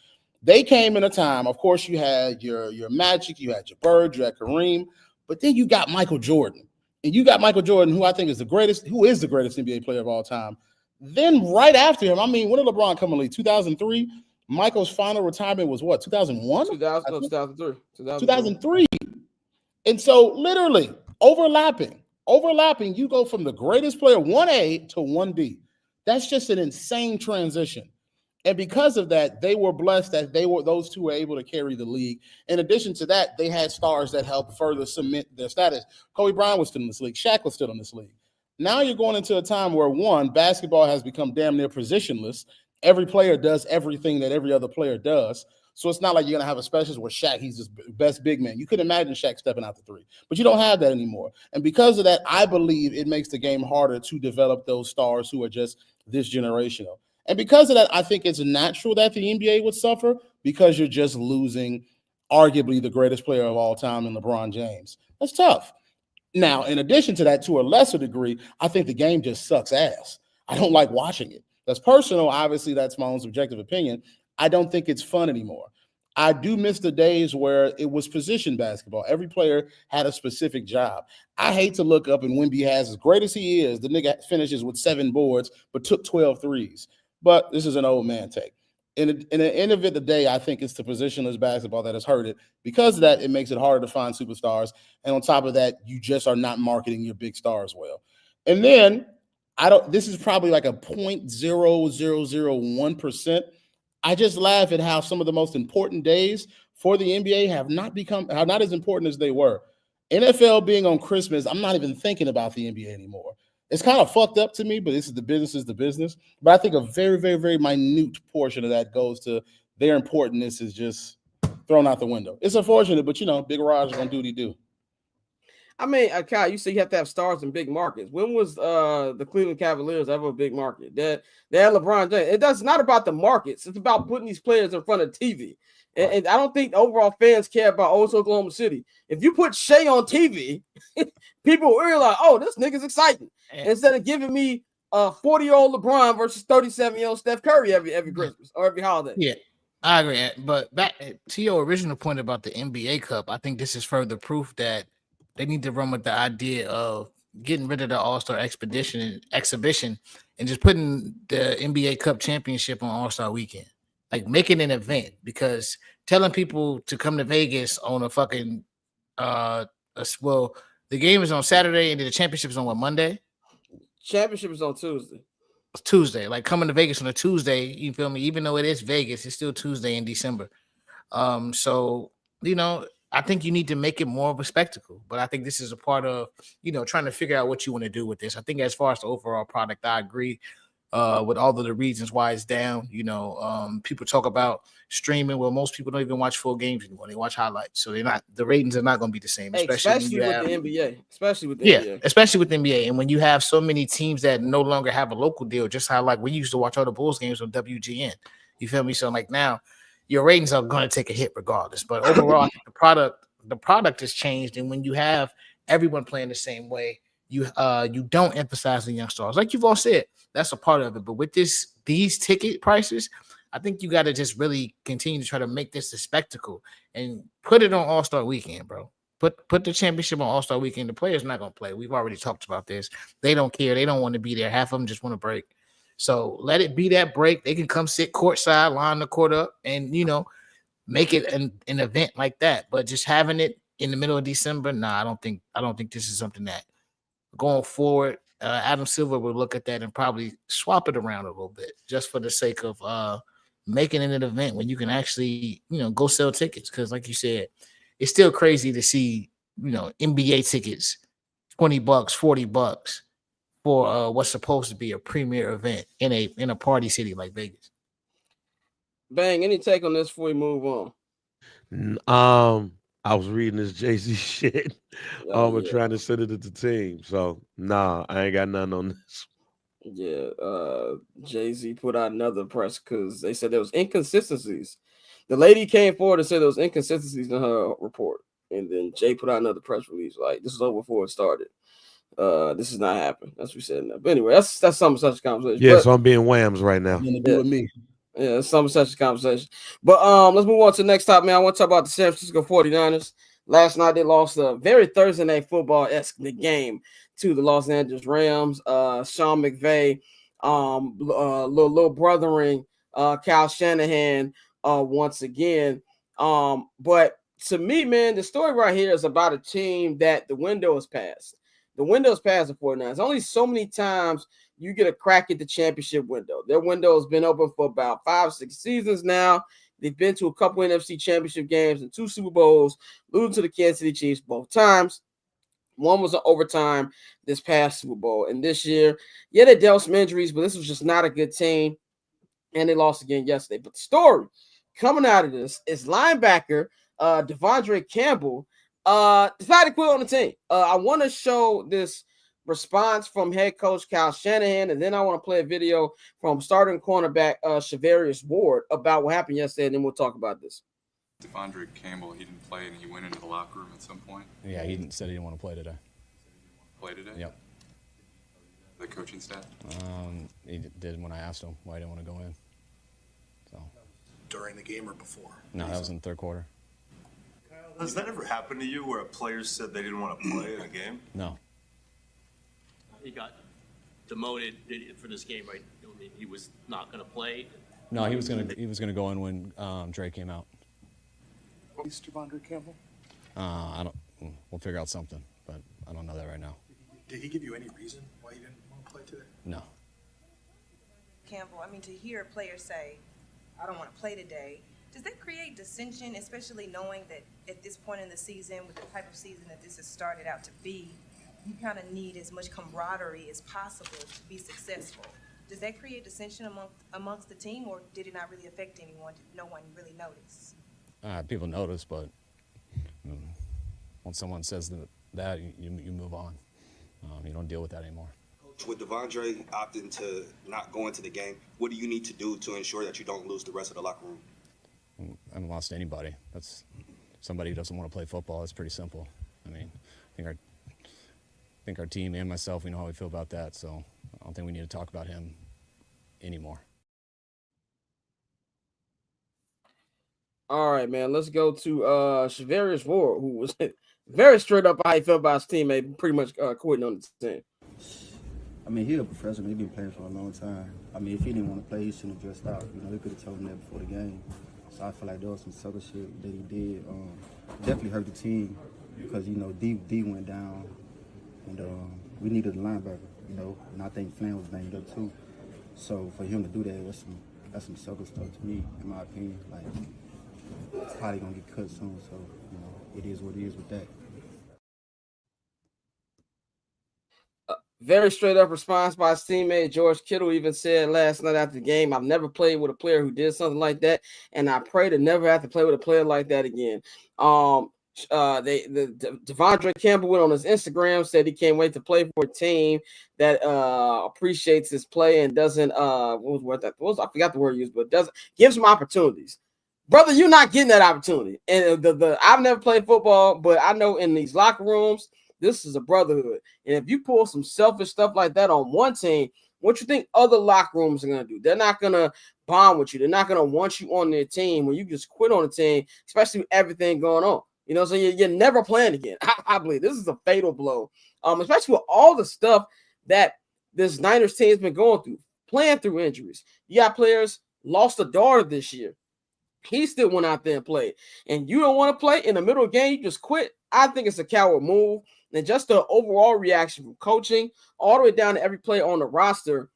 They came in a time, of course, you had your Magic, you had your Bird, you had Kareem, but then you got Michael Jordan. And you got Michael Jordan, who I think is the greatest NBA player of all time. Then right after him, when did LeBron come in the league? 2003? Michael's final retirement was what, 2001? 2003. 2003. And so literally overlapping, you go from the greatest player, 1A to 1B. That's just an insane transition. And because of that, they were blessed that those two were able to carry the league. In addition to that, they had stars that helped further cement their status. Kobe Bryant was still in this league. Shaq was still in this league. Now you're going into a time where, one, basketball has become damn near positionless. Every player does everything that every other player does. So it's not like you're going to have a specialist where Shaq, he's the best big man. You could imagine Shaq stepping out the 3. But you don't have that anymore. And because of that, I believe it makes the game harder to develop those stars who are just this generational. And because of that, I think it's natural that the NBA would suffer because you're just losing arguably the greatest player of all time in LeBron James. That's tough. Now, in addition to that, to a lesser degree, I think the game just sucks ass. I don't like watching it. That's personal. Obviously, that's my own subjective opinion. I don't think it's fun anymore. I do miss the days where it was position basketball. Every player had a specific job. I hate to look up and Wemby has, as great as he is, the nigga finishes with 7 boards, but took 12 threes. But this is an old man take. In the end of the day, I think it's the positionless basketball that has hurt it. Because of that, it makes it harder to find superstars. And on top of that, you just are not marketing your big stars well. And then this is probably like a 0.0001%. I just laugh at how some of the most important days for the NBA have not as important as they were. NFL being on Christmas, I'm not even thinking about the NBA anymore. It's kind of fucked up to me, but this is the business. But I think a very, very, very minute portion of that goes to their importance is just thrown out the window. It's unfortunate, but Big Raj is gonna do what he do. I mean, Kyle, you say you have to have stars in big markets. When was the Cleveland Cavaliers ever a big market? They had LeBron James. It's not about the markets. It's about putting these players in front of TV. And I don't think overall fans care about Oklahoma City. If you put Shea on TV, people will realize, oh, this nigga's exciting. Instead of giving me a 40-year-old LeBron versus 37-year-old Steph Curry every Christmas or every holiday. Yeah, I agree. But back to your original point about the NBA Cup, I think this is further proof that they need to run with the idea of getting rid of the All-Star exhibition and just putting the NBA Cup championship on All-Star weekend. Like making an event, because telling people to come to Vegas on a fucking the game is on Saturday and then the championship is on what, Monday? Championship is on Tuesday. Tuesday. Like coming to Vegas on a Tuesday, you feel me? Even though it is Vegas, it's still Tuesday in December. So I think you need to make it more of a spectacle, but I think this is a part of, trying to figure out what you want to do with this. I think as far as the overall product, I agree with all of the reasons why it's down. People talk about streaming. Well, most people don't even watch full games anymore. They watch highlights. So the ratings are not going to be the same, especially with the NBA. Especially with the NBA. And when you have so many teams that no longer have a local deal, just how like we used to watch all the Bulls games on WGN. You feel me? So like now, your ratings are going to take a hit regardless. But overall, the product has changed. And when you have everyone playing the same way, you don't emphasize the young stars. Like you've all said, that's a part of it. But with these ticket prices, I think you got to just really continue to try to make this a spectacle and put it on All-Star weekend, bro. Put the championship on All-Star weekend. The players not going to play. We've already talked about this. They don't care. They don't want to be there. Half of them just want to break. So let it be that break. They can come sit courtside, line the court up, and make it an event like that. But just having it in the middle of December, I don't think this is something that going forward. Adam Silver will look at that and probably swap it around a little bit, just for the sake of making it an event when you can actually go sell tickets. Because like you said, it's still crazy to see NBA tickets $20, $40 for what's supposed to be a premier event in a party city like Vegas. Bang, any take on this before we move on? I was reading this Jay-Z shit. We're trying to send it to the team. So I ain't got nothing on this. Yeah, Jay-Z put out another press because they said there was inconsistencies. The lady came forward and said there was inconsistencies in her report. And then Jay put out another press release like, this is over before it started. This is not happening. That's what we said. But anyway, that's some such conversation. Yeah, so I'm being whams right now. With me. Yeah, some such conversation. But let's move on to the next topic, man. I want to talk about the San Francisco 49ers. Last night they lost a very Thursday night football-esque game to the Los Angeles Rams. Sean McVay, little brothering Kyle Shanahan once again. But to me, man, the story right here is about a team that the window is passed. The window's past the 49ers. Only so many times you get a crack at the championship window. Their window has been open for about 5-6 seasons now. They've been to a couple NFC championship games and 2 Super Bowls, losing to the Kansas City Chiefs both times. One was an overtime this past Super Bowl. And this year, they dealt some injuries, but this was just not a good team. And they lost again yesterday. But the story coming out of this is linebacker Devondre Campbell decided to quit on the team. I want to show this response from head coach Kyle Shanahan, and then I want to play a video from starting cornerback Shavarius Ward about what happened yesterday, and then we'll talk about this. Devondre Campbell, he didn't play, and he went into the locker room at some point. Yeah, said he didn't want to play today. Play today? Yep. The coaching staff? He did when I asked him why he didn't want to go in. So. during the game or before? No, that was in the third quarter. Has that ever happened to you where a player said they didn't want to play in a game? No. He got demoted for this game, right? I mean, he was not going to play. No, he was gonna go in when Dre came out. Is Devondre Campbell? I don't. We'll figure out something, but I don't know that right now. Did he give you any reason why he didn't want to play today? No. Campbell, I mean, to hear a player say, "I don't want to play today," does that create dissension, especially knowing that at this point in the season, with the type of season that this has started out to be, you kind of need as much camaraderie as possible to be successful? Does that create dissension amongst the team, or did it not really affect anyone? Did no one really notice? People notice, but when someone says that you move on. You don't deal with that anymore. With Devondre opting to not go into the game, what do you need to do to ensure that you don't lose the rest of the locker room? I haven't lost anybody. That's somebody who doesn't want to play football. It's pretty simple. I mean, I think our team and myself, we know how we feel about that. So I don't think we need to talk about him anymore. All right, man. Let's go to Shavarius Ward, who was very straight up how he felt about his teammate, pretty much quitting on the team. I mean, he's a professional. He's been playing for a long time. I mean, if he didn't want to play, he shouldn't have dressed out. You know, he could have told him that before the game. So I feel like there was some sucker shit that he did. Definitely hurt the team because, you know, D went down, and we needed a linebacker, you know, and I think Flynn was banged up too. So for him to do that, that's some sucker stuff to me, in my opinion. Like, it's probably going to get cut soon, so, you know, it is what it is with that. Very straight up response by his teammate. George Kittle even said last night after the game, "I've never played with a player who did something like that, and I pray to never have to play with a player like that again." Devondre Campbell went on his Instagram, said he can't wait to play for a team that appreciates his play and doesn't I forgot the word used, but gives him opportunities. Brother, you're not getting that opportunity. And I've never played football, but I know in these locker rooms, this is a brotherhood. And if you pull some selfish stuff like that on one team, what you think other locker rooms are going to do? They're not going to bond with you. They're not going to want you on their team when you just quit on the team, especially with everything going on. You know, so you're never playing again. I believe this is a fatal blow, especially with all the stuff that this Niners team has been going through, playing through injuries. You got players lost a daughter this year. He still went out there and played. And you don't want to play in the middle of the game, you just quit. I think it's a coward move. And just the overall reaction from coaching all the way down to every player on the roster.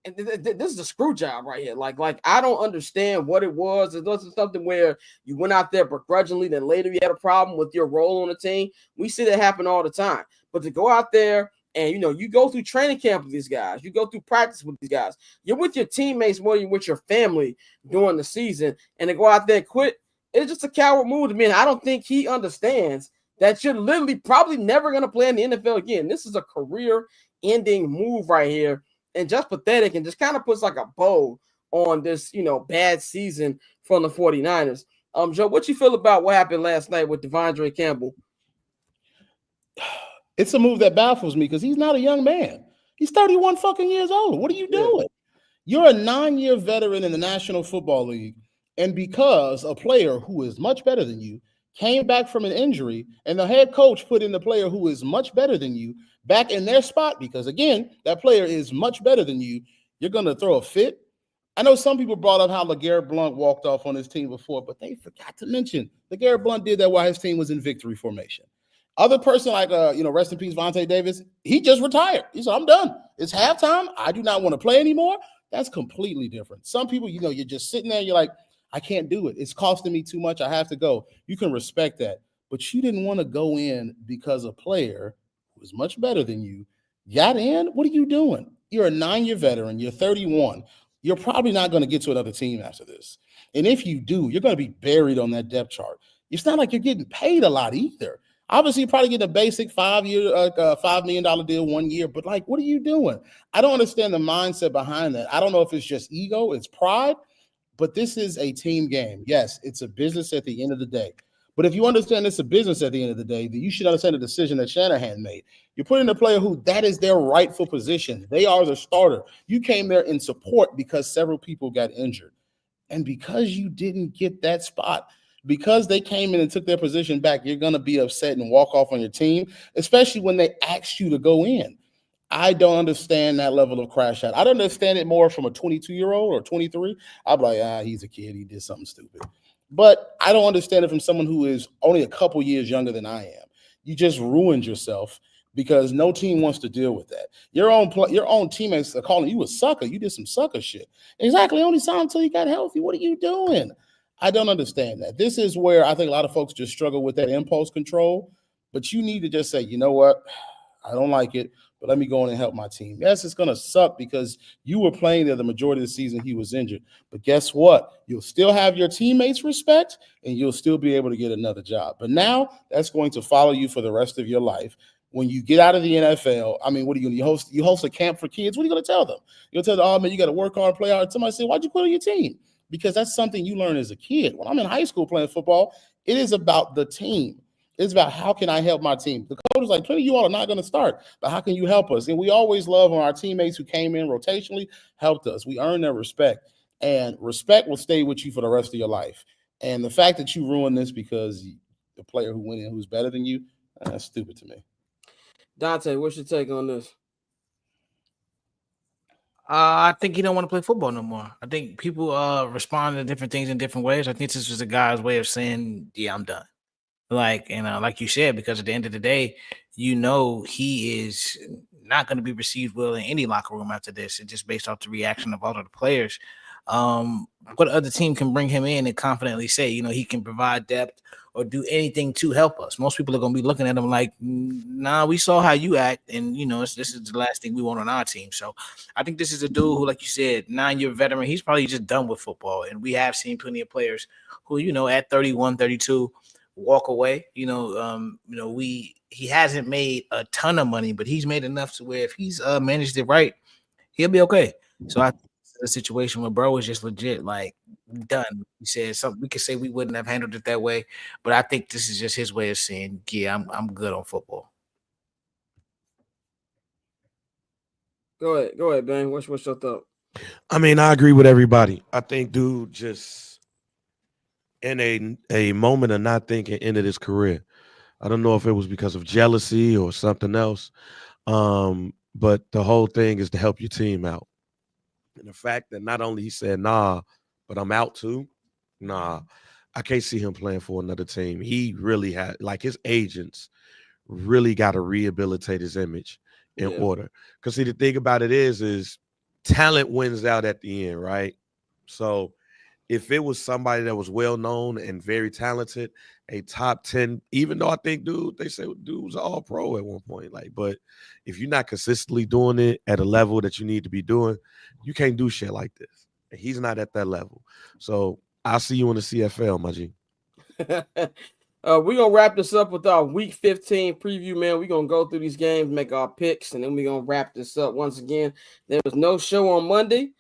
And this is a screw job right here. Like I don't understand what it was. It wasn't something where you went out there begrudgingly, then later you had a problem with your role on the team. We see that happen all the time. But to go out there and, you know, you go through training camp with these guys. You go through practice with these guys. You're with your teammates more than you're with your family during the season. And to go out there and quit, it's just a coward move to me. And I don't think he understands that you're literally probably never going to play in the NFL again. This is a career-ending move right here, and just pathetic, and just kind of puts like a bow on this, you know, bad season from the 49ers. Joe, what you feel about what happened last night with Devondre Campbell? It's a move that baffles me because he's not a young man. He's 31 fucking years old. What are you doing? You're a 9-year veteran in the National Football League, and because a player who is much better than you came back from an injury, and the head coach put in the player who is much better than you back in their spot because, again, that player is much better than you, you're going to throw a fit? I know some people brought up how LeGarrette Blount walked off on his team before, but they forgot to mention LeGarrette Blount did that while his team was in victory formation. Other person like, rest in peace, Vontae Davis, he just retired. He said, I'm done. It's halftime. I do not want to play anymore. That's completely different. Some people, you know, you're just sitting there and you're like, I can't do it. It's costing me too much. I have to go. You can respect that. But you didn't want to go in because a player who is much better than you got in. What are you doing? You're a 9-year veteran. You're 31. You're probably not going to get to another team after this. And if you do, you're going to be buried on that depth chart. It's not like you're getting paid a lot either. Obviously, you're probably getting a basic $5 million deal 1 year. But, like, what are you doing? I don't understand the mindset behind that. I don't know if it's just ego. It's pride. But this is a team game. Yes, it's a business at the end of the day. But if you understand it's a business at the end of the day, then you should understand the decision that Shanahan made. You're putting a player who that is their rightful position. They are the starter. You came there in support because several people got injured. And because you didn't get that spot, because they came in and took their position back, you're going to be upset and walk off on your team, especially when they asked you to go in. I don't understand that level of crash out. I don't understand it more from a 22-year-old or 23. I'm like, he's a kid. He did something stupid. But I don't understand it from someone who is only a couple years younger than I am. You just ruined yourself because no team wants to deal with that. Your own teammates are calling you a sucker. You did some sucker shit. Exactly. Only signed until you got healthy. What are you doing? I don't understand that. This is where I think a lot of folks just struggle with that impulse control. But you need to just say, you know what? I don't like it, but let me go in and help my team. Yes, it's going to suck because you were playing there the majority of the season he was injured. But guess what? You'll still have your teammates' respect, and you'll still be able to get another job. But now that's going to follow you for the rest of your life. When you get out of the NFL, I mean, what are you going to do? You host a camp for kids. What are you going to tell them? You'll tell them, oh, man, you got to work hard, play hard. Somebody say, why'd you quit on your team? Because that's something you learn as a kid. When I'm in high school playing football, it is about the team. It's about how can I help my team? The coach is like, plenty of you all are not going to start, but how can you help us? And we always love when our teammates who came in rotationally helped us. We earned their respect, and respect will stay with you for the rest of your life. And the fact that you ruined this because the player who went in who's better than you, that's stupid to me. Dante, what's your take on this? I think he don't want to play football no more. I think people respond to different things in different ways. I think this was a guy's way of saying, yeah, I'm done. Like you said, because at the end of the day, he is not going to be received well in any locker room after this. It's just based off the reaction of all of the players. What other team can bring him in and confidently say, he can provide depth or do anything to help us? Most people are going to be looking at him like, nah, we saw how you act, and this is the last thing we want on our team. So I think this is a dude who, like you said, 9-year veteran. He's probably just done with football, and we have seen plenty of players who, at 31, 32. Walk away. He hasn't made a ton of money, but he's made enough to where if he's managed it right, he'll be okay. So I think it's a situation where bro is just legit like done. He said something. We could say we wouldn't have handled it that way, but I think this is just his way of saying, yeah, I'm good on football. Go ahead, Ben. What's your thought? I mean, I agree with everybody. I think dude just in a moment of not thinking ended his career. I don't know if it was because of jealousy or something else. But the whole thing is to help your team out. And the fact that not only he said, nah, but I'm out too. Nah, I can't see him playing for another team. He really had, like, his agents really got to rehabilitate his image in order. Because see, the thing about it is talent wins out at the end, right? So if it was somebody that was well known and very talented, a top 10, even though I think they say dude was all pro at one point. But if you're not consistently doing it at a level that you need to be doing, you can't do shit like this. And he's not at that level. So I'll see you in the CFL, my G. We're going to wrap this up with our Week 15 preview, man. We're going to go through these games, make our picks, and then we're going to wrap this up. Once again, there was no show on Monday.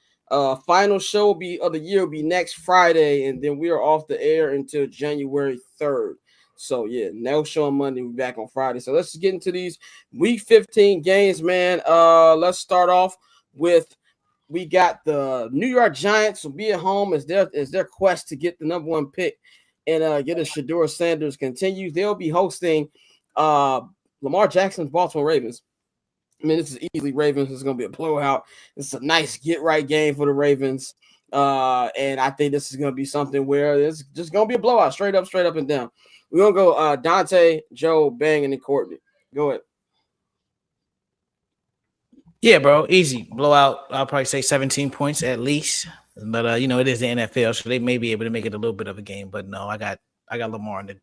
Final show of the year will be next Friday, and then we are off the air until January 3rd. So, no show on Monday. We'll be back on Friday. So, let's get into these Week 15 games, man. Let's start off with we got the New York Giants will be at home as their quest to get the number one pick and get a Shedeur Sanders continues. They'll be hosting Lamar Jackson's Baltimore Ravens. I mean, this is easily Ravens. It's going to be a blowout. It's a nice get-right game for the Ravens. And I think this is going to be something where it's just going to be a blowout, straight up and down. We're going to go Dante, Joe, Bang, and then Courtney. Go ahead. Yeah, bro, easy. Blowout. I'll probably say 17 points at least. But, it is the NFL, so they may be able to make it a little bit of a game. But, no, I got Lamar and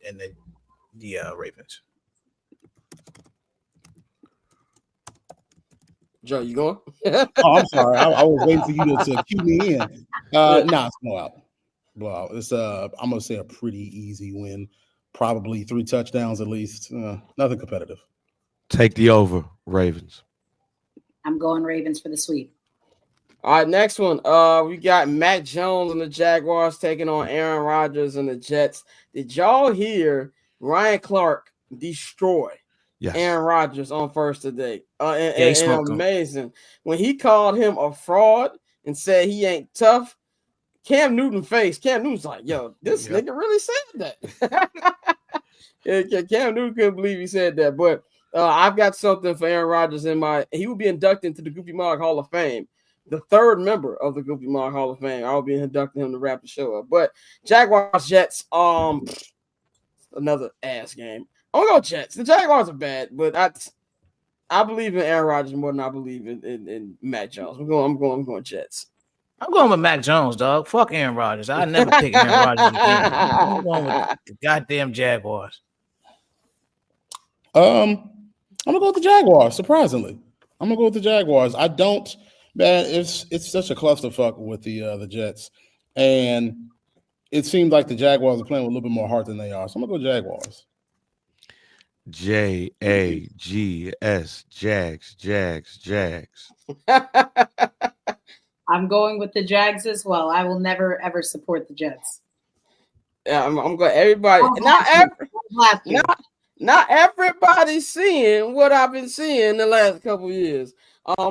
the Ravens. Joe, you going? Oh, I'm sorry. I was waiting for you to cue me in. It's blowout. It's I'm gonna say a pretty easy win, probably 3 touchdowns at least. Nothing competitive. Take the over, Ravens. I'm going Ravens for the sweep. All right, next one. We got Mac Jones and the Jaguars taking on Aaron Rodgers and the Jets. Did y'all hear Ryan Clark destroy Aaron Rodgers on first today? And amazing. When he called him a fraud and said he ain't tough, Cam Newton face. Cam Newton's like, yo, this nigga really said that. Yeah, Cam Newton couldn't believe he said that. But I've got something for Aaron Rodgers he will be inducted into the Goofy Mog Hall of Fame. The third member of the Goofy Mog Hall of Fame. I'll be inducting him to wrap the show up. But Jaguars Jets, another ass game. I'm gonna go Jets. The Jaguars are bad, but I believe in Aaron Rodgers more than I believe in Mac Jones. I'm going Jets. I'm going with Mac Jones, dog. Fuck Aaron Rodgers. I never pick Aaron Rodgers again. I'm going with the goddamn Jaguars. I'm gonna go with the Jaguars. Surprisingly, I'm gonna go with the Jaguars. I don't, man. It's such a clusterfuck with the Jets, and it seems like the Jaguars are playing with a little bit more heart than they are. So I'm gonna go Jaguars. Jags, Jags. I'm going with the Jags as well. I will never ever support the Jets. Yeah, I'm going. Everybody, not everybody's seeing what I've been seeing the last couple years.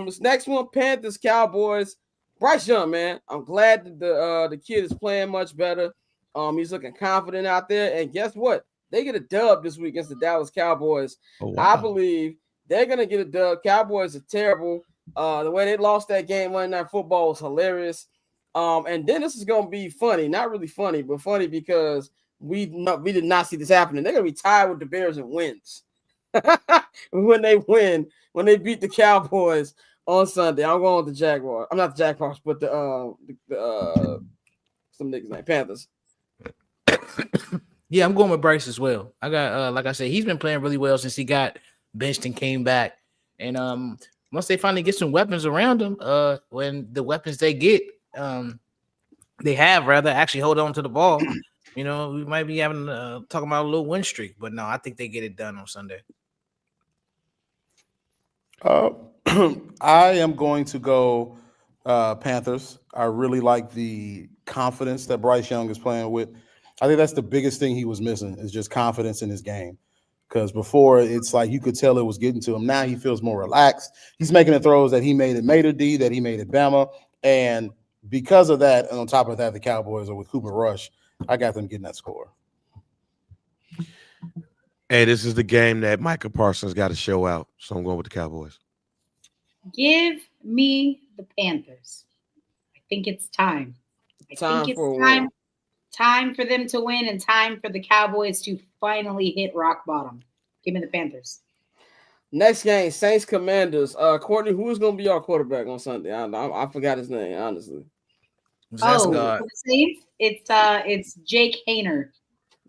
This next one, Panthers, Cowboys. Bryce Young, man. I'm glad that the kid is playing much better. He's looking confident out there. And guess what? They get a dub this week against the Dallas Cowboys. Oh, wow. I believe they're gonna get a dub. Cowboys are terrible. The way they lost that game Monday Night Football was hilarious. And then this is gonna be funny, not really funny, but funny because we did not see this happening. They're gonna be tied with the Bears and wins when they beat the Cowboys on Sunday. I'm going with the Jaguars. I'm not the Jaguars, but the some niggas named Panthers. Yeah, I'm going with Bryce as well. I got like I said, he's been playing really well since he got benched and came back. And once they finally get some weapons around him, when the weapons they get, they have rather actually hold on to the ball. You know, we might be having talking about a little win streak, but no, I think they get it done on Sunday. I am going to go Panthers. I really like the confidence that Bryce Young is playing with. I think that's the biggest thing he was missing is just confidence in his game. Because before, it's like you could tell it was getting to him. Now he feels more relaxed. He's making the throws that he made at Mater D, that he made at Bama. And because of that, and on top of that, the Cowboys are with Cooper Rush. I got them getting that score. Hey, this is the game that Micah Parsons got to show out. So I'm going with the Cowboys. Give me the Panthers. I think it's time. Time for them to win and time for the Cowboys to finally hit rock bottom. Give me the Panthers. Next game, Saints Commanders. Courtney, who is going to be our quarterback on Sunday? I forgot his name, honestly. It's Jake Hayner.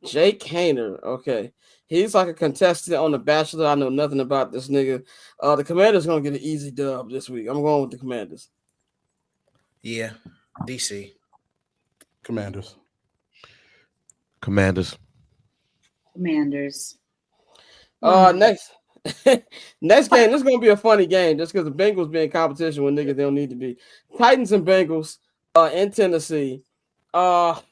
Jake Hayner. Okay. He's like a contestant on The Bachelor. I know nothing about this nigga. The Commanders going to get an easy dub this week. I'm going with the Commanders. Yeah. DC. Commanders. Commanders. Next game, this is gonna be a funny game just because the Bengals be in competition with niggas they don't need to be. Titans and Bengals in Tennessee. The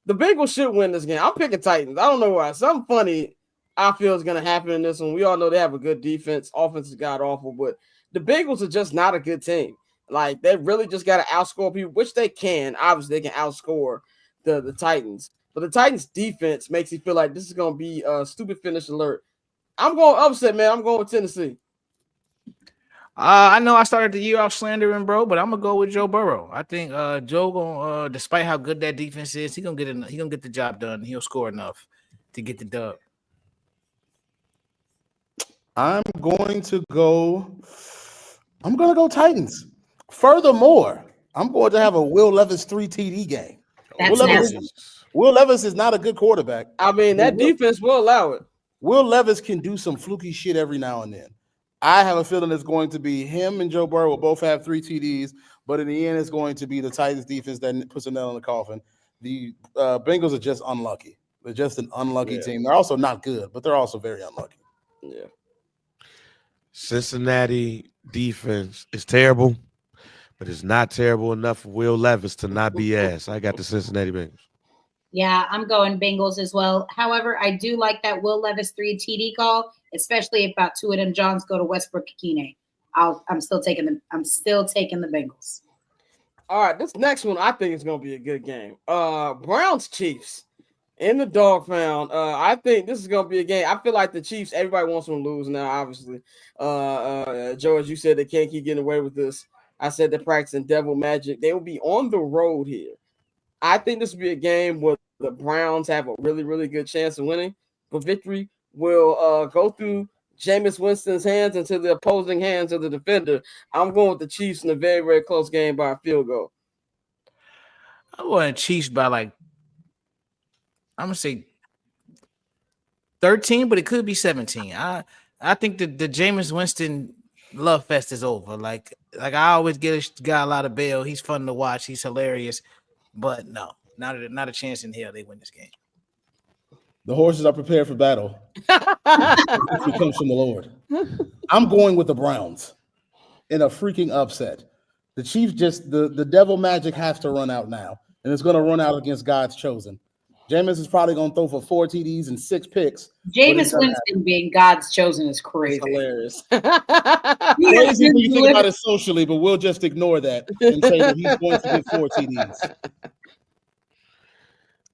Bengals should win this game. I'm picking Titans. I don't know why. Something funny I feel is gonna happen in this one. We all know they have a good defense. Offense is god awful, but the Bengals are just not a good team. Like they really just gotta outscore people, which they can. Obviously, they can outscore the Titans. But the Titans defense makes you feel like this is going to be a stupid finish alert. I'm going upset, man. I'm going with Tennessee. I know I started the year off slandering, bro, but I'm going to go with Joe Burrow. I think Joe going despite how good that defense is, he's going to get the job done. He'll score enough to get the dub. I'm going to go Titans. Furthermore, I'm going to have a Will Levis 3 TD game. Will Levis is not a good quarterback. I mean, that defense will allow it. Will Levis can do some fluky shit every now and then. I have a feeling it's going to be him and Joe Burrow will both have 3 TDs, but in the end, it's going to be the Titans defense that puts a nail in the coffin. The Bengals are just unlucky. They're just an unlucky team. They're also not good, but they're also very unlucky. Yeah. Cincinnati defense is terrible, but it's not terrible enough for Will Levis to not be ass. I got the Cincinnati Bengals. Yeah, I'm going Bengals as well. However, I do like that Will Levis 3 TD call, especially if about 2 of them Johns go to Westbrook Akine. I'm still taking the Bengals. All right, this next one I think is gonna be a good game. Browns Chiefs in the dog pound. I think this is gonna be a game. I feel like the Chiefs, everybody wants them to lose now, obviously. George, you said they can't keep getting away with this. I said they're practicing devil magic. They will be on the road here. I think this will be a game where the Browns have a really, really good chance of winning. But victory will go through Jameis Winston's hands into the opposing hands of the defender. I'm going with the Chiefs in a very, very close game by a field goal. I'm going Chiefs by I'm gonna say 13, but it could be 17. I think the Jameis Winston love fest is over. Like I always get a guy a lot of bail. He's fun to watch. He's hilarious. But no, not a chance in hell they win this game. The horses are prepared for battle. It comes from the Lord. I'm going with the Browns in a freaking upset. The Chiefs the devil magic has to run out now, and it's going to run out against God's chosen. Jameis is probably going to throw for 4 TDs and 6 picks. Jameis Winston being God's chosen is crazy. It's hilarious. Crazy when you think about it socially, but we'll just ignore that and say that he's going to get 4 TDs.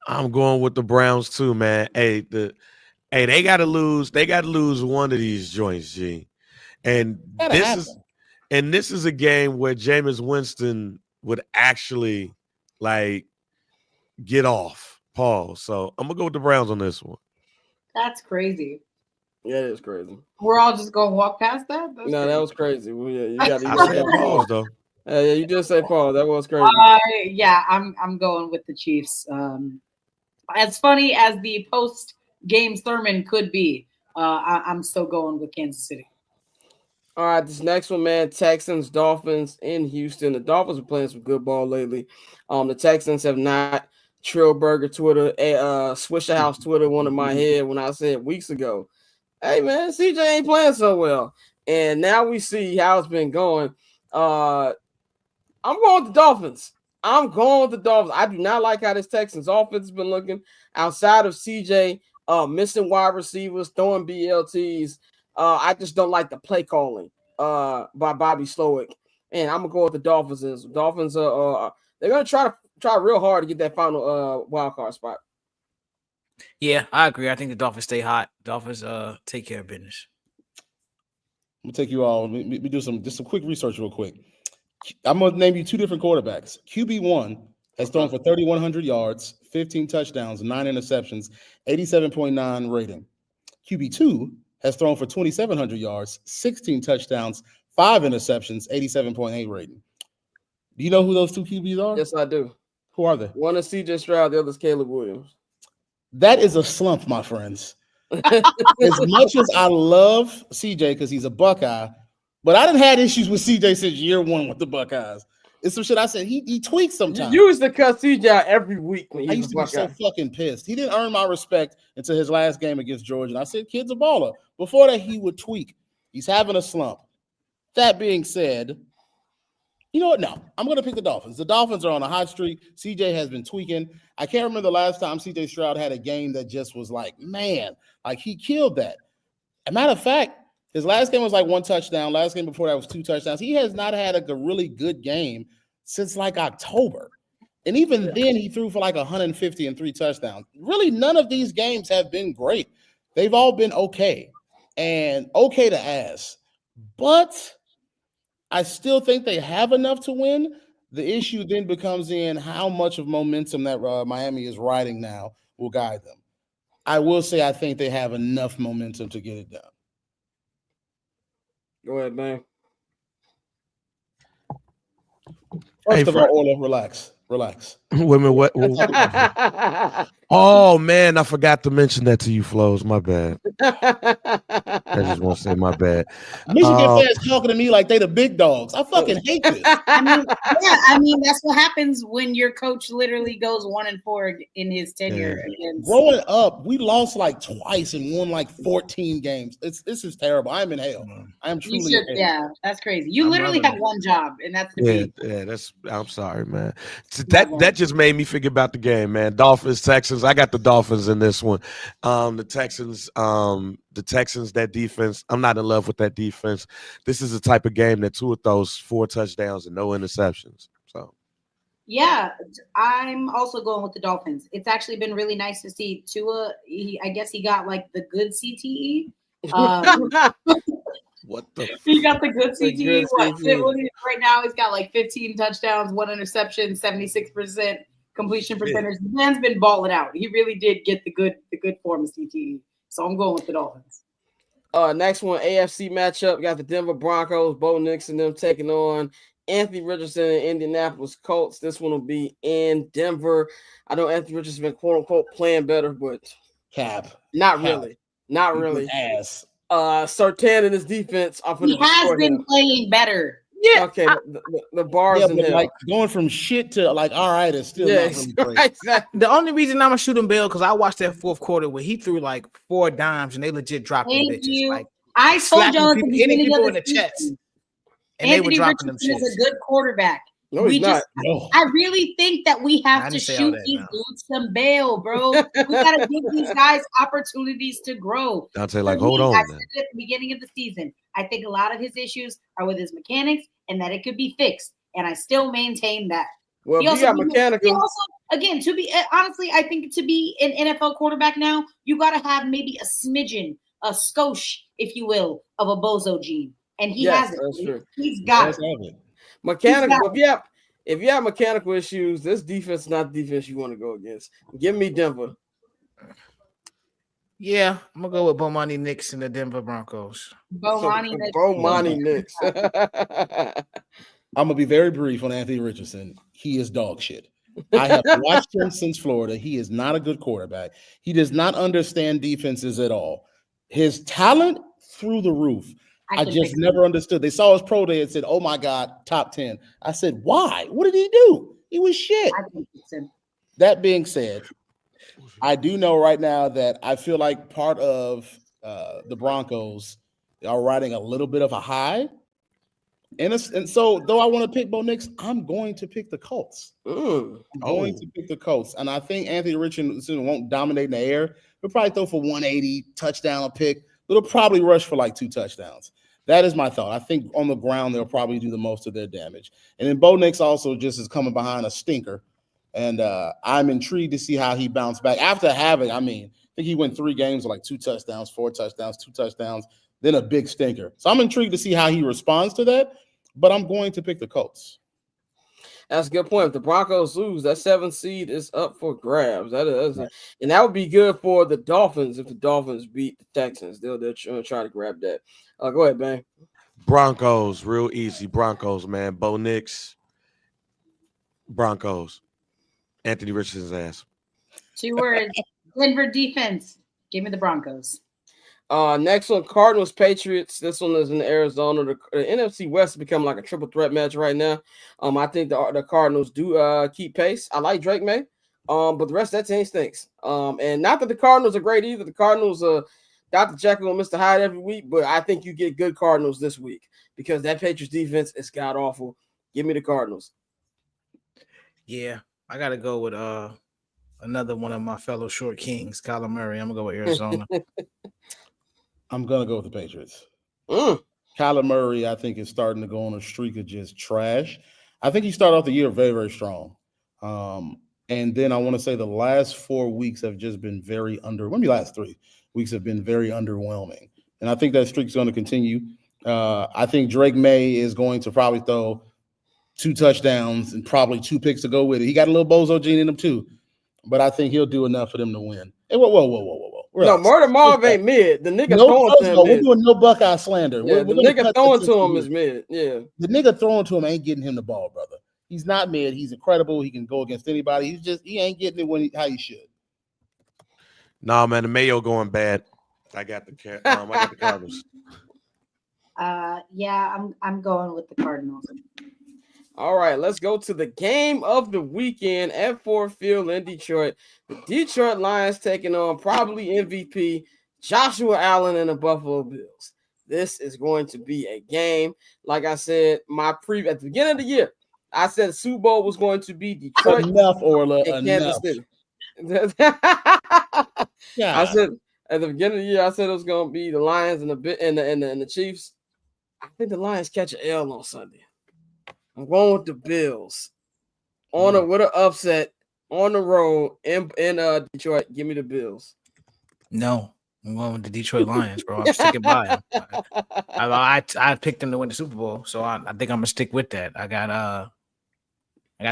I'm going with the Browns too, man. Hey, they gotta lose. They gotta lose one of these joints, G. And this is a game where Jameis Winston would actually get off. Pause. So I'm gonna go with the Browns on this one. That's crazy. Yeah, it is crazy. We're all just gonna walk past that. That's no, crazy. that was crazy. Well, yeah, you got to pause though. Yeah, you just say pause. That was crazy. Yeah, I'm going with the Chiefs. As funny as the post game sermon could be, I'm still going with Kansas City. All right, this next one, man. Texans, Dolphins in Houston. The Dolphins are playing some good ball lately. The Texans have not. Trillburger Twitter, Swisher House Twitter, one in my head when I said weeks ago, hey man, CJ ain't playing so well. And now we see how it's been going. I'm going with the Dolphins. I do not like how this Texans offense has been looking outside of CJ missing wide receivers, throwing BLTs. I just don't like the play calling by Bobby Slowick. And I'm gonna go with the Dolphins. Dolphins they're gonna try real hard to get that final wild card spot. Yeah, I agree. I think the Dolphins stay hot. Dolphins take care of business. I'm gonna take you all. We do some quick research real quick. I'm gonna name you 2 different quarterbacks. QB1 has thrown for 3,100 yards, 15 touchdowns, 9 interceptions, 87.9 rating. QB2 has thrown for 2,700 yards, 16 touchdowns, 5 interceptions, 87.8 rating. Do you know who those 2 QBs are? Yes, I do. Who are they? One is CJ Stroud, the other is Caleb Williams. That is a slump, my friends. As much as I love CJ because he's a Buckeye, but I done had issues with CJ since year 1 with the Buckeyes. It's some shit I said. He tweaks sometimes. You used to cut CJ out every week when I used to be so fucking pissed. He didn't earn my respect until his last game against Georgia. And I said, kid's a baller. Before that, he would tweak. He's having a slump. That being said, you know what? No, I'm going to pick the Dolphins. The Dolphins are on a hot streak. CJ has been tweaking. I can't remember the last time CJ Stroud had a game that just was like, man, like he killed that. As a matter of fact, his last game was like 1 touchdown. Last game before that was 2 touchdowns. He has not had a really good game since like October. And even then he threw for like 150 and 3 touchdowns. Really, none of these games have been great. They've all been okay and okay to ass. But I still think they have enough to win. The issue then becomes in how much of momentum that Miami is riding now will guide them. I will say I think they have enough momentum to get it done. Go ahead, man. First of all, Orla, relax. Women, what? Oh man, I forgot to mention that to you, Flows. My bad. I just want to say my bad. Michigan fans talking to me like they the big dogs. I fucking hate this. I mean, that's what happens when your coach literally goes 1-4 in his tenure. Growing up, we lost like twice and won like 14 games. This is terrible. I'm in hell. I am truly in hell. Yeah, that's crazy. You literally have one job, and that's I'm sorry, man. That just made me think about the game, man. Dolphins, Texans. I got the Dolphins in this one. The Texans, that defense. I'm not in love with that defense. This is the type of game that Tua throws 4 touchdowns and no interceptions. So Yeah, I'm also going with the Dolphins. It's actually been really nice to see Tua. I guess he got like the good CTE. What the? He got the good CTE. CTE. Right now, he's got like 15 touchdowns, 1 interception, 76% completion percentage. The man's been balling out. He really did get the good form of CTE. So I'm going with the Dolphins. Next one, AFC matchup. Got the Denver Broncos, Bo Nix and them taking on Anthony Richardson and Indianapolis Colts. This one will be in Denver. I know Anthony Richardson's been quote unquote playing better, but not really. Ass. Surtain and his defense are He has been playing better. Yeah. Okay. The bars in hell. Like going from shit to like all right is still not really great. Exactly. The only reason I'm a shooting Bill because I watched that fourth quarter where he threw like 4 dimes and they legit dropped them bitches. Like I told y'all at the beginning people of in the chest. season, And Anthony they were dropping Richardson them is a good quarterback. No, he's not. I really think that we have to shoot these dudes some bail, bro. We gotta give these guys opportunities to grow. Dante, like, hold on. I said it at the beginning of the season. I think a lot of his issues are with his mechanics and that it could be fixed. And I still maintain that. Well, if you got mechanical. Again, to be honestly, I think to be an NFL quarterback now, you gotta have maybe a smidgen, a skosh, if you will, of a bozo gene. And he has it. That's true. He's got it. Mechanical. If you have mechanical issues, this defense is not the defense you want to go against. Give me Denver. Yeah, I'm gonna go with Bomani Nix and the Denver Broncos. Bomani Nix. I'm gonna be very brief on Anthony Richardson. He is dog shit. I have watched him since Florida. He is not a good quarterback. He does not understand defenses at all. His talent through the roof. I just never understood. They saw his pro day and said, "Oh my God, top 10." I said, "Why? What did he do? He was shit." That being said, I do know right now that I feel like part of the Broncos are riding a little bit of a high. And so, though I want to pick Bo Nix, I'm going to pick the Colts. I'm going to pick the Colts. And I think Anthony Richardson won't dominate in the air. He'll probably throw for 180, touchdown, a pick. But he'll probably rush for like 2 touchdowns. That is my thought. I think on the ground, they'll probably do the most of their damage. And then Bo Nix also just is coming behind a stinker. And I'm intrigued to see how he bounced back. After having, I think he went 3 games with like 2 touchdowns, 4 touchdowns, 2 touchdowns, then a big stinker. So I'm intrigued to see how he responds to that. But I'm going to pick the Colts. That's a good point. If the Broncos lose, that 7th seed is up for grabs. And that would be good for the Dolphins if the Dolphins beat the Texans. They'll try to grab that. Go ahead, man. Broncos, real easy. Broncos, man. Bo Nix. Broncos. Anthony Richardson's ass. 2 words. Denver defense. Give me the Broncos. Next one, Cardinals Patriots. This one is in Arizona. The NFC West has become like a triple threat match right now. I think the Cardinals do keep pace. I like Drake May, but the rest of that team stinks. And not that the Cardinals are great either. The Cardinals Dr. Jekyll and Mr. Hyde every week, but I think you get good Cardinals this week because that Patriots defense is god awful. Give me the Cardinals. Yeah, I gotta go with another one of my fellow short kings, Kyler Murray. I'm gonna go with Arizona. I'm going to go with the Patriots. Kyler Murray, I think, is starting to go on a streak of just trash. I think he started off the year very, very strong. And then I want to say the last 4 weeks have just been maybe last 3 weeks have been very underwhelming. And I think that streak's going to continue. I think Drake May is going to probably throw 2 touchdowns and probably 2 picks to go with it. He got a little bozo gene in him too. But I think he'll do enough for them to win. Hey, whoa. No, Murder Marv ain't mid. The nigga throwing to him. We're doing no Buckeye slander. Yeah, the nigga throwing to him is mid. Yeah. The nigga throwing to him ain't getting him the ball, brother. He's not mid. He's incredible. He can go against anybody. He ain't getting it how he should. Nah, man, the Mayo going bad. I got the Cardinals. Yeah, I'm going with the Cardinals. All right, let's go to the game of the weekend at Ford Field in Detroit. The Detroit Lions taking on probably MVP Joshua Allen and the Buffalo Bills. This is going to be a game. Like I said, at the beginning of the year, I said the Super Bowl was going to be Detroit and Kansas City. I said at the beginning of the year, I said it was going to be the Lions and the Chiefs. I think the Lions catch an L on Sunday. I'm going with the Bills. with an upset on the road in Detroit. Give me the Bills. No, I'm going with the Detroit Lions, bro. I'm sticking by them. I picked them to win the Super Bowl, so I think I'm gonna stick with that. I got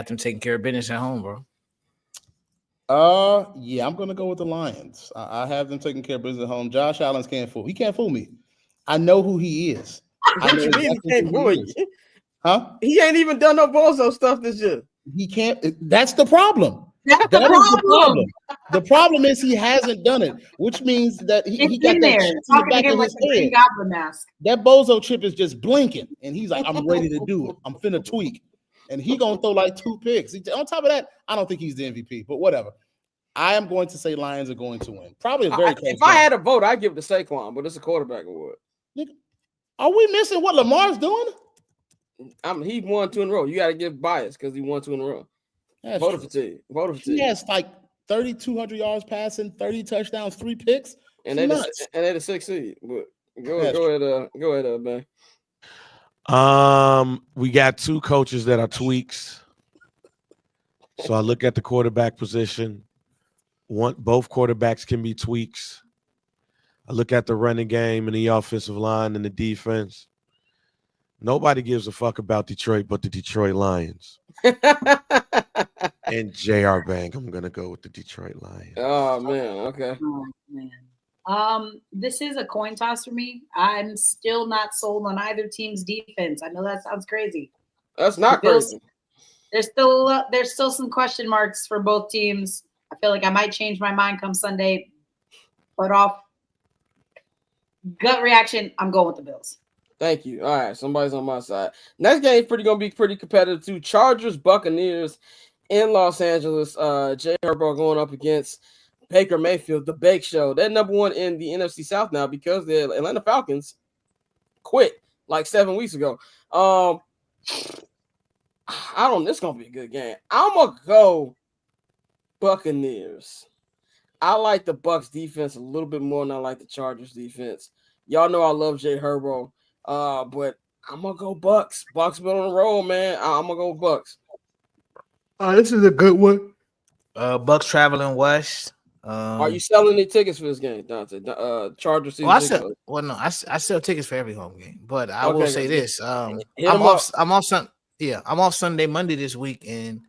them taking care of business at home, bro. Yeah, I'm gonna go with the Lions. I have them taking care of business at home. Josh Allen can't fool. He can't fool me. I know who he is. I know exactly who he is. Huh? He ain't even done no Bozo stuff this year. He can't. That's the problem. That's the problem. problem. The problem is he hasn't done it, which means that he got that chip in the back of his head. Goblin mask. That bozo chip is just blinking, and he's like, "I'm ready to do it. I'm finna tweak," and he gonna throw like 2 picks. On top of that, I don't think he's the MVP, but whatever. I am going to say Lions are going to win. Probably a very close. If I had a vote, I'd give it to Saquon, but it's a quarterback award. Are we missing what Lamar's doing? He won 2 in a row. You got to give bias because he won 2 in a row. Voter fatigue. He has like 3,200 yards passing, 30 touchdowns, 3 picks. And they're the 6th seed. But go ahead, man. We got 2 coaches that are tweaks. So I look at the quarterback position. Both quarterbacks can be tweaks. I look at the running game and the offensive line and the defense. Nobody gives a fuck about Detroit but the Detroit Lions. And J.R. Bank, I'm going to go with the Detroit Lions. Oh, man. Okay. Oh, man. This is a coin toss for me. I'm still not sold on either team's defense. I know that sounds crazy. That's not crazy. There's still some question marks for both teams. I feel like I might change my mind come Sunday, but off gut reaction, I'm going with the Bills. Thank you. All right, somebody's on my side. Next game is gonna be pretty competitive too. Chargers, Buccaneers in Los Angeles. Jay Herbo going up against Baker Mayfield, the Bake Show. They're number 1 in the NFC South now because the Atlanta Falcons quit like 7 weeks ago. This gonna be a good game. I'm gonna go Buccaneers. I like the Bucs defense a little bit more than I like the Chargers defense. Y'all know I love Jay Herbo, but I'm gonna go Bucs. Bucs been on the roll, man. I'm gonna go Bucs. This is a good one. Bucs traveling west. Are you selling any tickets for this game, Dante? Chargers season. I sell tickets for every home game, but I will say this: I'm off Sunday, Monday this week, and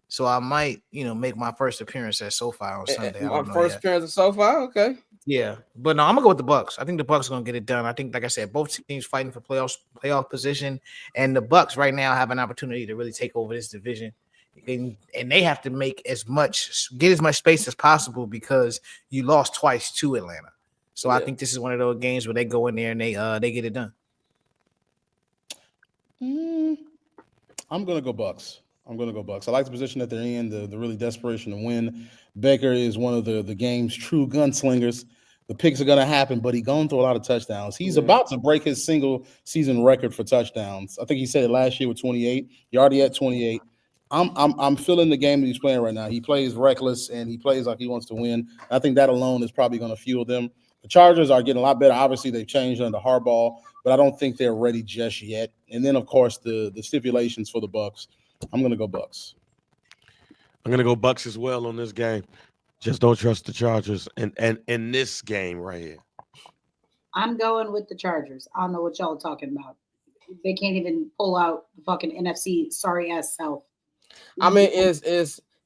so I might, make my first appearance at SoFi on Sunday. My first appearance at SoFi, okay. Yeah, but no, I'm gonna go with the Bucs. I think the Bucs are gonna get it done. I think, like I said, both teams fighting for playoff position, and the Bucs right now have an opportunity to really take over this division, and they have to get as much space as possible because you lost twice to Atlanta. So I think this is one of those games where they go in there and they get it done. I'm gonna go Bucs. I like the position that they're in, the really desperation to win. Baker is one of the game's true gunslingers. The picks are going to happen, but he's going through a lot of touchdowns. He's about to break his single season record for touchdowns. I think he said it last year with 28. He already at 28. I'm feeling the game that he's playing right now. He plays reckless and he plays like he wants to win. I think that alone is probably going to fuel them. The Chargers are getting a lot better. Obviously, they've changed under Harbaugh, but I don't think they're ready just yet. And then, of course, the stipulations for the Bucs. I'm going to go Bucs. I'm going to go Bucs as well on this game. Just don't trust the Chargers and in this game right here. I'm going with the Chargers. I don't know what y'all are talking about. They can't even pull out the fucking NFC sorry ass South. I mean, is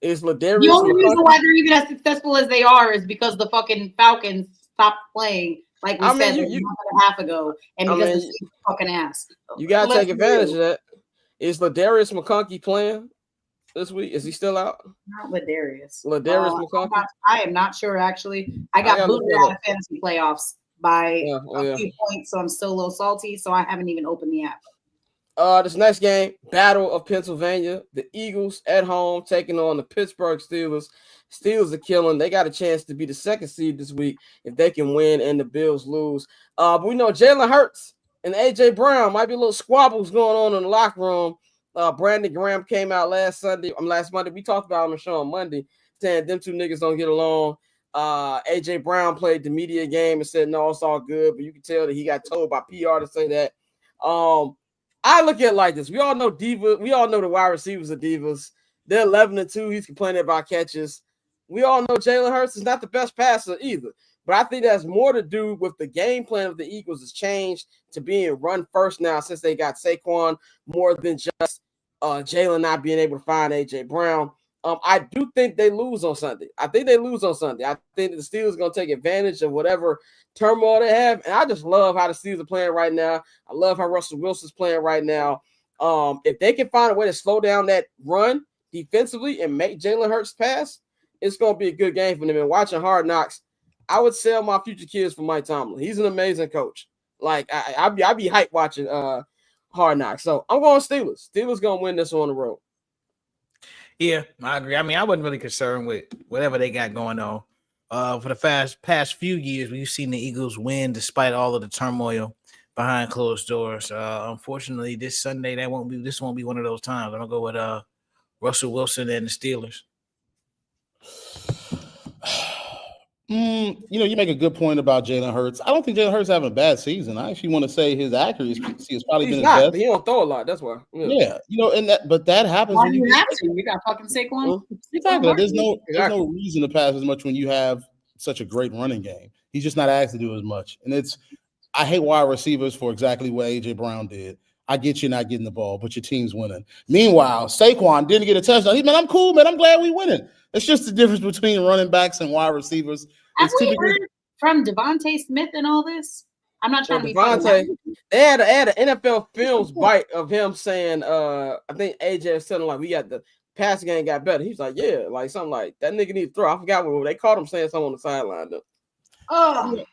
Ladarius? The only reason why they're even as successful as they are is because the fucking Falcons stopped playing, like we said a month and a half ago, and because of fucking ass. You gotta take advantage of that. Is Ladarius McConkey playing this week? Is he still out? Not Ladarius. McConkey? I am not sure, actually. I got booted out of fantasy playoffs by a few points, so I'm still a little salty, so I haven't even opened the app. This next game, Battle of Pennsylvania. The Eagles at home taking on the Pittsburgh Steelers. Steelers are killing. They got a chance to be the 2nd seed this week if they can win and the Bills lose. But we know Jalen Hurts and A.J. Brown might be a little squabbles going on in the locker room. Brandon Graham came out last Monday. We talked about him on the show on Monday, saying them 2 niggas don't get along. A.J. Brown played the media game and said, no, it's all good. But you can tell that he got told by PR to say that. I look at it like this. We all know divas. We all know the wide receivers are divas. They're 11-2. He's complaining about catches. We all know Jalen Hurts is not the best passer either. But I think that's more to do with the game plan of the Eagles has changed to being run first now since they got Saquon, more than just Jalen not being able to find A.J. Brown. I do think they lose on Sunday. I think the Steelers are going to take advantage of whatever turmoil they have. And I just love how the Steelers are playing right now. I love how Russell Wilson's playing right now. If they can find a way to slow down that run defensively and make Jalen Hurts pass, it's going to be a good game for them. And watching Hard Knocks, I would sell my future kids for Mike Tomlin. He's an amazing coach. Like, I'd be hyped watching Hard Knocks. So I'm going Steelers. Steelers going to win this one on the road. Yeah, I agree. I mean, I wasn't really concerned with whatever they got going on. For the past few years, we've seen the Eagles win despite all of the turmoil behind closed doors. Unfortunately, this Sunday, this won't be one of those times. I'm gonna go with Russell Wilson and the Steelers. You make a good point about Jalen Hurts. I don't think Jalen Hurts having a bad season. I actually want to say his accuracy has probably been his best. He don't throw a lot. That's why. Yeah, but that happens Why when do you have to? You got fucking Saquon. Exactly. There's no reason to pass as much when you have such a great running game. He's just not asked to do as much. And I hate wide receivers for exactly what A.J. Brown did. I get you not getting the ball, but your team's winning. Meanwhile, Saquon didn't get a touchdown. I'm cool, man. I'm glad we winning. It's just the difference between running backs and wide receivers. Have we heard from Devontae Smith and all this? I'm not trying to be funny. They had an NFL Films bite of him saying, I think AJ was telling like we got the passing game got better. He's like, yeah, like something like that nigga need to throw. I forgot what they caught him saying something on the sideline though. Oh,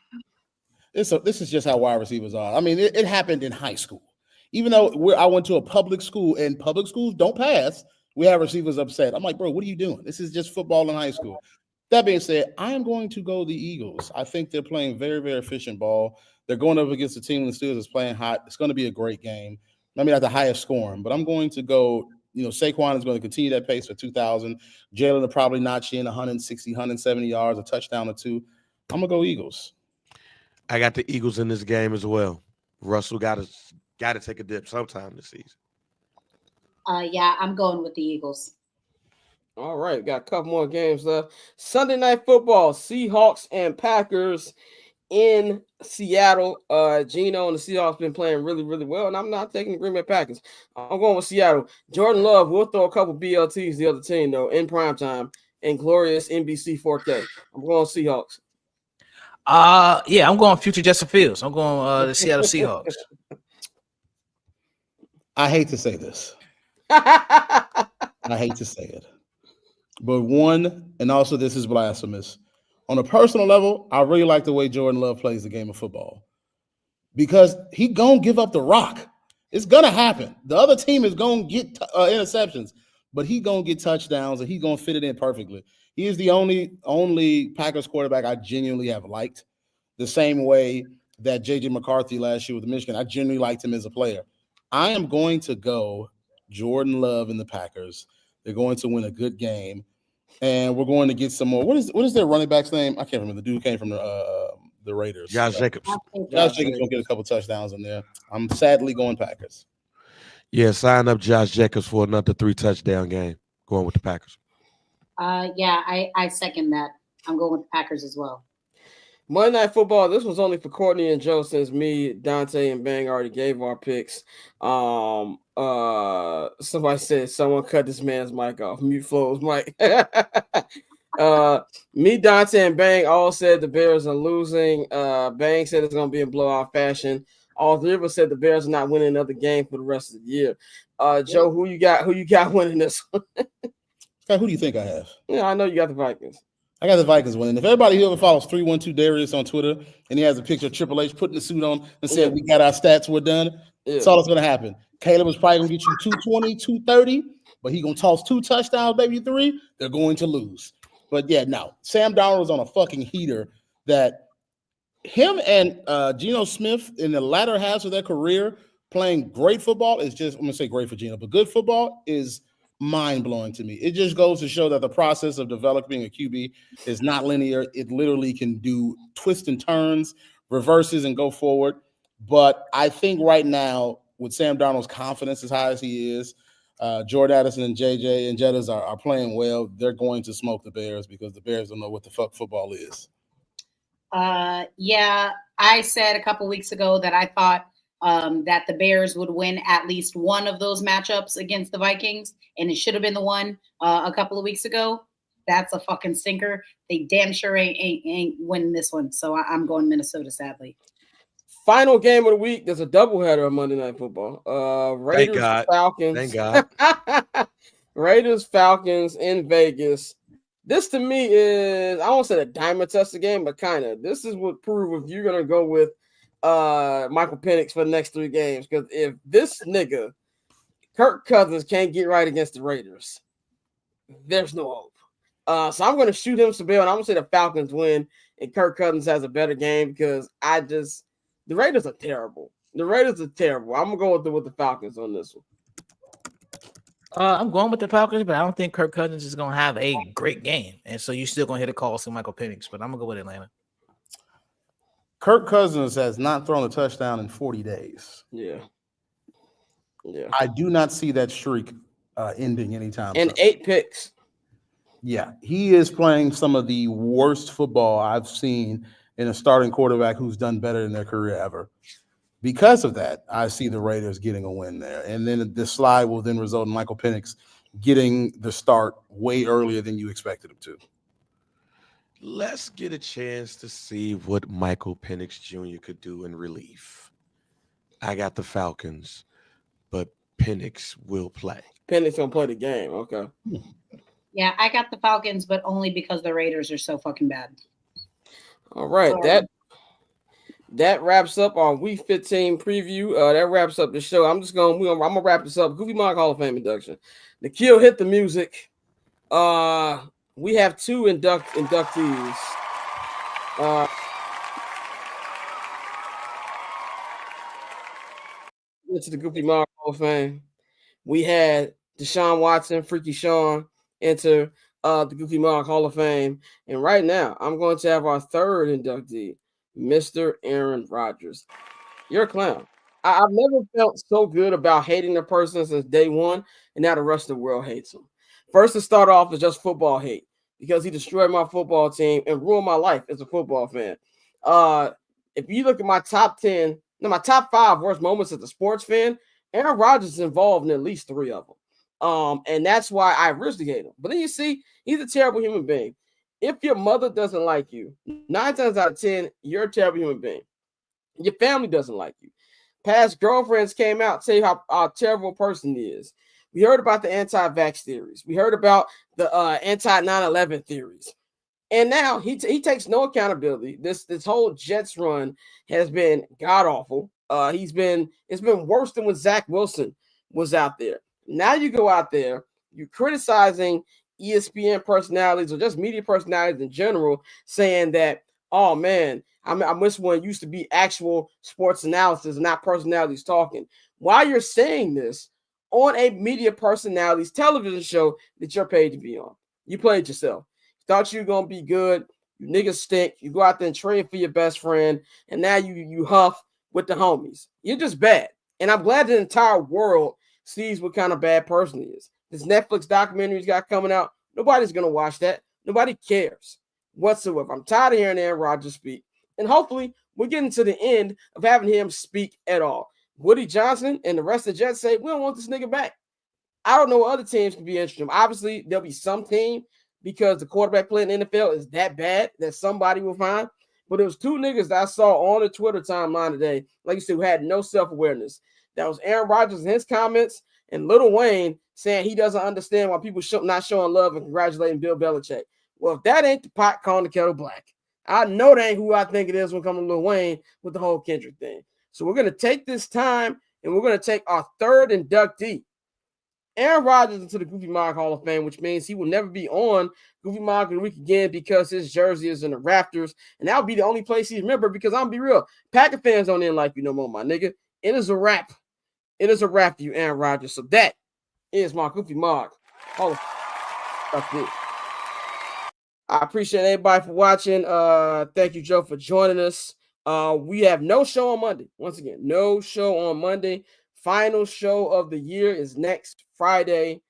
this is just how wide receivers are. I mean, it happened in high school. Even though I went to a public school and public schools don't pass, we have receivers upset. I'm like, bro, what are you doing? This is just football in high school. That being said, I am going to go the Eagles. I think they're playing very, very efficient ball. They're going up against a team the Steelers is playing hot. It's going to be a great game. I mean, at the highest scoring, but I'm going to go, Saquon is going to continue that pace for 2,000. Jalen will probably notch in 160, 170 yards, a touchdown or two. I'm going to go Eagles. I got the Eagles in this game as well. Russell got to take a dip sometime this season. Yeah, I'm going with the Eagles. All right, got a couple more games left. Sunday Night Football, Seahawks and Packers in Seattle. Geno and the Seahawks been playing really, really well, and I'm not taking the Green Bay Packers. I'm going with Seattle. Jordan Love will throw a couple BLTs the other team, though, in primetime and glorious NBC 4K. I'm going Seahawks. Yeah, I'm going future Justin Fields. I'm going the Seattle Seahawks. I hate to say this. I hate to say it. But one, and also this is blasphemous. On a personal level, I really like the way Jordan Love plays the game of football because he gonna give up the rock. It's gonna happen. The other team is gonna get interceptions, but he gonna get touchdowns and he's gonna fit it in perfectly. He is the only Packers quarterback I genuinely have liked. The same way that J.J. McCarthy last year with Michigan, I genuinely liked him as a player. I am going to go Jordan Love and the Packers. They're going to win a good game, and we're going to get some more. What is their running back's name? I can't remember. The dude came from the Raiders. Josh Jacobs. Josh Jacobs will get a couple touchdowns in there. I'm sadly going Packers. Yeah, sign up Josh Jacobs for another 3-touchdown game. Going with the Packers. Yeah, I second that. I'm going with the Packers as well. Monday Night Football, this was only for Courtney and Joe since me, Dante, and Bang already gave our picks. Somebody said someone cut this man's mic off. Mute Flo's mic. Me, Dante, and Bang all said the Bears are losing. Bang said it's going to be in blowout fashion. All three of us said the Bears are not winning another game for the rest of the year. Joe, who you got winning this one? Who do you think I have? Yeah, I know you got the Vikings. I got the Vikings winning. If everybody here follows 312 Darius on Twitter and he has a picture of Triple H putting the suit on and said, we got our stats, we're done, that's all that's going to happen. Caleb is probably going to get you 220, 230, but he's going to toss 2 touchdowns, maybe 3. They're going to lose. But yeah, no. Sam Darnold is on a fucking heater that him and Geno Smith in the latter halves of their career playing great football is just, I'm going to say great for Geno, but good football is mind-blowing to me. It just goes to show that the process of developing a QB is not linear. It literally can do twists and turns, reverses, and go forward. But I think right now, with Sam Darnold's confidence as high as he is, Jordan Addison and JJ and Jettas are playing well. They're going to smoke the Bears because the Bears don't know what the fuck football is. Yeah, I said a couple weeks ago that I thought that the Bears would win at least one of those matchups against the Vikings, and it should have been the one a couple of weeks ago. That's a fucking stinker. They damn sure ain't winning this one. So I'm going Minnesota, sadly. Final game of the week. There's a doubleheader on Monday Night Football. Raiders Falcons. Thank God. Raiders Falcons in Vegas. This to me is, I won't say a diamond test game, but kind of. This is what prove if you're gonna go with Michael Penix for the next 3 games. Because if this nigga Kirk Cousins can't get right against the Raiders, there's no hope. So I'm gonna shoot him some bail, and I'm gonna say the Falcons win, and Kirk Cousins has a better game because the Raiders are terrible. The Raiders are terrible. I'm gonna go with the Falcons on this one. I'm going with the Falcons, but I don't think Kirk Cousins is going to have a great game. And so you're still going to hit a call to Michael Penix, but I'm going to go with Atlanta. Kirk Cousins has not thrown a touchdown in 40 days. Yeah. I do not see that streak ending anytime soon. And 8 picks. Yeah. He is playing some of the worst football I've seen in a starting quarterback who's done better in their career ever. Because of that, I see the Raiders getting a win there. And then the slide will then result in Michael Penix getting the start way earlier than you expected him to. Let's get a chance to see what Michael Penix Jr. could do in relief. I got the Falcons, but Penix will play. Penix gonna play the game, okay. Yeah, I got the Falcons, but only because the Raiders are so fucking bad. All right, that wraps up our Week 15 preview. That wraps up the show. I'm gonna wrap this up. Goofy Monk Hall of Fame induction. Nikhil, hit the music. We have 2 inductees. Into the Goofy Monk Hall of Fame. We had Deshaun Watson, Freaky Sean, enter the Goofy Monk Hall of Fame. And right now, I'm going to have our 3rd inductee, Mr. Aaron Rodgers. You're a clown. I've never felt so good about hating a person since day one, and now the rest of the world hates him. First, to start off is just football hate because he destroyed my football team and ruined my life as a football fan. If you look at my top 5 worst moments as a sports fan, Aaron Rodgers is involved in at least 3 of them. And that's why I originally hate him. But then you see, he's a terrible human being. If your mother doesn't like you, 9 times out of 10, you're a terrible human being. Your family doesn't like you. Past girlfriends came out, say how terrible a person he is. We heard about the anti-vax theories. We heard about the anti-9/11 theories. And now he takes no accountability. This whole Jets run has been god-awful. It's been worse than when Zach Wilson was out there. Now you go out there, you're criticizing ESPN personalities or just media personalities in general, saying that, oh man, I wish one used to be actual sports analysis and not personalities talking. While you're saying this on a media personalities television show that you're paid to be on, you played yourself. Thought you were gonna be good. You niggas stink. You go out there and trade for your best friend, and now you huff with the homies. You're just bad. And I'm glad the entire world sees what kind of bad person he is. This Netflix documentary he's got coming out, nobody's going to watch that. Nobody cares whatsoever. I'm tired of hearing Aaron Rodgers speak. And hopefully we're getting to the end of having him speak at all. Woody Johnson and the rest of the Jets say, we don't want this nigga back. I don't know what other teams can be interested in. Obviously, there'll be some team because the quarterback play in the NFL is that bad that somebody will find. But there was 2 niggas that I saw on the Twitter timeline today, like you said, who had no self-awareness. That was Aaron Rodgers and his comments, and Lil Wayne saying he doesn't understand why people not showing love and congratulating Bill Belichick. Well, if that ain't the pot calling the kettle black, I know that ain't who I think it is when it comes to Lil Wayne with the whole Kendrick thing. So we're going to take this time, and we're going to take our 3rd inductee, Aaron Rodgers, into the Goofy Monk Hall of Fame, which means he will never be on Goofy Monk of the Week again because his jersey is in the rafters, and that'll be the only place he's remembered because I'm going to be real. Packer fans don't even like you no more, my nigga. It is a wrap. It is a wrap for you, Aaron Rodgers. So that is my Goofy Monk Hall of Fame. That's it. I appreciate everybody for watching. Thank you, Joe, for joining us. We have no show on Monday. Once again, no show on Monday final show of the year is next Friday.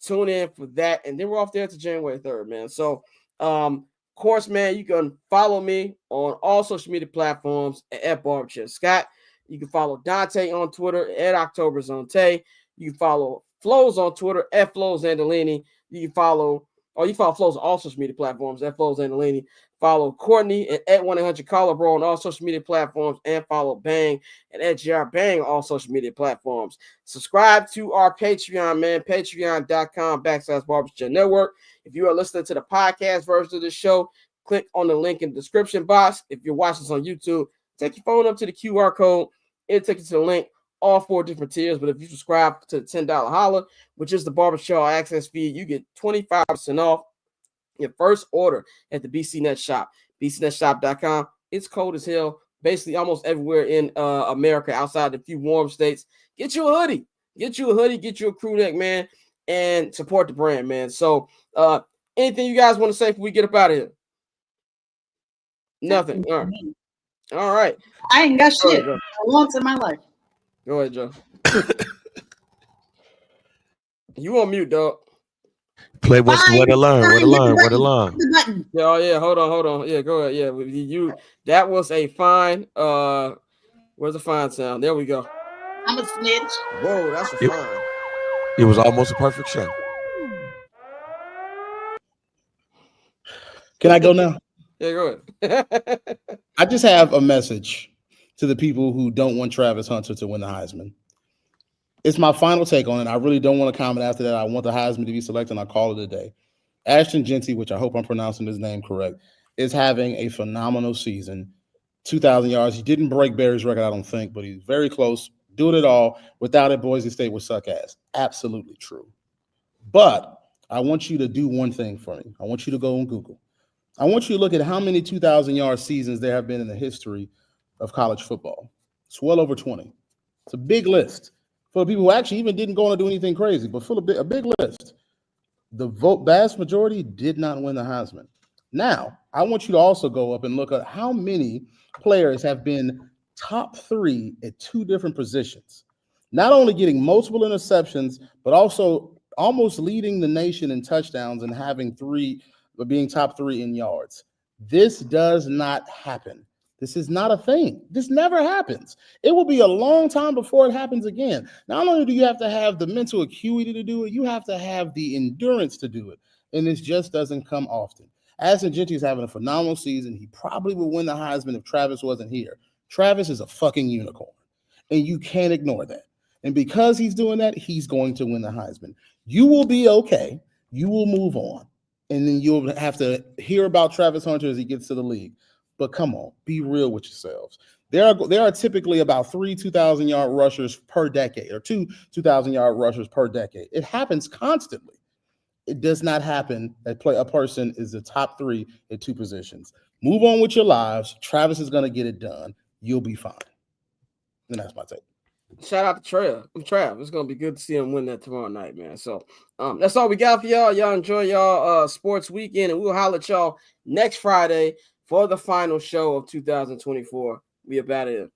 Tune in for that. And then we're off there to January 3rd, man. So, of course, man, you can follow me on all social media platforms at Barbershop Scott. You can follow Dante on Twitter at OctoberZonte. You can follow Flows on Twitter at Flows Andolini. You can follow Flows on all social media platforms at Flows Andolini. Follow Courtney at 1-800-CALLER-BRO on all social media platforms, and follow Bang at JR Bang on all social media platforms. Subscribe to our Patreon, man, patreon.com/Barbershop Network. If you are listening to the podcast version of the show, click on the link in the description box. If you're watching this on YouTube, take your phone up to the QR code. It'll take you to the link, all 4 different tiers. But if you subscribe to the $10 holla, which is the Barbershop access fee, you get 25% off your first order at the BCNet shop, bcnetshop.com. It's cold as hell, basically almost everywhere in America outside the few warm states. Get you a hoodie. Get you a crew neck, man, and support the brand, man. So anything you guys want to say before we get up out of here? Nothing. All right. I ain't got shit once in my life. Go ahead, Joe. You on mute, dog. Play where to learn. Yeah, hold on. Yeah, go ahead. Yeah, you. That was a fine. Where's the fine sound? There we go. I'm a snitch. Whoa, that's a fine. It was almost a perfect show. Can I go now? Yeah, go ahead. I just have a message to the people who don't want Travis Hunter to win the Heisman. It's my final take on it. I really don't want to comment after that. I want the Heisman to be selected, and I'll call it a day. Ashton Jeanty, which I hope I'm pronouncing his name correct, is having a phenomenal season. 2,000 yards. He didn't break Barry's record, I don't think, but he's very close. Doing it all. Without it, Boise State would suck ass. Absolutely true. But I want you to do one thing for me. I want you to go on Google. I want you to look at how many 2,000-yard seasons there have been in the history of college football. It's well over 20. It's a big list. For the people who actually even didn't go on to do anything crazy, but for a big list. The vast majority did not win the Heisman. Now, I want you to also go up and look at how many players have been top 3 at 2 different positions. Not only getting multiple interceptions, but also almost leading the nation in touchdowns and being top 3 in yards. This does not happen. This is not a thing. This never happens. It will be a long time before it happens again. Not only do you have to have the mental acuity to do it, you have to have the endurance to do it. And this just doesn't come often. Ashton Jeanty is having a phenomenal season. He probably would win the Heisman if Travis wasn't here. Travis is a fucking unicorn, and you can't ignore that. And because he's doing that, he's going to win the Heisman. You will be okay. You will move on. And then you'll have to hear about Travis Hunter as he gets to the league. But come on, be real with yourselves. There are typically about 3 2,000-yard rushers per decade, or 2 2,000-yard rushers per decade. It happens constantly. It does not happen that a person is the top 3 at 2 positions. Move on with your lives. Travis is going to get it done. You'll be fine. And that's my take. Shout out to Trav. It's gonna be good to see him win that tomorrow night, man. So that's all we got for y'all. Y'all enjoy y'all sports weekend, and we'll holler at y'all next Friday for the final show of 2024. We about it.